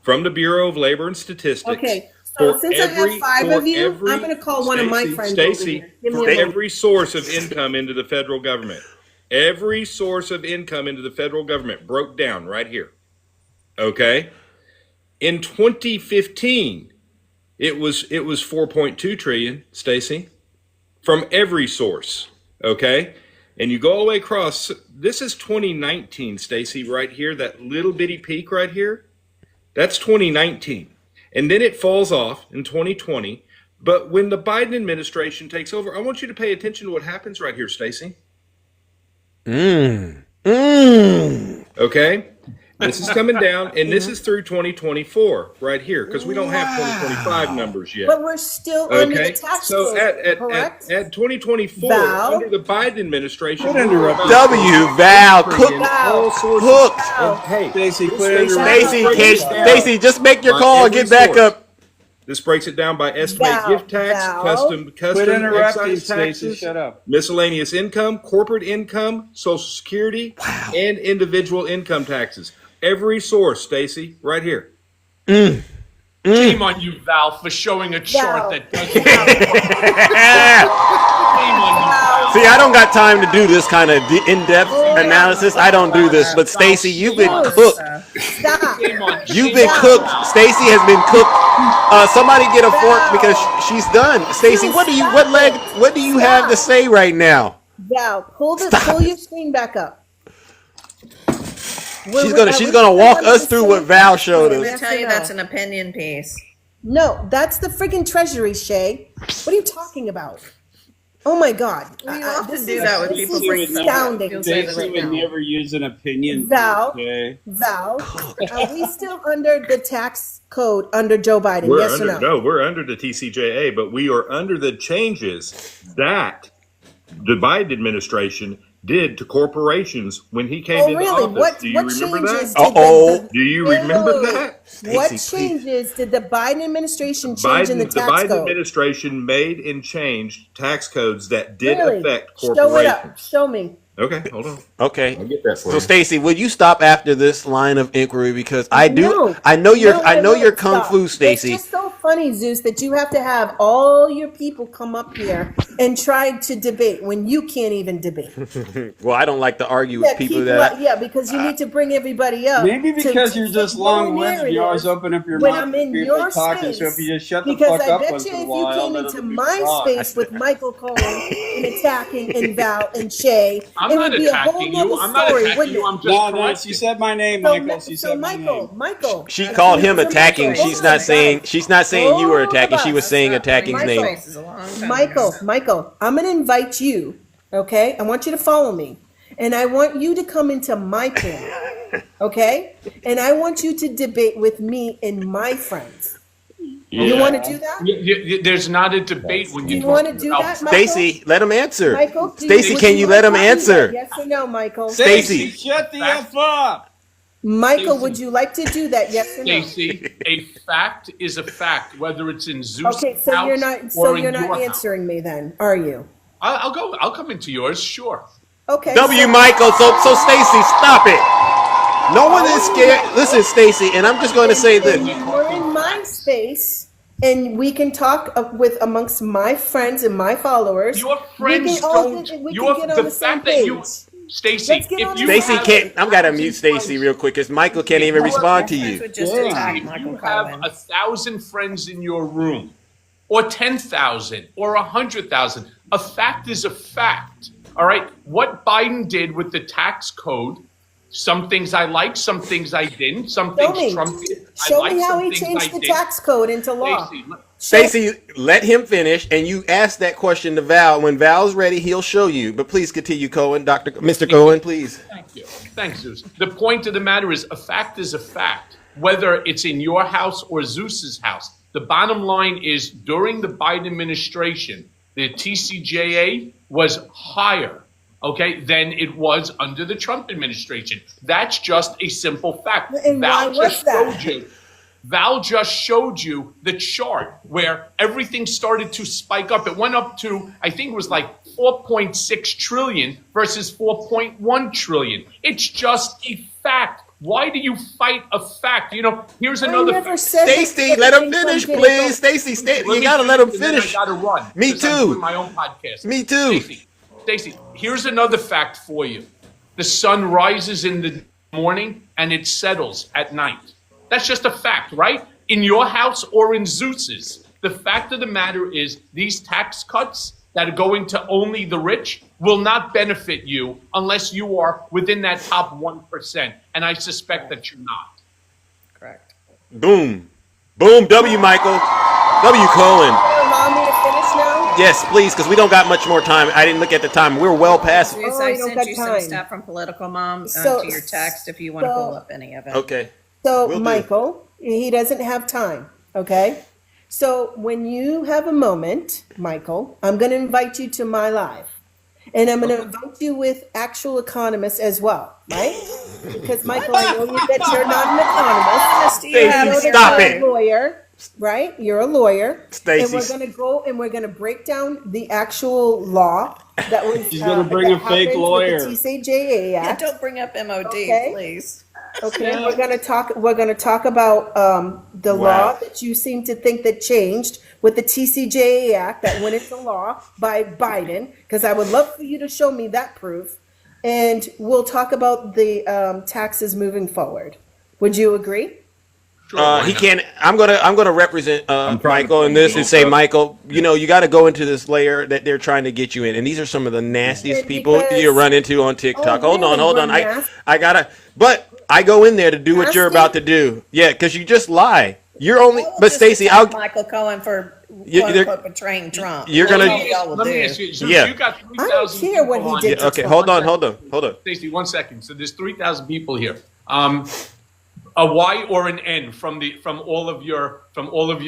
from the Bureau of Labor and Statistics. Okay, so For since I have every- 5 for of you, every- I'm going to call one of my Stacey, friends Stacey, over here. Give me for a moment. every source of income into the federal government. Every source of income into the federal government broke down right here. Okay? In 2015, it was 4.2 trillion, Stacey, from every source. Okay? And you go all the way across. This is 2019, Stacey, right here, that little bitty peak right here. That's 2019. And then it falls off in 2020. But when the Biden administration takes over, I want you to pay attention to what happens right here, Stacey. Okay? This is coming down, and this is through 2024 right here, because we don't have 2025 numbers yet. But we're still under the Okay, tax so code, correct? at 2024, Val? under the Biden administration, Quit interrupting. W Val cook all sources. hooked. Val. Hey, Stacy, this quit breaks it interrupting. Stacy, down. Stacy, just make your By call and every get back source. up. This breaks it down by estimate Val, gift tax, Val. custom Quit interrupting, excise Stacy. taxes, Shut up. miscellaneous income, corporate income, Social Security, and individual income taxes. Every source, Stacy, right here. Shame on you, Val, for showing a chart that doesn't have Shame on you, Val. See, I don't got time to do this kind of in-depth analysis. I don't do this. But Stacy, you've been cooked. Stop. Shame on You've been Val. cooked. Stacy has been cooked. Somebody get a fork because she's done. Stacy, what do you have to say right now? Val, pull your screen back up. She's gonna walk us through what Val showed I'm us. going to tell you that's an opinion piece. No, that's the freaking treasury, Shay. What are you talking about? Oh my God. We often This do is- that with this people. is astounding. You'll say that Stacy right would now. never use an opinion. Val, Okay. Val, are we still under the tax code under Joe Biden? We're Yes under, or no? we're under the TCJA, but we are under the changes that the Biden administration did to corporations when he came Oh, into really? office. Do you What remember changes that? did Do you remember Ew. that? What Stacy, changes did the Biden administration change in the The tax Biden code? administration made and changed tax codes that did Really? affect Show it corporations. up. Show me. Okay, hold on. Okay. I'll get that for So you. Stacy, would you stop after this line of inquiry because I know No, you're I won't kung stop. fu, Stacy. It's just so funny, Zeus, that you have to have all your people come up here and try to debate when you can't even debate. Well, I don't like to argue with people that. Because you need to bring everybody up. Maybe because to you're just fit your long-winded, you always narrative open up your when mouth I'm to in people your talking. space. So if you just shut the Because fuck I up bet once you in a if you while, came then into it'll be my fine. space with Michael Cohen and attacking and Val and Shay, I'm it not would be a whole attacking nother you. I'm not story, attacking wouldn't you. it? I'm just No, correcting. she said my name, So, Michael. She so said my name. Michael. She called him So attacking. Michael, She's hold not on, saying guys. you were Hold attacking. She on. was saying attacking's Michael, name. Michael, I'm going to invite you, okay? I want you to follow me. And I want you to come into my panel, okay? And I want you to debate with me and my friends. You want to do that? There's not a debate when Do you you want to do that, Michael? Stacy, let him answer. Michael, Stacy, would can you let him like to do answer? that? Yes or no, Michael? Stacy. Shut the F up. Michael, would you like to do that? Yes or no? Stacey, a fact is a fact, whether it's in Zeus' Okay, so house you're not or in you're your not house. answering me then, are you? I'll come into yours, sure. Okay. W. Michael. So Stacy, stop it. No one is scared. Listen, Stacy, and I'm just going to say this. We're in my space, and we can talk with amongst my friends and my followers. Your friends don't. The fact that you, Stacy, if you Stacy have can't. I'm gonna mute Stacy real quick because Michael can't even respond to you. If you have 1,000 friends in your room, or 10,000, or 100,000, a fact is a fact. All right. What Biden did with the tax code, some things I liked, some things I didn't, some things Trump did. Show me how he changed the tax code into law. Stacey, let him finish, and you ask that question to Val. When Val's ready, he'll show you. But please continue, Cohen, Mr. Cohen, please. Thank you. Thanks, Zeus. The point of the matter is a fact is a fact, whether it's in your house or Zeus's house. The bottom line is during the Biden administration, the TCJA was higher, okay, than it was under the Trump administration. That's just a simple fact. And why was that? Val just showed you the chart where everything started to spike up. It went up to, I think it was like 4.6 trillion versus 4.1 trillion. It's just a fact. Why do you fight a fact? You know, here's another fact. Stacey, let him finish, please. Stacey, you gotta let him finish. I gotta run. Me because I'm too. doing my own podcast. Me too. Stacey, here's another fact for you. The sun rises in the morning and it settles at night. That's just a fact, right? In your house or in Zeus's. The fact of the matter is these tax cuts that are going to only the rich will not benefit you unless you are within that top 1%. And I suspect that you're not. Correct. Boom. Boom. W. Michael. W. Cohen. Allow me to finish now? Yes, please, because we don't got much more time. I didn't look at the time. We're well past. Zeus, I sent you some stuff from Political Mom to your text if you want to pull up any of it. Okay. So, Michael, he doesn't have time, okay? So, when you have a moment, Michael, I'm going to invite you to my live. And I'm going to invite you with actual economists as well, right? Because, Michael, I know that you're not an economist. Stacey, stop it. You're a lawyer, right? You're a lawyer. Stacey. And we're going to go and we're going to break down the actual law that was. She's going to bring a fake lawyer. The TCJA Act. Don't bring up MOD, please. Okay, we're going to talk about the law that you seem to think that changed with the TCJA Act that went into law by Biden, because I would love for you to show me that proof, and we'll talk about the taxes moving forward. Would you agree? He can't. I'm gonna represent Michael in this and say, Michael, you know, you got to go into this layer that they're trying to get you in, and these are some of the nastiest people you run into on TikTok. Hold on. I gotta, but I go in there to do what you're about to do. Yeah, because you just lie. You're only, but Stacey, I'll Michael Cohen for quote unquote betraying Trump. You're gonna. Let me ask you. So Yeah. you got I don't 3,000 care what people he did. on. Okay, hold on. Stacey, 1 second. So there's 3,000 people here. A Y or an N from all of your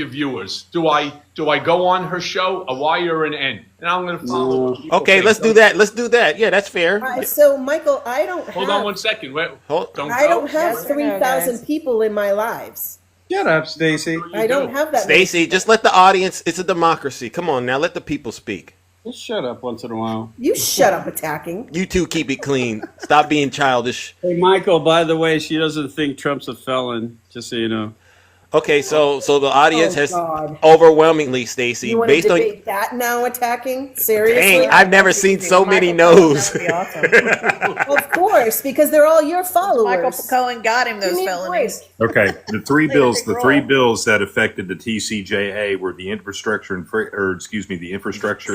viewers. Do I go on her show? A Y or an N? And I'm going to follow. Okay, let's do that. Let's do that. Yeah, that's fair. All right, so Michael, I don't Hold have. on 1 second. Wait, I don't have 3,000 people in my lives. Shut up, Stacey. I don't have that. many Stacey, just let the audience. It's a democracy. Come on now, let the people speak. Just shut up once in a while. You shut up attacking. You two keep it clean. Stop being childish. Hey, Michael, by the way, she doesn't think Trump's a felon, just so you know. Okay, so the audience has God. overwhelmingly, Stacey, You want to based on. debate that now? Attacking seriously? Dang, I've never seen so many no's. Of course, because they're all your followers. Michael Cohen got him those felonies. Okay, the three bills that affected the TCJA were the Infrastructure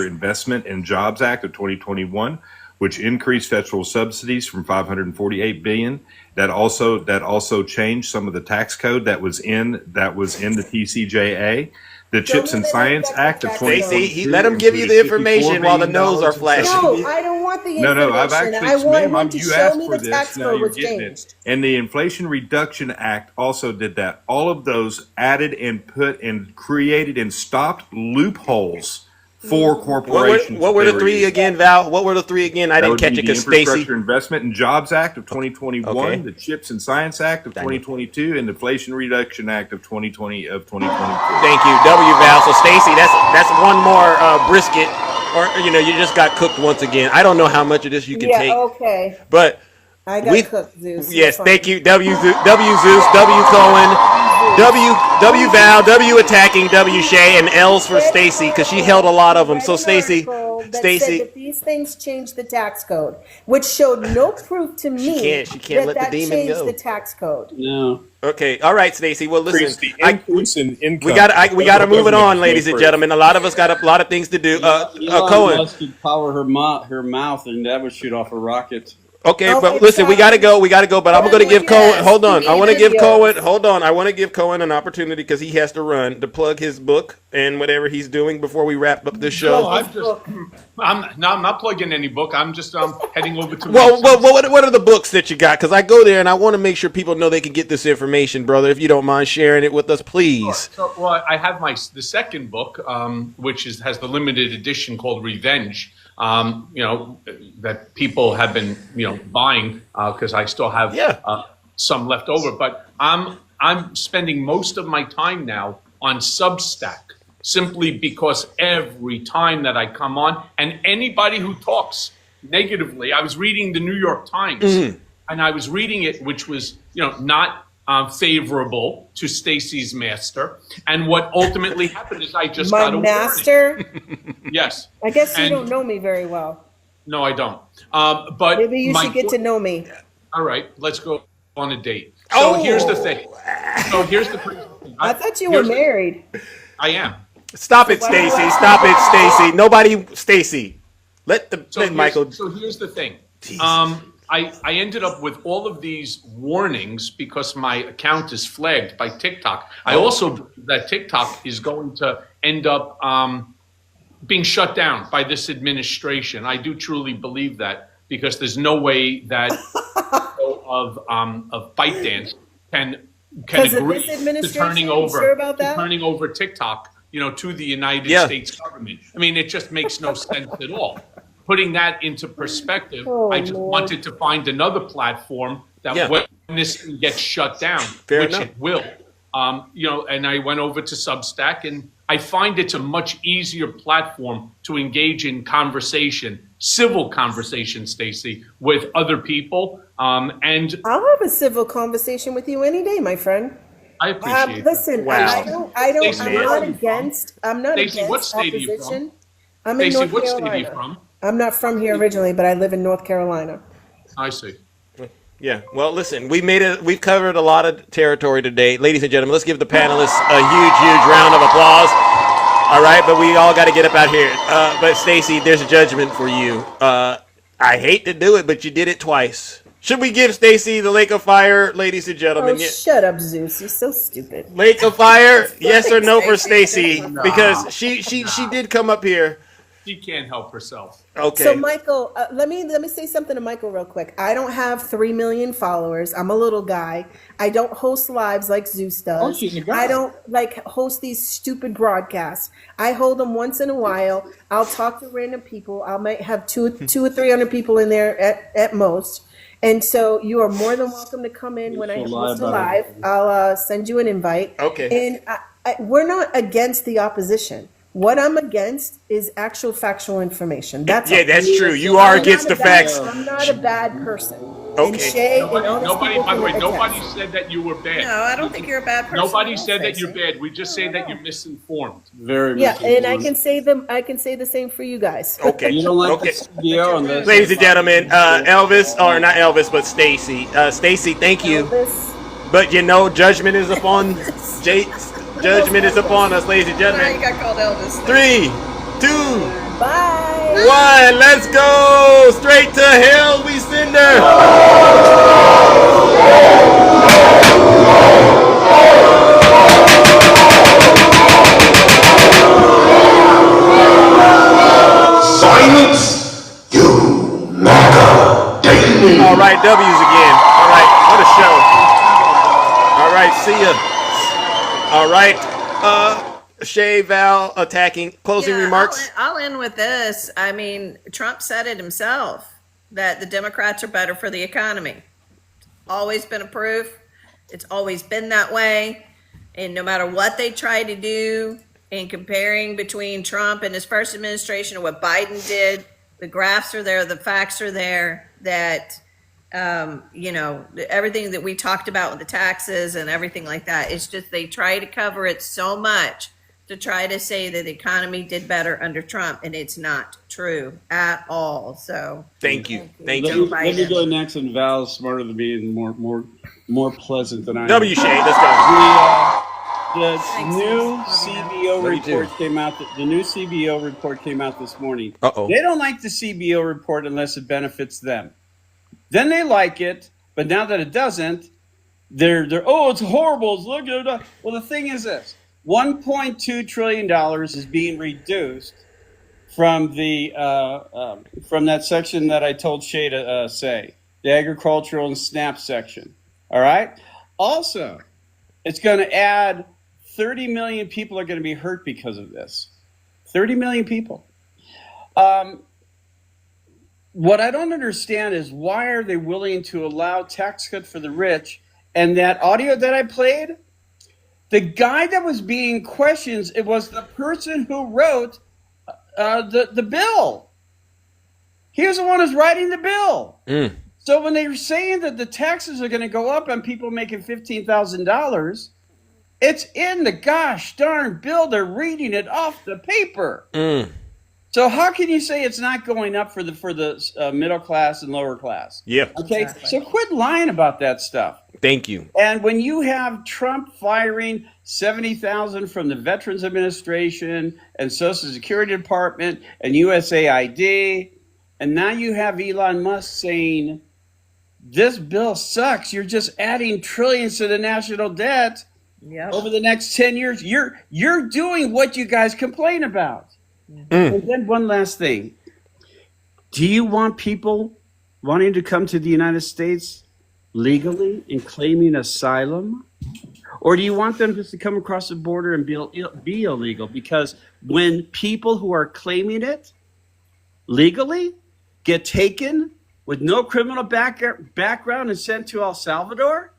Investment and Jobs Act of 2021, which increased federal subsidies from $548 billion. That also changed some of the tax code that was in the TCJA. The Chips and Science Act of 2022. Stacey, let him give you the information while the nose are flashing. No, I don't want the information. No, I've actually, I want ma'am, him to you show asked me for the this. tax Now code you're was getting changed. it. And the Inflation Reduction Act also did that. All of those added and put and created and stopped loopholes for corporations. What were the three again, Val? What were the three again? I didn't catch it because the Stacey. Infrastructure Investment and Jobs Act of 2021, Okay. the Chips and Science Act of 2022, and the Inflation Reduction Act of 2022. Thank you, W. Val. So Stacey, that's one more brisket, or you just got cooked once again. I don't know how much of this you can take, Okay. but I got cooked, Zeus. Yes, You're thank fine. you, W. Zeus, W. Cohen. W Val, W attacking, W Shay, and L's for Stacey because she held a lot of them. So Stacey, That said that these things changed the tax code, which showed no proof to me She can't let the that demon changed go. the tax code. No. Okay. All right, Stacey. Well, listen. The increase in income. We got to move it on, ladies and gentlemen. A lot of us got a lot of things to do. Elon Cohen. Musk could power her mouth, and that would shoot off a rocket. Okay, but listen, we gotta go. But I'm gonna give Cohen. Hold on, I want to give Cohen. Hold on, I want to give Cohen an opportunity because he has to run to plug his book and whatever he's doing before we wrap up this show. I'm not plugging any book. I'm just heading over to. What are the books that you got? Because I go there and I want to make sure people know they can get this information, brother. If you don't mind sharing it with us, please. Sure. Well, I have the second book, which has the limited edition called Revenge. That people have been, buying because I still have some left over. But I'm spending most of my time now on Substack, simply because every time that I come on, and anybody who talks negatively, I was reading the New York Times, and I was reading it, which was, not favorable to Stacey's master. And what ultimately happened is I just got a master. Yes. I guess you don't know me very well. No, I don't. But maybe you should get to know me. All right, let's go on a date. So here's the thing. I thought you were married. I am. Stop it, Stacey. Stop it, Stacey. Nobody, Stacey. Let Michael. So here's the thing. I ended up with all of these warnings because my account is flagged by TikTok. I also believe that TikTok is going to end up being shut down by this administration. I do truly believe that, because there's no way that of ByteDance can agree to turning over TikTok, to the United States government. I mean, it just makes no sense at all. Putting that into perspective, I just wanted to find another platform that when this gets shut down, it will, and I went over to Substack, and I find it's a much easier platform to engage in conversation, civil conversation, Stacey, with other people. And I'll have a civil conversation with you any day, my friend. I appreciate listen, wow. I'm not against what state opposition. Are you from? I'm in Stacey, North what Carolina. state are you from? I'm not from here originally, but I live in North Carolina. I see. Yeah. Well, listen, we've covered a lot of territory today. Ladies and gentlemen, let's give the panelists a huge round of applause. All right, but we all got to get up out here. But Stacey, there's a judgment for you. I hate to do it, but you did it twice. Should we give Stacey the Lake of Fire, ladies and gentlemen? Shut up, Zeus. You're so stupid. Lake of Fire, yes or no for Stacey? Because she did come up here. She can't help herself. Okay. So Michael, let me say something to Michael real quick. I don't have 3 million followers. I'm a little guy. I don't host lives like Zeus does. I don't host these stupid broadcasts. I hold them once in a while. I'll talk to random people. I might have two or 300 people in there at most. And so you are more than welcome to come in when I host a live. I'll send you an invite. Okay. And we're not against the opposition. What I'm against is actual factual information. That's true. You are against the facts. I'm not a bad person. Okay. And Shay, nobody, by the way, nobody said that you were bad. No, I don't think you're a bad person. Nobody said that you're bad. We just say that you're misinformed. Very misinformed. And I can say the same for you guys. Okay. You don't like the CEO on this. Ladies and gentlemen, Elvis, or not Elvis, but Stacey. Stacey, thank you. Elvis. But judgment is upon Judgment is upon us, ladies and gentlemen. You got called Elvis. 3, 2, bye. 1. Let's go straight to hell. We send her. Silence, you MAGA daily. All right, W's again. All right, what a show. All right, see ya. All right, Shay, Val, attacking. Closing remarks? I'll end with this. I mean, Trump said it himself, that the Democrats are better for the economy. Always been a proof. It's always been that way. And no matter what they try to do in comparing between Trump and his first administration and what Biden did, the graphs are there, the facts are there, that everything that we talked about with the taxes and everything like that, it's just they try to cover it so much to try to say that the economy did better under Trump, and it's not true at all. So Thank you. Thank Let you. me go next, and Val's smarter than me and more pleasant than I am. W Shade, let's go. The new CBO report came out. The new CBO report came out this morning. They don't like the CBO report unless it benefits them. Then they like it, but now that it doesn't, they're it's horrible. It's look at it. Well, the thing is this: $1.2 trillion is being reduced from from that section that I told Shay to say, the agricultural and SNAP section. All right. Also, it's going to add 30 million people are going to be hurt because of this. 30 million people. What I don't understand is why are they willing to allow tax cut for the rich? And that audio that I played, the guy that was being questioned, it was the person who wrote the bill. He was the one who's writing the bill. So when they were saying that the taxes are going to go up on people making $15,000, it's in the gosh darn bill. They're reading it off the paper. So how can you say it's not going up for the middle class and lower class? Yeah. Okay. So quit lying about that stuff. Thank you. And when you have Trump firing 70,000 from the Veterans Administration and Social Security Department and USAID, and now you have Elon Musk saying this bill sucks. You're just adding trillions to the national debt over the next 10 years. You're doing what you guys complain about. And then one last thing. Do you want people wanting to come to the United States legally and claiming asylum? Or do you want them just to come across the border and be illegal? Because when people who are claiming it legally get taken with no criminal background and sent to El Salvador,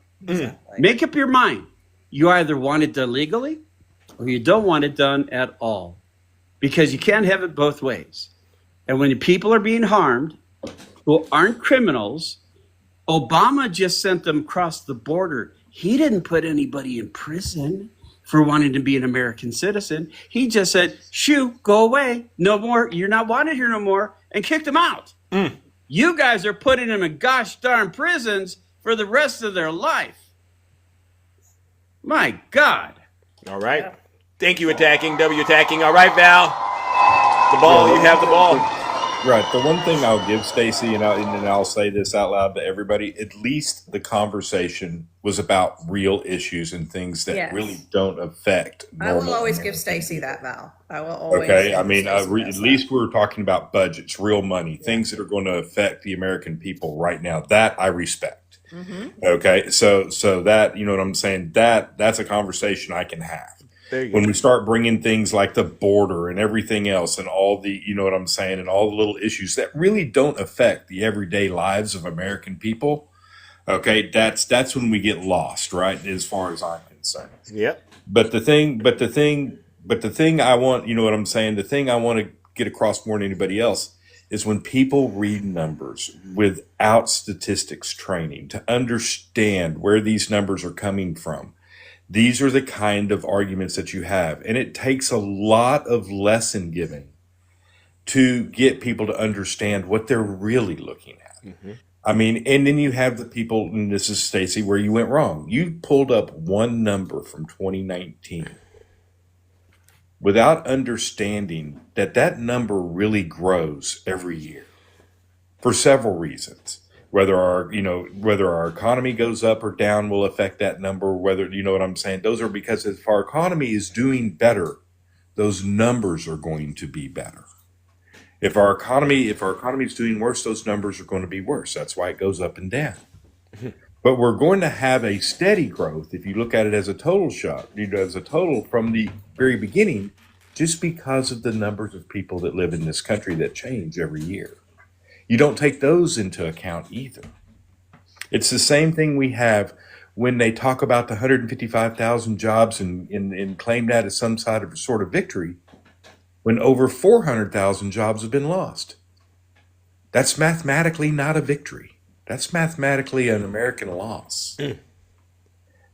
make up your mind. You either want it done legally or you don't want it done at all. Because you can't have it both ways. And when people are being harmed who aren't criminals, Obama just sent them across the border. He didn't put anybody in prison for wanting to be an American citizen. He just said, shoo, go away. No more. You're not wanted here no more. And kicked them out. You guys are putting them in gosh darn prisons for the rest of their life. My God. All right. Thank you, attacking. W attacking. All right, Val. The ball. You have the ball. Right. The one thing I'll give Stacey, and I'll say this out loud to everybody, at least the conversation was about real issues and things that really don't affect normal. I will always give Stacey that, Val. I will always. Okay. I mean, at least we're talking about budgets, real money, things that are going to affect the American people right now. That I respect. Okay. So that, you know what I'm saying? That's a conversation I can have. When we start bringing things like the border and everything else and all the, you know what I'm saying, and all the little issues that really don't affect the everyday lives of American people, okay, that's when we get lost, right? As far as I'm concerned. Yep. But the thing I want, you know what I'm saying, the thing I want to get across more than anybody else is when people read numbers without statistics training to understand where these numbers are coming from. These are the kind of arguments that you have. And it takes a lot of lesson giving to get people to understand what they're really looking at. I mean, and then you have the people, and this is Stacey, where you went wrong. You pulled up one number from 2019 without understanding that number really grows every year for several reasons. Whether our economy goes up or down will affect that number. Whether, you know what I'm saying? Those are because if our economy is doing better, those numbers are going to be better. If our economy is doing worse, those numbers are going to be worse. That's why it goes up and down. But we're going to have a steady growth if you look at it as a total shot, as a total from the very beginning, just because of the numbers of people that live in this country that change every year. You don't take those into account either. It's the same thing we have when they talk about the 155,000 jobs and claim that as some sort of victory, when over 400,000 jobs have been lost. That's mathematically not a victory. That's mathematically an American loss.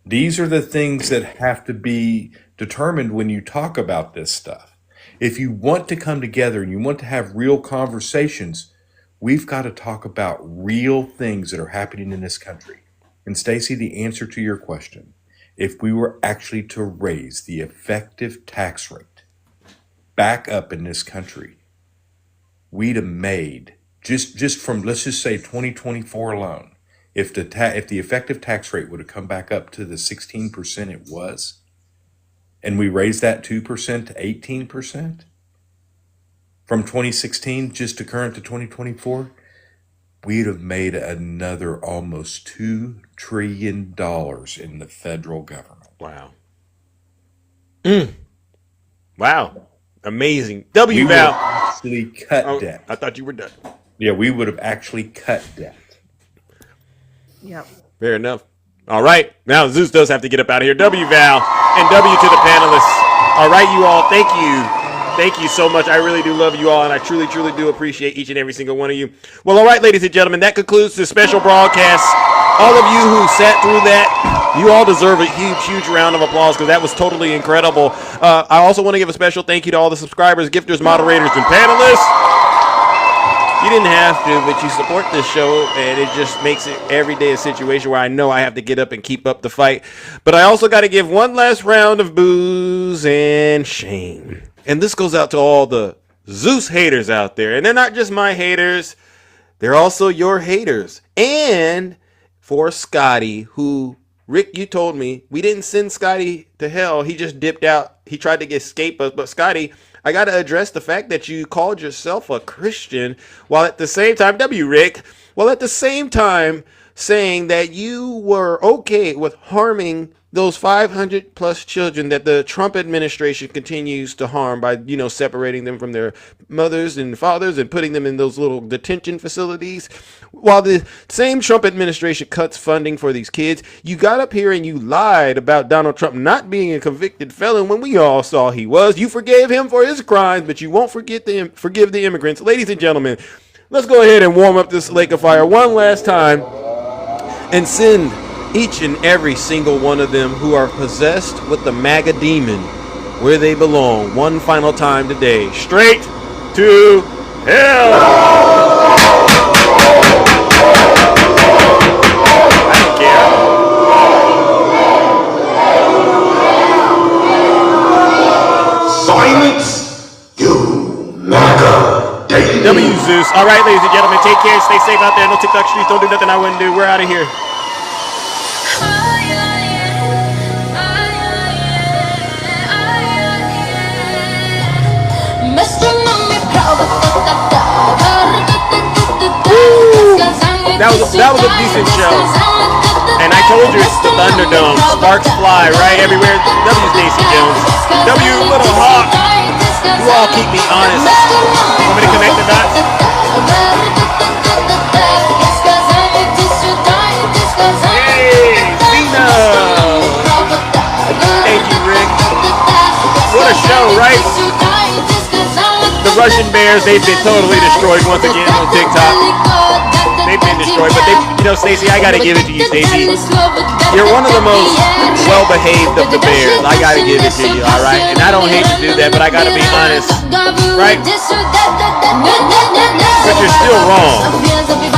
These are the things that have to be determined when you talk about this stuff. If you want to come together and you want to have real conversations, we've got to talk about real things that are happening in this country. And Stacey, the answer to your question, if we were actually to raise the effective tax rate back up in this country, we'd have made, just from, let's just say 2024 alone, if the effective tax rate would have come back up to the 16% it was, and we raised that 2% to 18% from 2016 just to current to 2024, we'd have made another almost $2 trillion in the federal government. Wow. Wow. Amazing. W Val. Actually cut debt. I thought you were done. Yeah, we would have actually cut debt. Yep. Fair enough. All right. Now Zeus does have to get up out of here. W Val and W to the panelists. All right, you all. Thank you. Thank you so much. I really do love you all, and I truly, truly do appreciate each and every single one of you. Well, all right, ladies and gentlemen, that concludes the special broadcast. All of you who sat through that, you all deserve a huge, huge round of applause because that was totally incredible. I also want to give a special thank you to all the subscribers, gifters, moderators, and panelists. You didn't have to, but you support this show, and it just makes it every day a situation where I know I have to get up and keep up the fight. But I also got to give one last round of booze and shame. And this goes out to all the Zeus haters out there. And they're not just my haters. They're also your haters. And for Scotty, who, Rick, you told me, we didn't send Scotty to hell. He just dipped out. He tried to escape us. But Scotty, I got to address the fact that you called yourself a Christian while at the same time, Rick, while at the same time saying that you were okay with harming those 500 plus children that the Trump administration continues to harm by, separating them from their mothers and fathers and putting them in those little detention facilities. While the same Trump administration cuts funding for these kids, you got up here and you lied about Donald Trump not being a convicted felon when we all saw he was. You forgave him for his crimes, but you won't forgive the immigrants. Ladies and gentlemen, let's go ahead and warm up this lake of fire one last time and send each and every single one of them who are possessed with the MAGA demon where they belong one final time today. Straight to hell! I don't care. Silence, you MAGA demon. W Zeus. All right, ladies and gentlemen, take care. Stay safe out there. No TikTok streets. Don't do nothing I wouldn't do. We're out of here. That was a decent show. And I told you it's the Thunderdome. Sparks fly right everywhere. W Stacey Jones. W Little Hawk. You all keep me honest. Want me to connect the dots? Hey, Zena. Thank you, Rick. What a show, right? The Russian Bears, they've been totally destroyed once again on TikTok. They've been destroyed, but Stacey, I gotta give it to you, Stacey. You're one of the most well-behaved of the Bears. I gotta give it to you, all right? And I don't hate to do that, but I gotta be honest, right? But you're still wrong.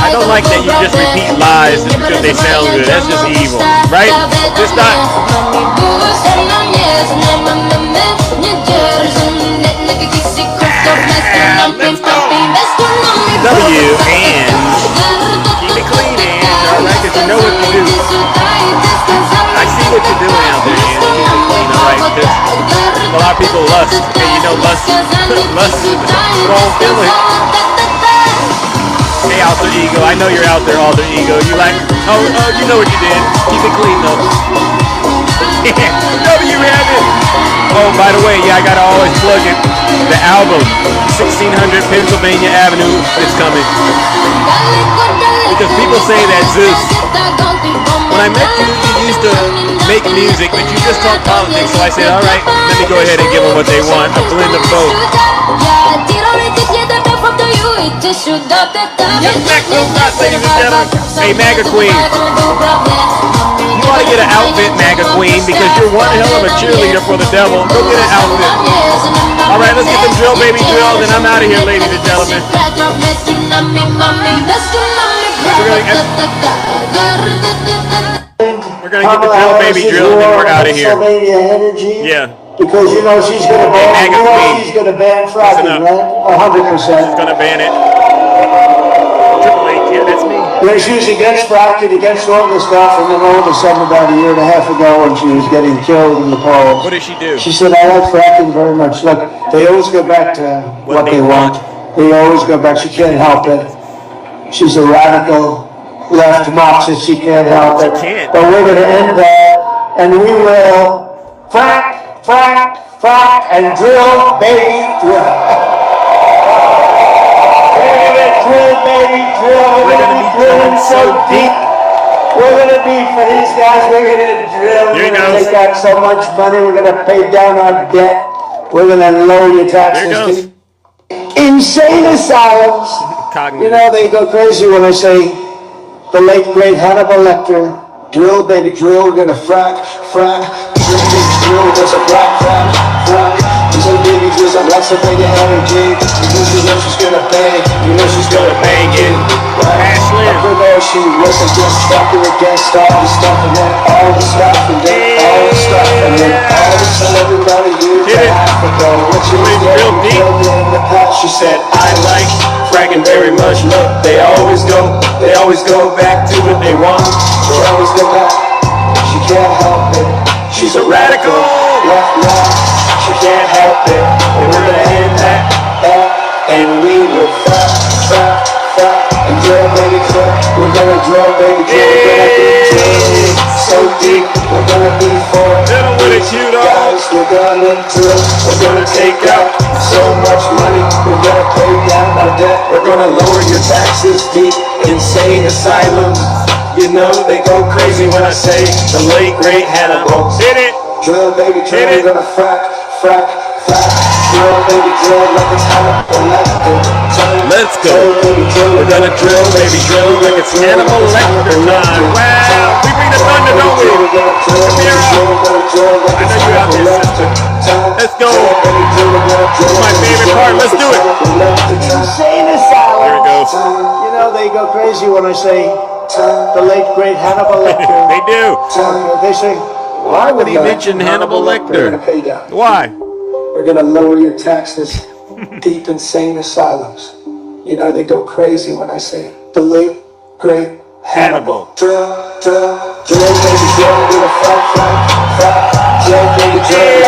I don't like that you just repeat lies because they sound good. That's just evil, right? Just not. Let's go. W and keep it cleaning, alright, because you know what to do. I see what you're doing out there, and keep it clean, alright, because a lot of people lust, and lust is a strong feeling. Hey, alter ego, I know you're out there, alter ego. You like, oh, you know what you did. Keep it clean, though. W have it. Oh, by the way, I gotta always plug it. The album, 1600 Pennsylvania Avenue, is coming. Because people say that Zeus, when I met you, you used to make music, but you just talk politics. So I said, all right, let me go ahead and give them what they want, a blend of both. Yes, ladies and gentlemen. Hey, MAGA Queen. you want to get an outfit, MAGA Queen, because you're one hell of a cheerleader for the devil. Go get an outfit. All right, let's get them drill baby drills, and I'm out of here, ladies and gentlemen. We're gonna get the drill baby drill, and then we're out of here. Yeah. Because she's gonna ban fracking, right? 100%. She's gonna ban it. Triple H, yeah, that's me. She was against fracking, against all this stuff, and then all of a sudden, about a year and a half ago, when she was getting killed in the polls, what did she do? She said, "I like fracking very much." Look, they always go back to what they want. They always go back. She can't help it. She's a radical left Marxist. She can't help it. But we're going to end that, and we will frack, and drill, baby, drill. We're going to drill, baby, drill. We're going to be drilling so deep. We're going to be, for these guys, we're going to drill. We're going to take out so much money. We're going to pay down our debt. We're going to lower your taxes. Insane asylums. They go crazy when I say the late great Hannibal Lecter, drill, baby, drill. We're going to frack, drill, drill. There's a frack. There's a baby, there's a lots of big energy. You know she's going to bang. You know she's going to bang it. Ashley. Over there, she was against fucking against all the stuff, and then all the stuff, and then all the stuff, and then all of a sudden everybody used to Africa. What she was getting killed in the past, she said, I like fracking very much. Look, they always go back to what they want. They always go back. She can't help it. She's a radical. Left. She can't help it. And we're gonna end that, and we will frack, and drill, baby, drill. We're gonna drill, baby, drill. We're gonna be drilling so deep. We're gonna be for guys. We're gonna drill. We're gonna take out so much money. We're gonna pay down our debt. We're gonna lower your taxes deep. Insane asylum. They go crazy when I say the late great Hannibal. Hit it. Drill, baby, drill. We're gonna frack. Drill, baby, drill like it's Hannibal Lecter. Let's go. We're gonna drill, baby, drill like it's Hannibal Lecter time. Wow, we bring the thunder, don't we? Come here out. I know you're out there, sister. Let's go. This is my favorite part. Let's do it. Insane asylum. Here it goes. They go crazy when I say the late great Hannibal Lecter. They do. They say, why would he mention Hannibal Lecter? Why? We're going to lower your taxes. Deep insane asylums. They go crazy when I say the late great Hannibal. Drill, baby, drill. We're going to frack. Drill, baby, drill.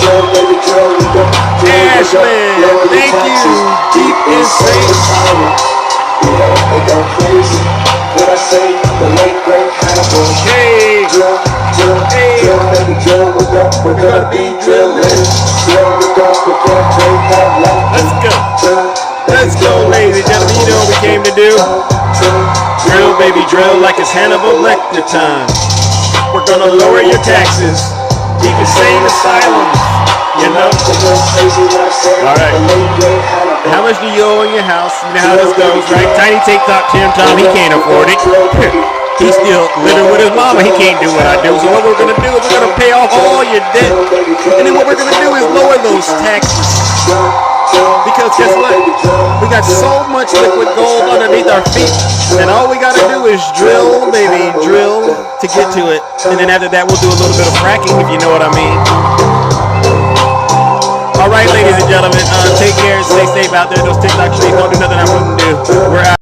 Drill, baby, drill. Ashley, thank you. Deep insane asylums. They go crazy when I say the late great Hannibal. Hey, drill, baby, drill. We're gonna be drilling. Drill, we're gonna take that life. Let's go, ladies and gentlemen. You know what we came to do? Drill, baby, drill like it's Hannibal Lecter time. We're gonna lower your taxes. Deep insane asylums. All right. How much do you owe on your house? You know how this goes, right? Tiny TikTok Tim Tom, he can't afford it. He's still living with his mama. He can't do what I do. So what we're gonna do is we're gonna pay off all your debt, and then what we're gonna do is lower those taxes. Because guess what? We got so much liquid gold underneath our feet, and all we gotta do is drill, baby, drill to get to it. And then after that, we'll do a little bit of fracking, if you know what I mean. All right, ladies and gentlemen, take care, stay safe out there. Those TikTok streets don't do nothing I wouldn't do. We're out.